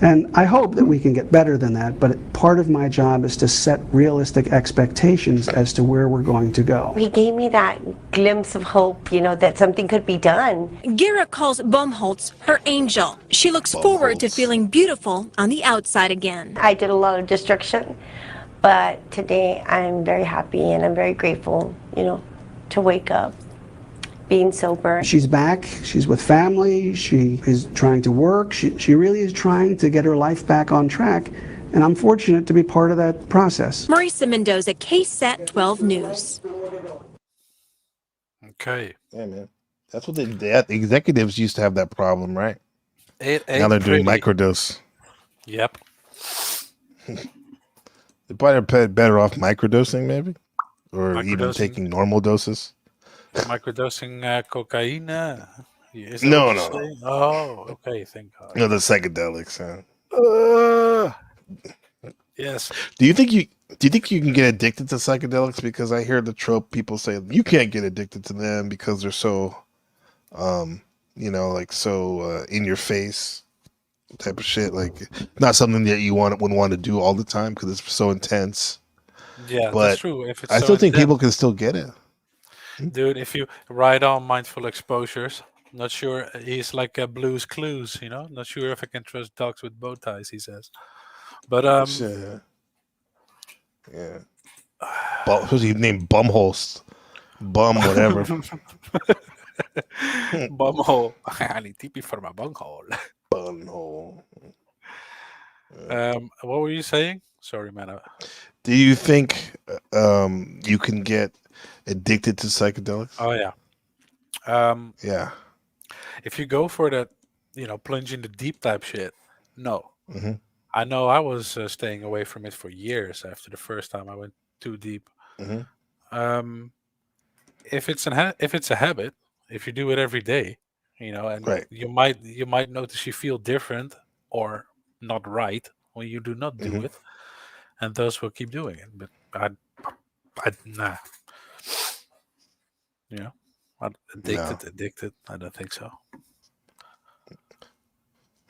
And I hope that we can get better than that, but part of my job is to set realistic expectations as to where we're going to go. He gave me that glimpse of hope, that something could be done. Gira calls Baumholtz her angel. She looks forward to feeling beautiful on the outside again. I did a lot of destruction, but today I'm very happy and I'm very grateful, to wake up, being sober. She's back, she's with family, she is trying to work, she really is trying to get her life back on track, and I'm fortunate to be part of that process. Marisa Mendoza, KSAT 12 News. Okay. Yeah, man. That's what the executives used to have that problem, right? Now they're doing microdose. Yep. They probably are better off microdosing, maybe? Or even Microdosing. taking normal doses. Microdosing cocaine? Is that No, what no, you're no. saying? Oh, okay, thank God. No, the psychedelics. Yes. Do you think you can get addicted to psychedelics? Because I hear the trope people say you can't get addicted to them because they're so, in your face type of shit. Like not something that you wouldn't want to do all the time because it's so intense. Yeah, But that's true. If it's I so still think intense. people can still get it. Dude, if you write on mindful exposures, not sure he's like a Blue's Clues, not sure if I can trust dogs with bow ties, he says. But yeah. Who's he named Bumholst? Bum whatever. Bumhole. I need TP for my bunghole. Bumhole. What were you saying? Sorry, man. Do you think you can get addicted to psychedelics? Oh yeah. Yeah. If you go for that, plunge into deep type shit, no. Mm-hmm. I know I was staying away from it for years after the first time I went too deep. Mm-hmm. If it's a habit, if you do it every day, and Right. you might notice you feel different or not right when you do not do Mhm. it, and those will keep doing it. But I nah. Addicted. I don't think so.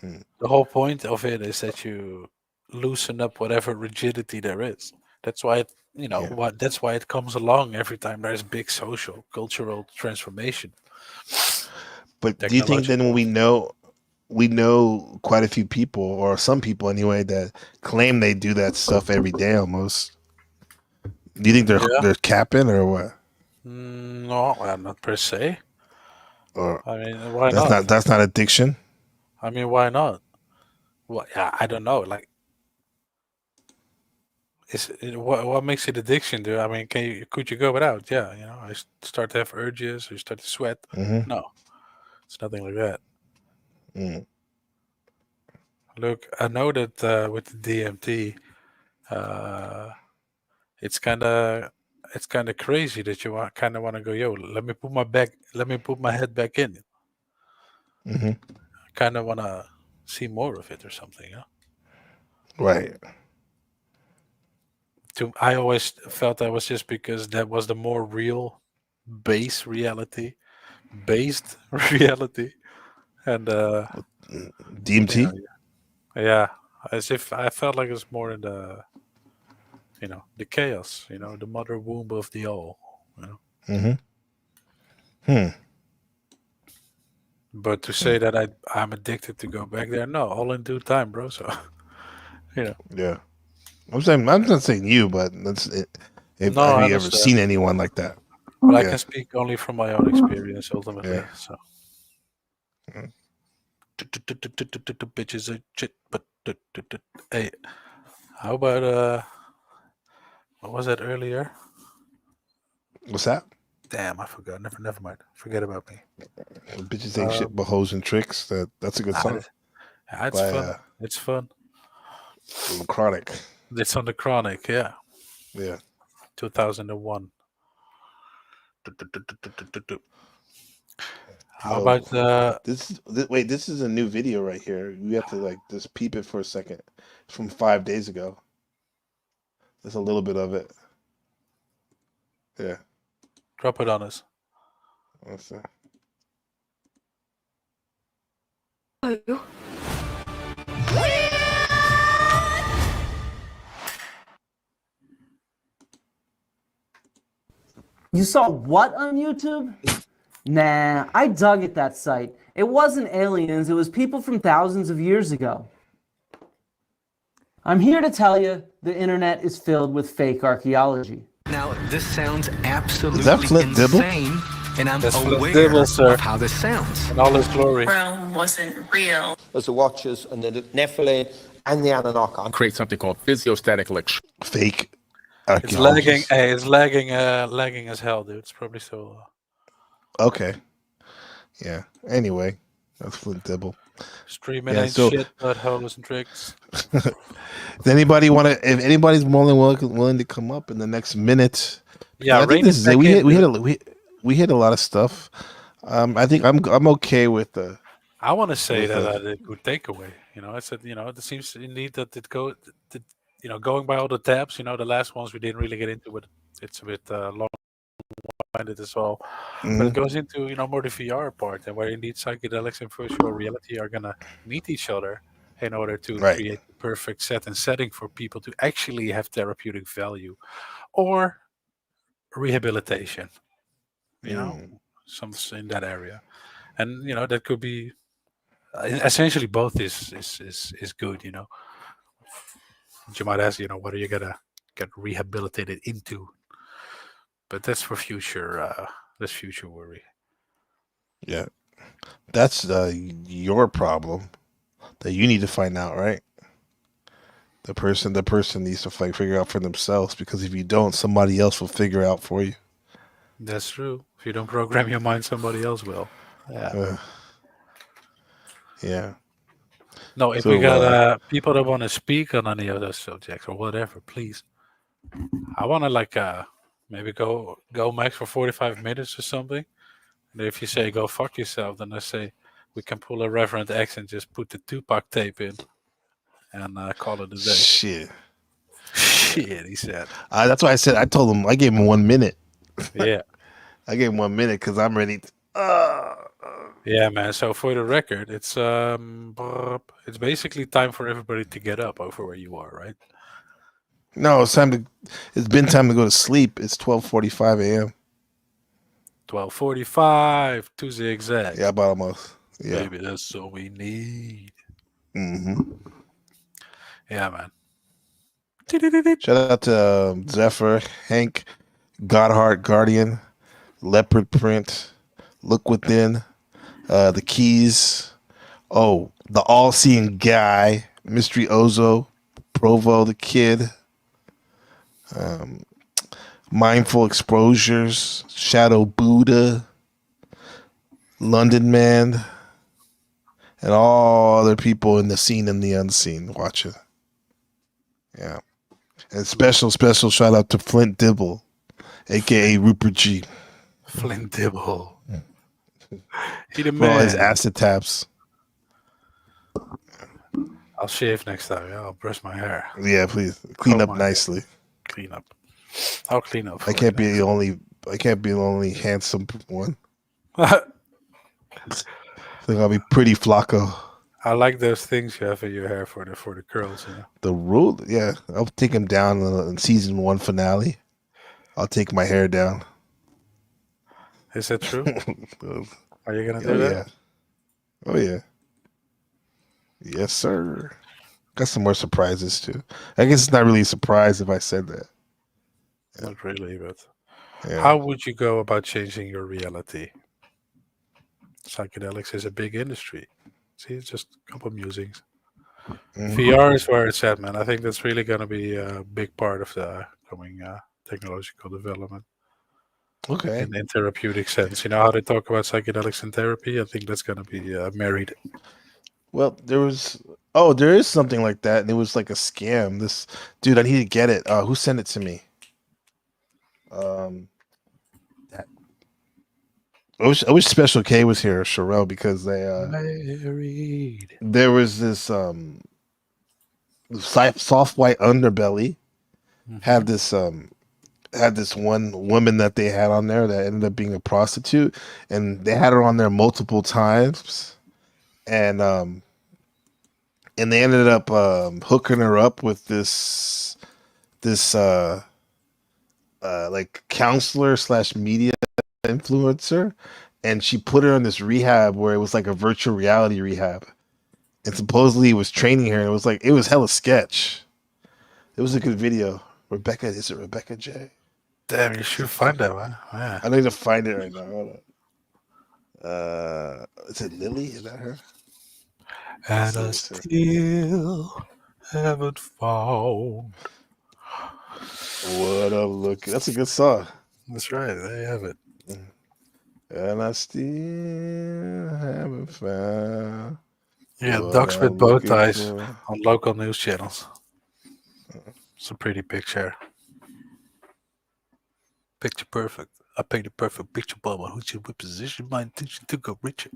The whole point of it is that you loosen up whatever rigidity there is. That's why that's why it comes along every time there's big social, cultural transformation. But do you think then when we know quite a few people, or some people anyway, that claim they do that stuff every day almost? Do you think they're capping or what? No, not per se. Or I mean, why not? That's not addiction. I mean, why not? Well, yeah, I don't know. Like, what makes it addiction, dude? I mean, could you go without? Yeah, I start to have urges, or you start to sweat. Mhm. No, it's nothing like that. Mm. Look, I know that with the DMT, it's kind of crazy that you kind of want to go, yo, let me put my head back in. Mm-hmm. I kind of want to see more of it or something, Right. I always felt that was just because that was the more real, based reality, and DMT. yeah, As if I felt like it was more in the, the chaos, the mother womb of the all. But to say that I'm addicted to go back there, no, all in due time, bro. So, Yeah. I'm not saying you, but have I you ever seen anyone like that? But I can speak only from my own experience, ultimately. Yeah. So, bitches are shit, but hey, how about what was that earlier? What's that? Damn, I forgot. Never mind. Forget about me. Bitches ain't shit but hoes and tricks. That's a good song. It's fun. It's fun. Chronic. It's on the Chronic, yeah. Yeah. 2001. How about this? Wait, this is a new video right here. You have to just peep it for a second. It's from 5 days ago. There's a little bit of it. Yeah. Drop it on us. What's that? You saw what on YouTube? Nah, I dug at that site. It wasn't aliens, it was people from thousands of years ago. I'm here to tell you the internet is filled with fake archaeology. Now, this sounds absolutely Flint Dibble? insane, and I'm That's aware Flint Dibble, sir. of how this sounds. In all his glory. Realm wasn't real. As the Watchers and the Nephilim and the Anunnaki. Create something called physiostatic electricity. Fake. It's lagging. Hey, it's lagging. Lagging as hell, dude. It's probably so. Okay. Yeah. Anyway, that's Flint Dibble. Streaming ain't shit, but holes and tricks. Does anybody want to? If anybody's more than willing to come up in the next minute, yeah. I think this is it. We hit a lot of stuff. I think I'm okay with the. I want to say that I did a good takeaway. I said, it seems indeed that going by all the tabs, the last ones we didn't really get into, but it's a bit long-winded as well. But it goes into, more the VR part, and where indeed psychedelics and virtual reality are going to meet each other in order to create the perfect set and setting for people to actually have therapeutic value or rehabilitation, some in that area. And, that could be essentially both is good, You might ask, what are you gonna get rehabilitated into? But that's for future. That's future worry. Yeah, that's your problem that you need to find out, right? The person needs to figure out for themselves, because if you don't, somebody else will figure out for you. That's true. If you don't program your mind, somebody else will. Yeah. Yeah. No, if we got people that want to speak on any of those subjects or whatever, please. I want to maybe go max for 45 minutes or something. And if you say go fuck yourself, then I say we can pull a Reverend X and just put the Tupac tape in and call it a day. Shit, he said. That's why I told him I gave him 1 minute. Yeah. I gave him 1 minute because I'm ready. Yeah, man. So for the record, it's basically time for everybody to get up over where you are, right? No, it's been time to go to sleep. It's 12:45 a.m. 12:45 to the exact. Yeah, about almost. Yeah. Maybe that's all we need. Yeah, man. Shout out to Zephyr, Hank, Godheart, Guardian, Leopard Print, Look Within, The Keys, the All-Seeing Guy, Mystery Ozo, Provo the Kid, Mindful Exposures, Shadow Buddha, London Man, and all other people in the seen and the unseen watching. Yeah. And special shout out to Flint Dibble, aka Rupert G. Flint Dibble. He the For man. all his acid taps. I'll shave next time. Yeah, I'll brush my hair. Yeah, please clean up nicely. Clean up. I'll clean up. I can't be the only handsome one. I think I'll be pretty Flacco. I like those things you have in your hair for the curls. You know? The rule, yeah. I'll take him down in season 1 finale. I'll take my hair down. Is that true? Are you gonna do Oh that? yeah. Oh yeah. Yes, sir. Got some more surprises too. I guess it's not really a surprise if I said that. Not really, but Yeah. how would you go about changing your reality? Psychedelics is a big industry. See, it's just a couple of musings. VR is where it's at, man. I think that's really going to be a big part of the coming technological development. Okay. In therapeutic sense. You know how they talk about psychedelics in therapy? I think that's going to be married. Well, there is something like that, and it was like a scam. This dude, I need to get it. Who sent it to me? I wish Special K was here, Sherelle, because they married. There was this soft white underbelly had this one woman that they had on there that ended up being a prostitute, and they had her on there multiple times, and they ended up hooking her up with this like counselor / media influencer, and she put her in this rehab where it was like a virtual reality rehab, and supposedly he was training her, and it was hella sketch. It was a good video. Is it Rebecca J? Damn, you should find that one. Yeah. I need to find it right now. Hold on. Is it Lily? Is that her? And I still haven't found what I'm looking. That's a good song. That's right. There you have it. And I still haven't found. Yeah, what dogs with I'm bow looking ties for. on local news channels. It's a pretty picture. Picture perfect. I paint a perfect picture, Bubba. Who should reposition my intention to go richer?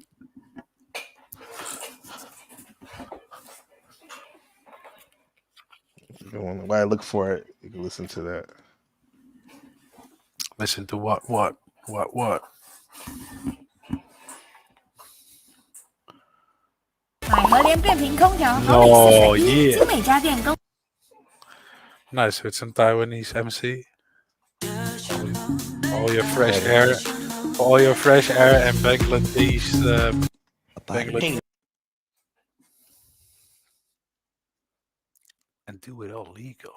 While I look for it, you can listen to that. Listen to what? Oh, yeah. Nice, with some Taiwanese MC. All your fresh air, and Bangladesh. And do it all legal.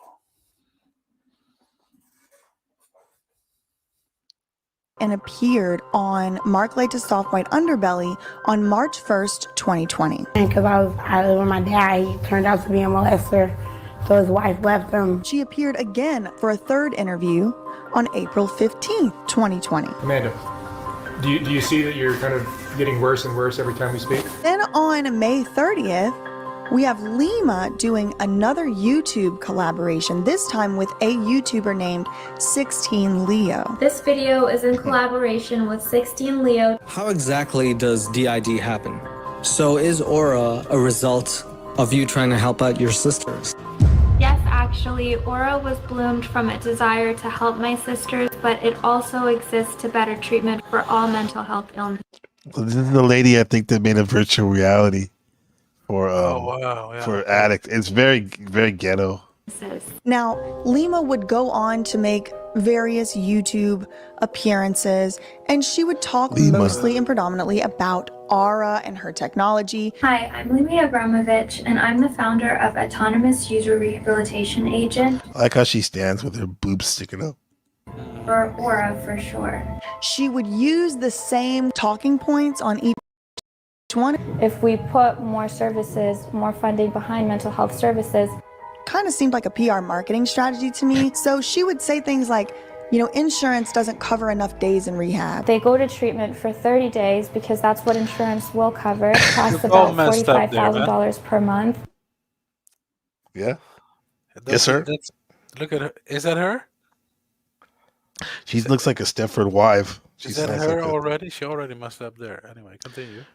And appeared on Mark Laita's Soft White Underbelly on March 1st, 2020. Because I lived with my dad, he turned out to be a molester, so his wife left him. She appeared again for a third interview on April 15th, 2020. Amanda, do you see that you're kind of getting worse and worse every time we speak? Then on May 30th, we have Lima doing another YouTube collaboration, this time with a YouTuber named 16 Leo. This video is in collaboration with 16 Leo. How exactly does DID happen? So is Aura a result of you trying to help out your sisters? Yes, actually, Aura was bloomed from a desire to help my sisters, but it also exists to better treatment for all mental health illnesses. This is the lady I think that made a virtual reality for for addict. It's very, very ghetto. Now, Lima would go on to make various YouTube appearances, and she would talk mostly and predominantly about Aura and her technology. Hi, I'm Lily Abramovich, and I'm the founder of Autonomous User Rehabilitation Agent, I like how she stands with her boobs sticking up. or Aura for short. She would use the same talking points on each one. If we put more services, more funding behind mental health services, kind of seemed like a PR marketing strategy to me. So she would say things like, you know, insurance doesn't cover enough days in rehab. they go to treatment for 30 days because that's what insurance will cover. It costs about $45,000 per month. Yeah. Yes, sir. Look at her. Is that her? She looks like a Stepford wife. She Is that sounds her like already? She already messed up there. Anyway, continue.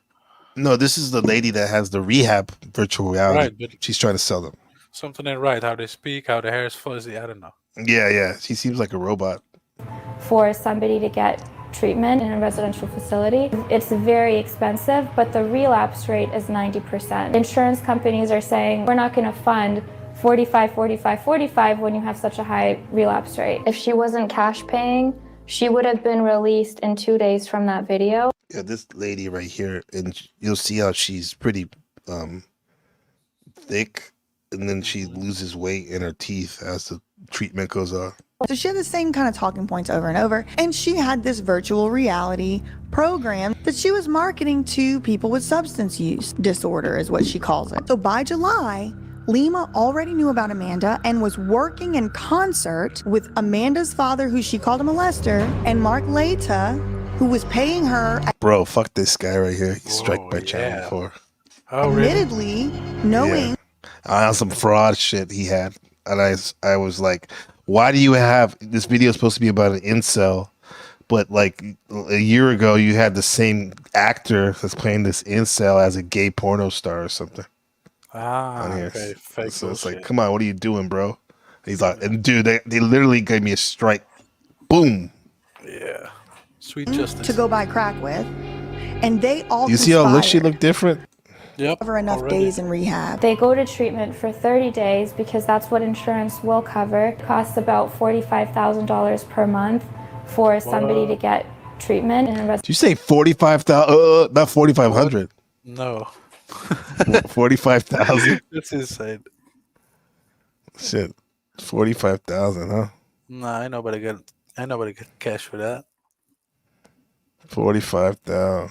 No, this is the lady that has the rehab virtual reality. Right, but- She's trying to sell them. Something ain't right. How they speak, how the hair is fuzzy. I don't know. Yeah. She seems like a robot. For somebody to get treatment in a residential facility. It's very expensive, but the relapse rate is 90%. Insurance companies are saying we're not going to fund 45, 45, 45 when you have such a high relapse rate. If she wasn't cash paying, she would have been released in 2 days from that video. Yeah, this lady right here, and you'll see how she's pretty thick, and then she loses weight in her teeth as the treatment goes on. So she had the same kind of talking points over and over, and she had this virtual reality program that she was marketing to people with substance use disorder, is what she calls it. So by July, Lima already knew about Amanda and was working in concert with Amanda's father, who she called a molester, and Mark Leta, who was paying her. Bro, fuck this guy right here. He struck my channel before. Oh, really? Admittedly, knowing. On some fraud shit he had. And I was like, why do you have this video is supposed to be about an incel, but like a year ago you had the same actor that's playing this incel as a gay porno star or something. Ah, okay. Fake So it's bullshit. like, come on, what are you doing, bro? He's like, and dude, they literally gave me a strike. Boom. Yeah. Sweet justice. To go buy crack with, and they all You see how look she conspired looked different? Yep. over enough days in rehab. They go to treatment for 30 days because that's what insurance will cover. It costs about $45,000 per month for somebody to get treatment in a Did you say 45,000? Not 4,500. No. 45,000. That's insane. Shit, 45,000, huh? Nah, ain't nobody get cash for that. 45,000.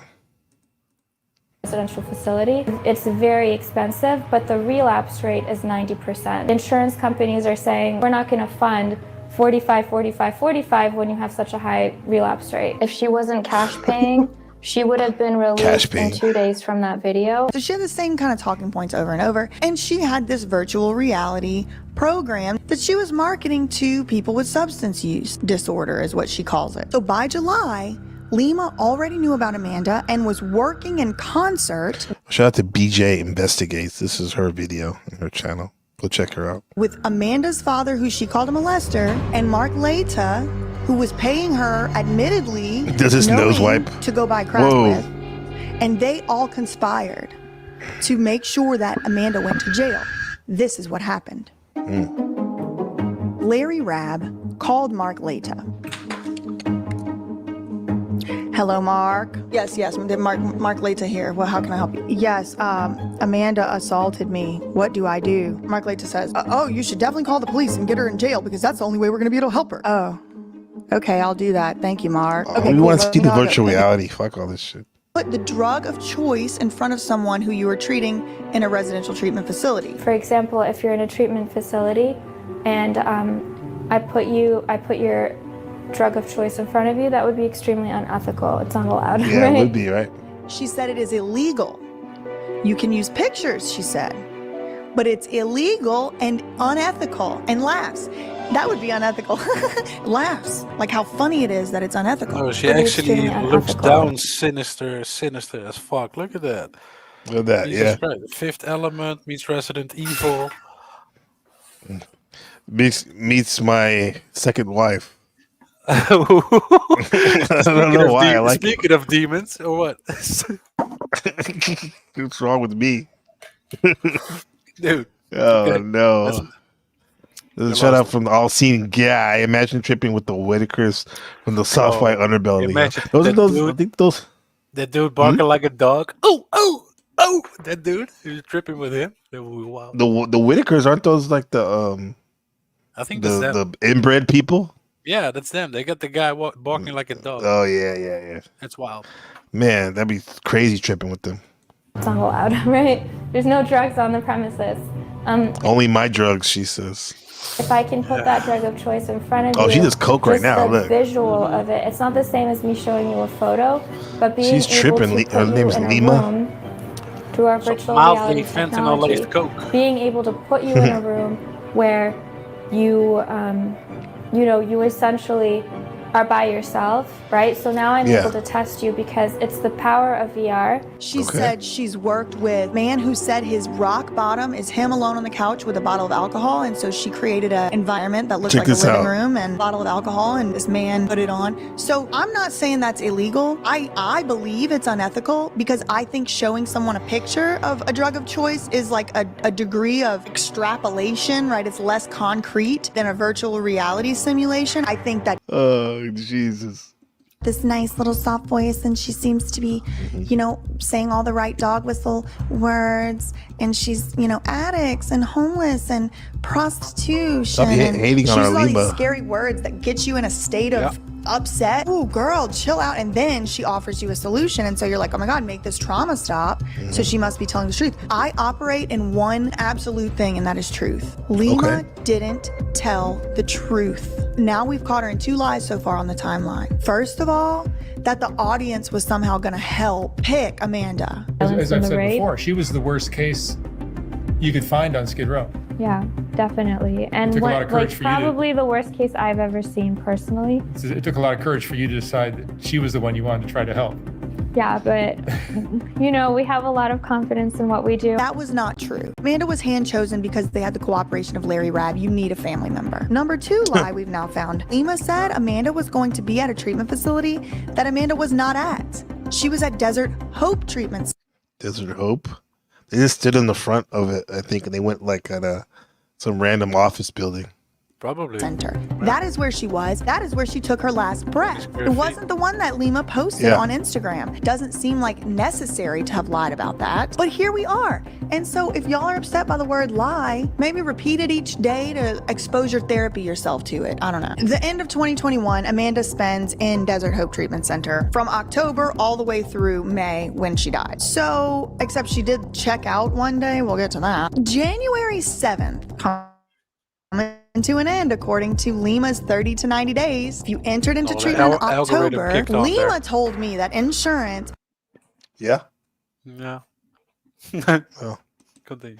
residential facility. It's very expensive, but the relapse rate is 90%. Insurance companies are saying we're not going to fund 45, 45, 45 when you have such a high relapse rate. If she wasn't cash paying, she would have been released in 2 days from that video. So she had the same kind of talking points over and over, and she had this virtual reality program that she was marketing to people with substance use disorder, is what she calls it. So by July, Lima already knew about Amanda and was working in concert. Shout out to BJ Investigates. This is her video on her channel. Go check her out. With Amanda's father, who she called a molester, and Mark Leta, who was paying her, admittedly, Does his nose knowing wipe? to go buy crack Whoa. with. And they all conspired to make sure that Amanda went to jail. This is what happened. Larry Rabb called Mark Leta. Hello, Mark. Yes, Mark Leta here. Well, how can I help you? Yes, Amanda assaulted me. What do I do? Mark Leta says, oh, you should definitely call the police and get her in jail because that's the only way we're going to be able to help her. Oh, okay, I'll do that. Thank you, Mark. Okay, we cool. want to see the Let me know. virtual reality. Fuck all this shit. Put the drug of choice in front of someone who you are treating in a residential treatment facility. For example, if you're in a treatment facility and I put your drug of choice in front of you, that would be extremely unethical. It's not allowed. Yeah, right? it would be, right? She said it is illegal. You can use pictures, she said, but it's illegal and unethical. And laughs. That would be unethical. Laughs. Like how funny it is that it's unethical. Oh, she But it's actually extremely looks unethical. down sinister as fuck. Look at that. Look at that, Jesus yeah. Christ. The Fifth Element meets Resident Evil. Meets my second wife. I Speaking don't know of why I demons- like it. Speaking of demons, or what? What's wrong with me? Dude. Oh, okay. no. Listen. This is a shout out from the all-seeing guy. Imagine tripping with the Whitakers from the soft white underbelly. Imagine Those are that those. I dude- think those. That dude barking like a dog. Oh! That dude who's tripping with him. That would be wild. The Whitakers aren't those like the I think that's them. the inbred people. Yeah, that's them. They got the guy barking like a dog. Oh yeah. That's wild. Man, that'd be crazy tripping with them. It's not allowed, right? There's no drugs on the premises. Only my drugs, she says. If I can put that drug of choice in front of you, Oh, she does coke right just now, the look. visual of it. It's not the same as me showing you a photo, but being She's able tripping. to Her put name you is in a Lima. room through our virtual mildly reality fentanyl-laced technology, coke. being able to put you in a room where you, you essentially are by yourself, right? So now I'm able to test you because it's the power of VR. She said she's worked with a man who said his rock bottom is him alone on the couch with a bottle of alcohol, and so she created an environment that looked like a living room and a bottle of alcohol, and this man put it on. So I'm not saying that's illegal. I believe it's unethical because I think showing someone a picture of a drug of choice is like a degree of extrapolation, right? It's less concrete than a virtual reality simulation. I think that Jesus. This nice little soft voice, and she seems to be, you know, saying all the right dog whistle words, and she's, you know, addicts and homeless and prostitution. Stop hating on our all these Lima. scary words that get you in a state of upset. Ooh, girl, chill out. And then she offers you a solution, and so you're like, oh my God, make this trauma stop. So she must be telling the truth. I operate in one absolute thing, and that is truth. Lima didn't tell the truth. Now we've caught her in 2 lies so far on the timeline. First of all, that the audience was somehow going to help pick Amanda. As I've said before, she was the worst case you could find on Skid Row. Yeah, definitely. And took a lot of courage like for you to- probably the worst case I've ever seen personally. It took a lot of courage for you to decide that she was the one you wanted to try to help. Yeah, but you know, we have a lot of confidence in what we do. That was not true. Amanda was hand chosen because they had the cooperation of Larry Rabb. You need a family member. Number 2 lie we've now found. Lima said Amanda was going to be at a treatment facility that Amanda was not at. She was at Desert Hope Treatment. Desert Hope? They just stood in the front of it, I think, and they went like at some random office building. Probably. Center. That is where she was. That is where she took her last breath. It wasn't the one that Lima posted on Instagram. Doesn't seem like necessary to have lied about that. But here we are. And so if y'all are upset by the word lie, maybe repeat it each day to exposure therapy yourself to it. I don't know. The end of 2021, Amanda spends in Desert Hope Treatment Center from October all the way through May when she died. So, except she did check out one day. We'll get to that. January 7th. To an end, according to Lima's 30 to 90 days. If you entered into treatment in October, Lima told me that insurance. Yeah. Yeah. Continue.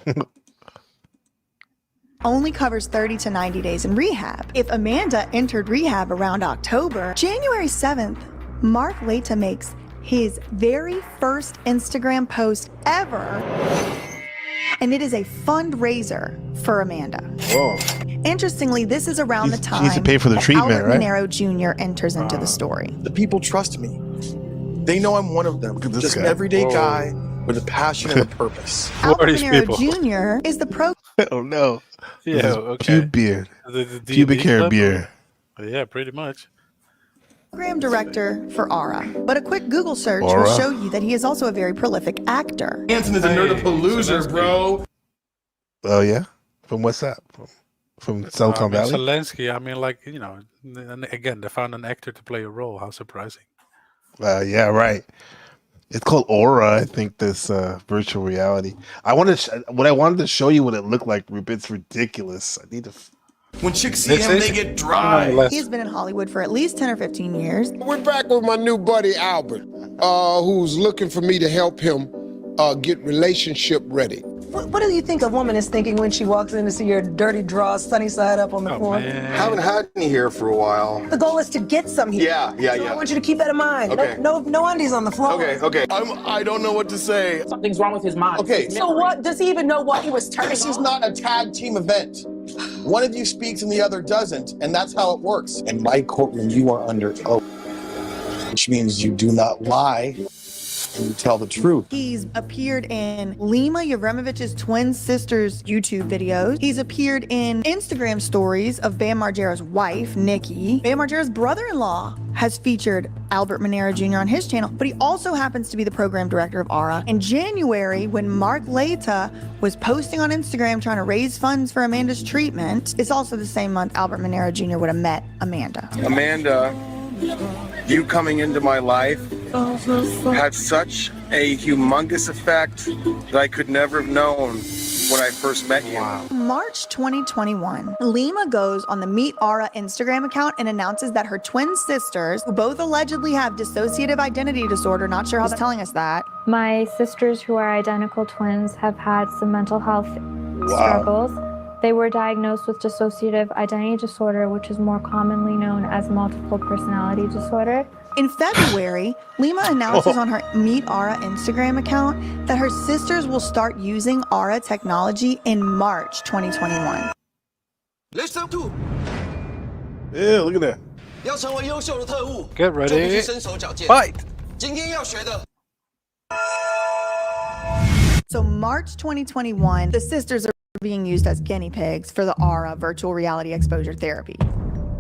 Only covers 30 to 90 days in rehab. If Amanda entered rehab around October, January 7th, Mark Laita makes his very first Instagram post ever, and it is a fundraiser for Amanda. Whoa. Interestingly, this is around the time needs to pay for the treatment, Albert right? Monero Jr. enters into the story. The people trust me. They know I'm one of them. Just guy. an everyday guy with a passion and a purpose. Albert Monero Jr. is the Oh no. Yeah, okay. Pube beard. The Pubic hair level? beard. Yeah, pretty much. program director for Aura. But a quick Google search Aura? will show you that he is also a very prolific actor. Anson is a nerdapalooza, bro. Oh yeah? From what's that? From Silicon Valley? Zelensky, I mean, like, you know, and again, they found an actor to play a role. How surprising. Yeah, right. It's called Aura, I think, this virtual reality. I wanted to show you what it looked like, Rupert. It's ridiculous. I need to... When chicks see him, they get dry. He's been in Hollywood for at least 10 or 15 years. We're back with my new buddy, Albert, who's looking for me to help him get relationship ready. What do you think a woman is thinking when she walks in to see your dirty drawers sunny side up on the floor? Haven't had any here for a while. The goal is to get some here. Yeah. I want you to keep that in mind. Okay. No undies on the floor. Okay. I don't know what to say. Something's wrong with his mind. Okay. So what? Does he even know what he was turning This is on? not a tag team event. One of you speaks and the other doesn't, and that's how it works. In my courtroom, you are under oath, which means you do not lie and you tell the truth. He's appeared in Lima Yevremovich's twin sister's YouTube videos. He's appeared in Instagram stories of Bam Margera's wife, Nikki. Bam Margera's brother-in-law has featured Albert Monero Jr. on his channel, but he also happens to be the program director of Aura. In January, when Mark Laita was posting on Instagram trying to raise funds for Amanda's treatment, it's also the same month Albert Monero Jr. would have met Amanda. Amanda, you coming into my life had such a humongous effect that I could never have known when I first met you. March 2021, Lima goes on the Meet Aura Instagram account and announces that her twin sisters, who both allegedly have dissociative identity disorder, not sure how they're telling us that. My sisters, who are identical twins, have had some mental health struggles. They were diagnosed with dissociative identity disorder, which is more commonly known as multiple personality disorder. In February, Lima announces on her Meet Aura Instagram account that her sisters will start using Aura technology in March 2021. Listen to. Yeah, look at that. 要成为优秀的特务， Get 就必须 ready. 身手矫健。 Fight. 今天要学的。 So March 2021, the sisters are being used as guinea pigs for the Aura virtual reality exposure therapy.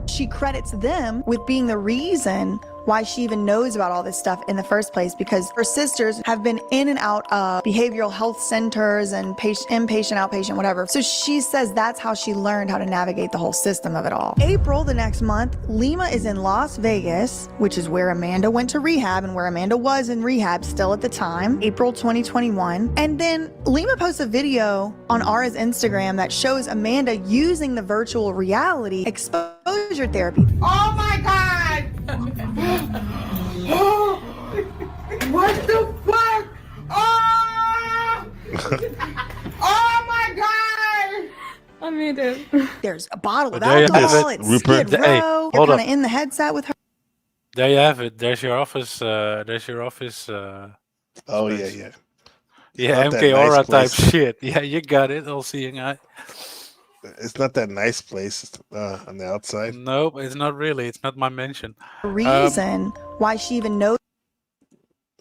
She credits them with being the reason why she even knows about all this stuff in the first place, because her sisters have been in and out of behavioral health centers and inpatient, outpatient, whatever. So she says that's how she learned how to navigate the whole system of it all. April, the next month, Lima is in Las Vegas, which is where Amanda went to rehab and where Amanda was in rehab still at the time, April 2021. And then Lima posts a video on Aura's Instagram that shows Amanda using the virtual reality exposure therapy. Oh my God! What the fuck? Oh! Oh my God! I made it. There's a bottle of There you have alcohol. it. It's Rupert. Skid Hey, Row. hold You're up. kind of in the headset with her. There you have it. There's your office. There's your office. Oh, space. yeah. Yeah, Not that MK Aura nice type place. shit. Yeah, you got it. All seeing eye. It's not that nice place on the outside. Nope, it's not really. It's not my mention. Reason why she even knows.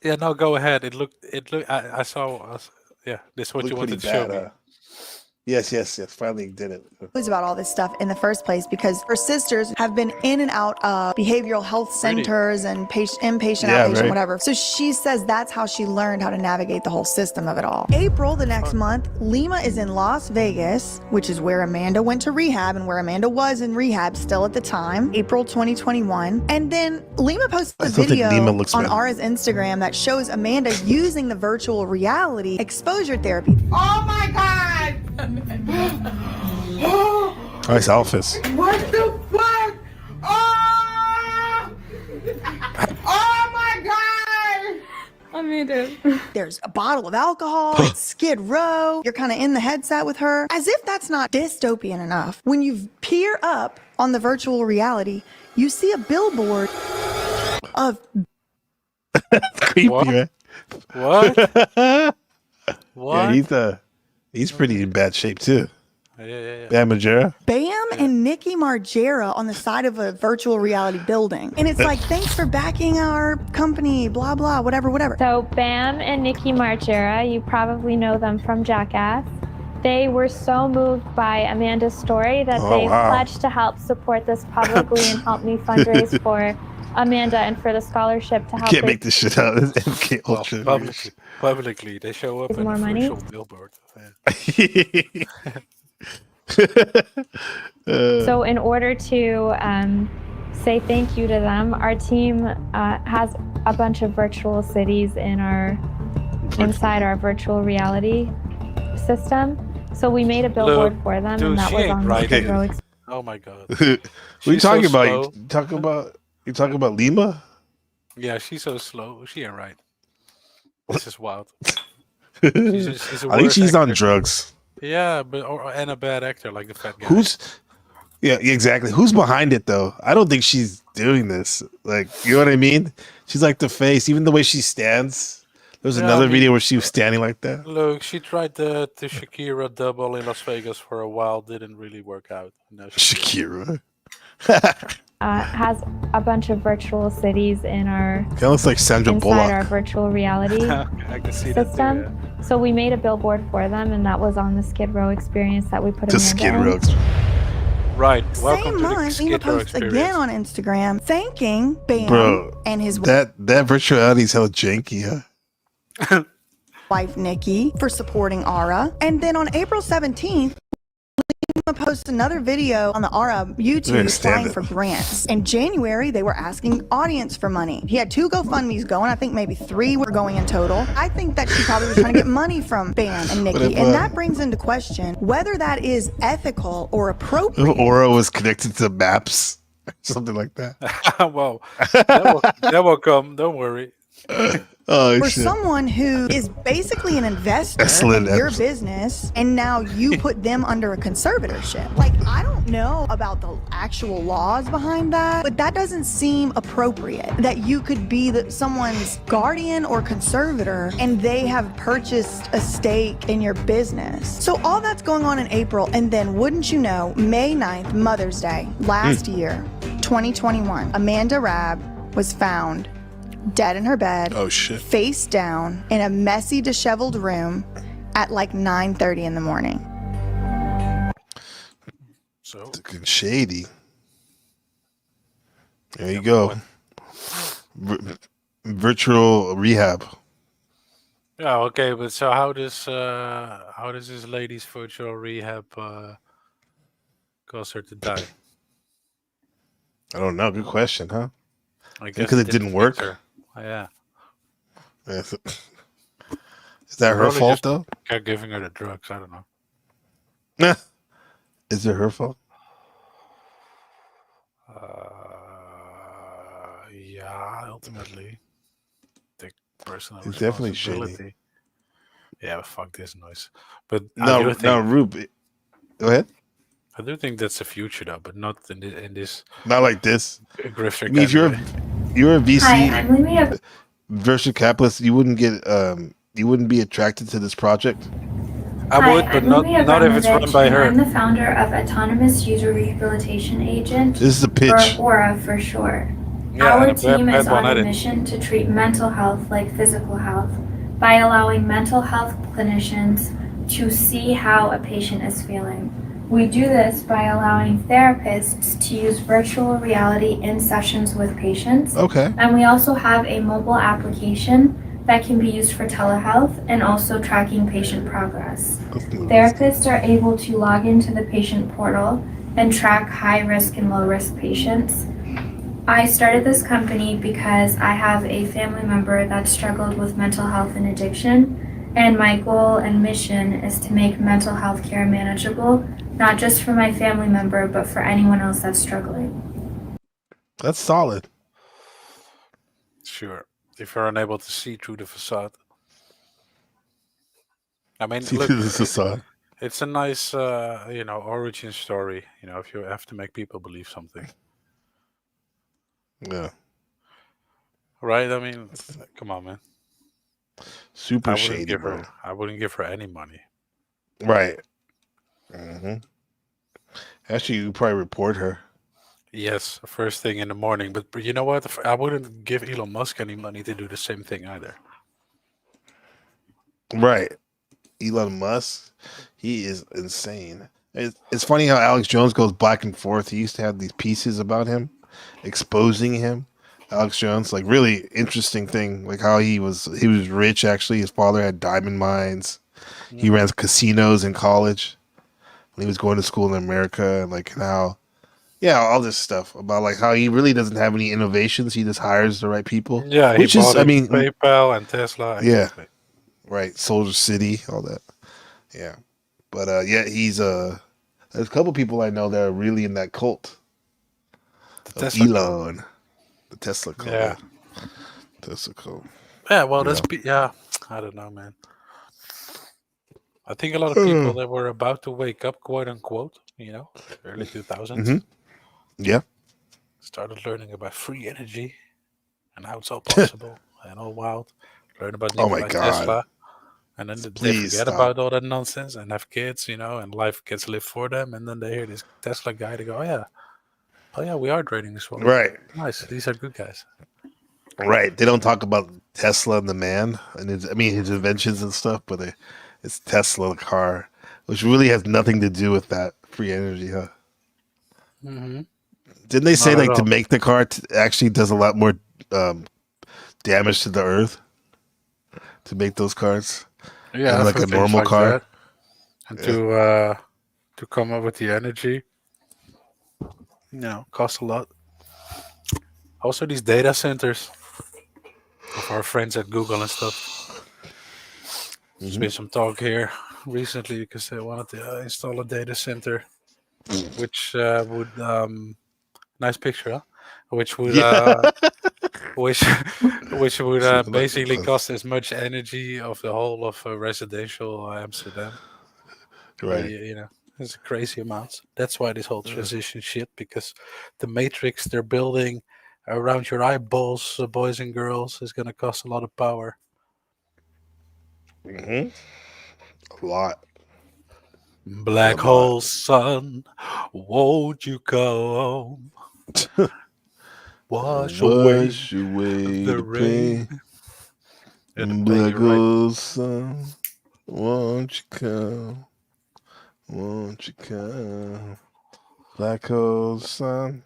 Yeah, no, go ahead. It looked. I saw. Yeah, this is what Looked you wanted pretty to show bad, me. huh? Yes. Finally did it. Knows about all this stuff in the first place because her sisters have been in and out of behavioral health centers and inpatient, Yeah, outpatient, right. whatever. So she says that's how she learned how to navigate the whole system of it all. April, the next month, Lima is in Las Vegas, which is where Amanda went to rehab and where Amanda was in rehab still at the time, April 2021. And then Lima posts a still think video Lima looks on better. Aura's Instagram that shows Amanda using the virtual reality exposure therapy. Oh my God! Nice office. What the fuck? Oh! Oh my God! I made it. There's a bottle of alcohol. It's Skid Row. You're kind of in the headset with her. As if that's not dystopian enough. When you peer up on the virtual reality, you see a billboard of Creepy, What? man. What? What? Yeah, he's pretty in bad shape too. Yeah. Bam Majera. Bam and Nikki Margera on the side of a virtual reality building. And it's like, thanks for backing our company, blah, blah, whatever. So Bam and Nikki Margera, you probably know them from Jackass. They were so moved by Amanda's story that Oh, they wow. pledged to help support this publicly and help me fundraise for Amanda and for the scholarship to help Can't raise make this shit out. It's MK Well, Ultra. publicly, they show up in more a money. virtual billboard. Yeah. So in order to say thank you to them, our team has a bunch of virtual cities inside our virtual reality system. So we made a billboard Look, for them, dude, and that she was ain't on right. the Row. Oh my god. What are you She's talking so about? slow. You talking about Lima? Yeah, she's so slow. She ain't right. This is wild. I think she's on drugs. Yeah, and a bad actor like the fat guy. Yeah, exactly. Who's behind it though? I don't think she's doing this. Like, you know what I mean? She's like the face, even the way she stands. There was Yeah, another I mean- video where she was standing like that. Look, she tried the Shakira double in Las Vegas for a while. Didn't really work out. Now Shakira. Has a bunch of virtual cities Kind of looks like Sandra inside Bullock. our virtual reality I can see that too, system. yeah. So we made a billboard for them, and that was on the Skid Row experience that we put The in. Skid Row. Right. Welcome Same to the month, Lima Skid Row posts experience. again on Instagram thanking Bam Bro, and his that virtuality's hella janky, huh? wife Nikki for supporting Aura. And then on April 17th, Lima posts another video on the Aura YouTube stand applying it. for grants. In January, they were asking audience for money. He had 2 GoFundMe's going. I think maybe 3 were going in total. I think that she probably was trying to get money from Bam and Nikki. And that brings into question whether that is ethical or appropriate. Aura was connected to maps. Something like that. Well, that will come. Don't worry. Oh, For shit. someone who is basically an investor Excellent in your episode. business, and now you put them under a conservatorship. Like, I don't know about the actual laws behind that, but that doesn't seem appropriate. That you could be someone's guardian or conservator, and they have purchased a stake in your business. So all that's going on in April, and then wouldn't you know, May 9th, Mother's Day, last year, 2021, Amanda Rabb was found dead in her bed, face down in a messy, disheveled room at like 9:30 in the morning. So it's looking shady. There you go. Virtual rehab. Yeah, okay, but so how does this lady's virtual rehab cause her to die? I don't know. Good question, huh? I guess Because it didn't work. her. Yeah. Is that her Probably fault just though? kept giving her the drugs. I don't know. Is it her fault? Yeah, ultimately, take personal It's definitely responsibility. shady. Yeah, but fuck this noise. But I No, do think, no, Rube. Go ahead. I do think that's the future, though, but not in this. Not like this. Grifter I mean, if you're a VC Hi, I'm Lumia. versus capitalist, you wouldn't get you wouldn't be attracted to this project. I would, but I'm not Lumia if it's run Abramovich, by and her. I'm the founder of Autonomous User Rehabilitation Agent, This is a pitch. or AURA for short. Yeah, Our and a team bad is one on at a it. mission to treat mental health like physical health by allowing mental health clinicians to see how a patient is feeling. We do this by allowing therapists to use virtual reality in sessions with patients. Okay. And we also have a mobile application that can be used for telehealth and also tracking patient progress. Therapists are able to log into the patient portal and track high risk and low risk patients. I started this company because I have a family member that struggled with mental health and addiction, and my goal and mission is to make mental health care manageable, not just for my family member, but for anyone else that's struggling. That's solid. Sure. If you're unable to see through the facade. I mean, See look, through the facade. it's a nice, origin story. If you have to make people believe something, Yeah. right? I mean, come on, man. Super shady, bro. I wouldn't give her any money. Right. Mm-hmm. Actually, you probably report her. Yes, first thing in the morning. But you know what? I wouldn't give Elon Musk any money to do the same thing either. Right. Elon Musk, he is insane. It's funny how Alex Jones goes back and forth. He used to have these pieces about him, exposing him. Alex Jones, like really interesting thing, like how he was rich actually. His father had diamond mines. He ran casinos in college when he was going to school in America, and like how, yeah, all this stuff about like how he really doesn't have any innovations. He just hires the right people. Yeah, which he is, bought I it, mean, PayPal and Tesla. yeah, Exactly. right. Soldier City, all that. Yeah, but yeah, he's there's a couple people I know that are really in that cult. The Tesla Elon, cult. the Tesla cult. Yeah. Tesla cult. Yeah, well, Yeah. I don't know, man. I think a lot of people that were about to wake up, quote unquote, early 2000s, Mm-hmm. Yeah. started learning about free energy and how it's all possible and all wild. Learn about Oh my Nikola God. Tesla. And then they Please forget stop. about all that nonsense and have kids, and life gets lived for them. And then they hear this Tesla guy, they go, oh yeah, we are draining this world. Right. Nice. These are good guys. Right. They don't talk about Tesla and the man and his inventions and stuff, but it's Tesla, the car, which really has nothing to do with that free energy, huh? Mm-hmm. Didn't they say Not at like to all. make the car actually does a lot more damage to the earth to make those cars? Yeah, than like for a things normal like car. that. And to come up with the energy, costs a lot. Also, these data centers of our friends at Google and stuff. There's been some talk here recently because they wanted to install a data center, which would nice picture, huh? Which would which which would Something like basically that. cost as much energy of the whole of residential Amsterdam. Right. You know, it's crazy amounts. That's why this whole transition shit, because the matrix they're building around your eyeballs, boys and girls, is going to cost a lot of power. A lot. Black hole sun, won't you come? Wash away the the rain. pain. Yeah, the pain, Black you're right. hole sun, won't you come? Won't you come? Black hole sun.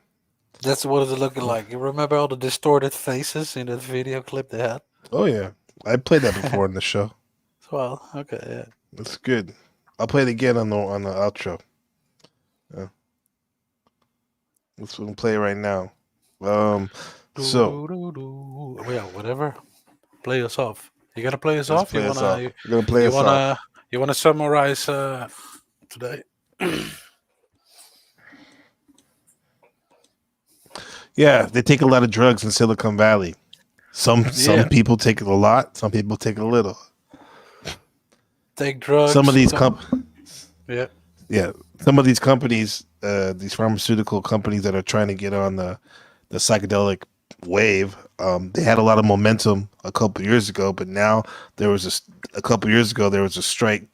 That's what it's looking like. You remember all the distorted faces in that video clip they had? Oh yeah, I played that before in the show. Well, okay, yeah. That's good. I'll play it again on the outro. Yeah. Let's play it right now. So Well, yeah, whatever. Play us off. You gonna play us let's off? play You us wanna? off. We're gonna play us off. You wanna summarize today? Yeah, they take a lot of drugs in Silicon Valley. Some Yeah. people take it a lot. Some people take a little. Take drugs. Some of these Yeah. some of these companies, these pharmaceutical companies that are trying to get on the psychedelic wave, they had a lot of momentum a couple years ago, but now there was a straight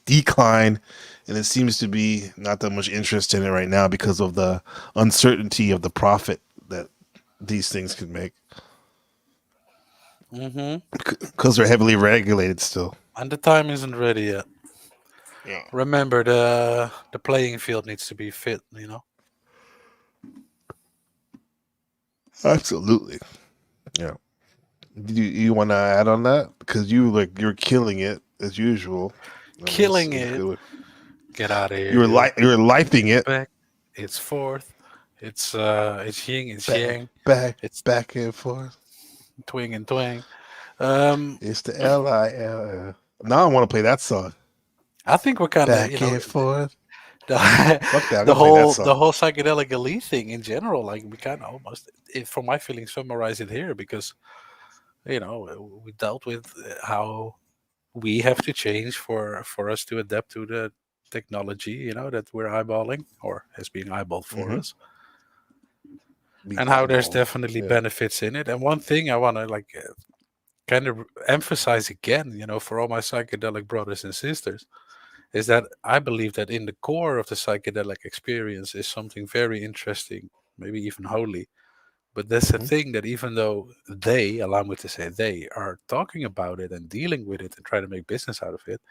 decline, and it seems to be not that much interest in it right now because of the uncertainty of the profit that these things could make. Because they're heavily regulated still. And the time isn't ready yet. Yeah. Remember, the playing field needs to be fit. You know. Absolutely. Yeah. You want to add on that? Because you're killing it as usual. Killing it. Get out of here. You're lifing it. Back. It's forth. It's yin. It's yang. It's back and forth. Twing and twang. It's the LIL. Now I want to play that song. I think we're kind of Back and forth. Fuck that. The whole psychedelic elite thing in general, like we kind of almost, from my feeling, summarize it here because we dealt with how we have to change for us to adapt to the technology, that we're eyeballing or has been eyeballed for us, and how there's definitely benefits in it. And one thing I want to kind of emphasize again, for all my psychedelic brothers and sisters, is that I believe that in the core of the psychedelic experience is something very interesting, maybe even holy. But that's the thing, that even though they, allow me to say they, are talking about it and dealing with it and trying to make business out of it,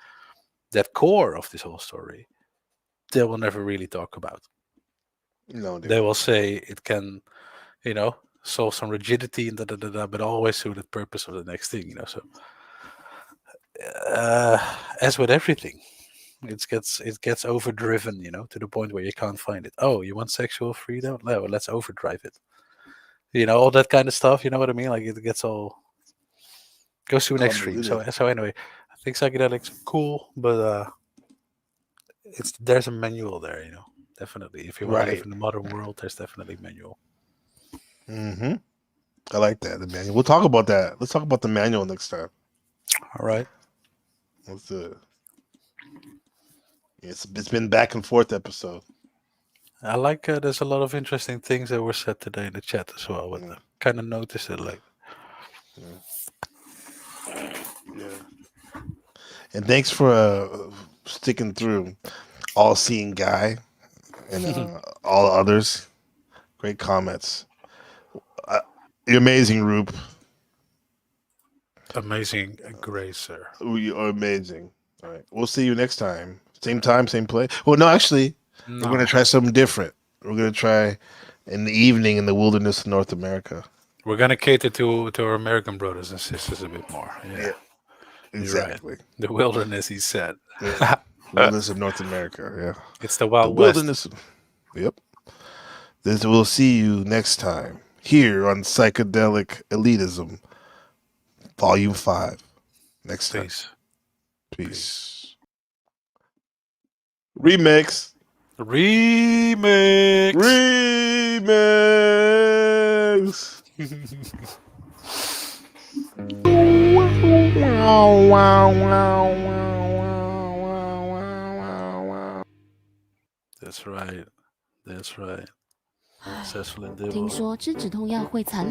that core of this whole story, they will never really talk about. No, they will say it can, solve some rigidity and but always to the purpose of the next thing, So, as with everything, it gets overdriven, to the point where you can't find it. Oh, you want sexual freedom? No, let's overdrive it. All that kind of stuff. You know what I mean? Like it goes to an extreme. So anyway, I think psychedelics are cool, but there's a manual there. Definitely. If you want to live in the modern world, there's definitely a manual. I like that, the manual. We'll talk about that. Let's talk about the manual next time. All right. Let's do it. It's been back and forth episode. I like there's a lot of interesting things that were said today in the chat as well. But I kind of noticed it Yeah. And thanks for sticking through, all-seeing guy and all others. Great comments. You're amazing, Roop. Amazing grace, sir. You are amazing. All right. We'll see you next time. Same time, same place. Well, no, actually, we're going to try something different. We're going to try in the evening in the wilderness of North America. We're going to cater to our American brothers and sisters a bit more. Yeah. Exactly. Right. The wilderness, he said. Yeah. Wilderness of North America, yeah. It's the Wild wilderness. West. Yep. We'll see you next time here on Psychedelic Elitism, Volume 5. Next time. Peace. Remix. Remix. That's right. That's right. Successful endeavor. 听说吃止痛药会残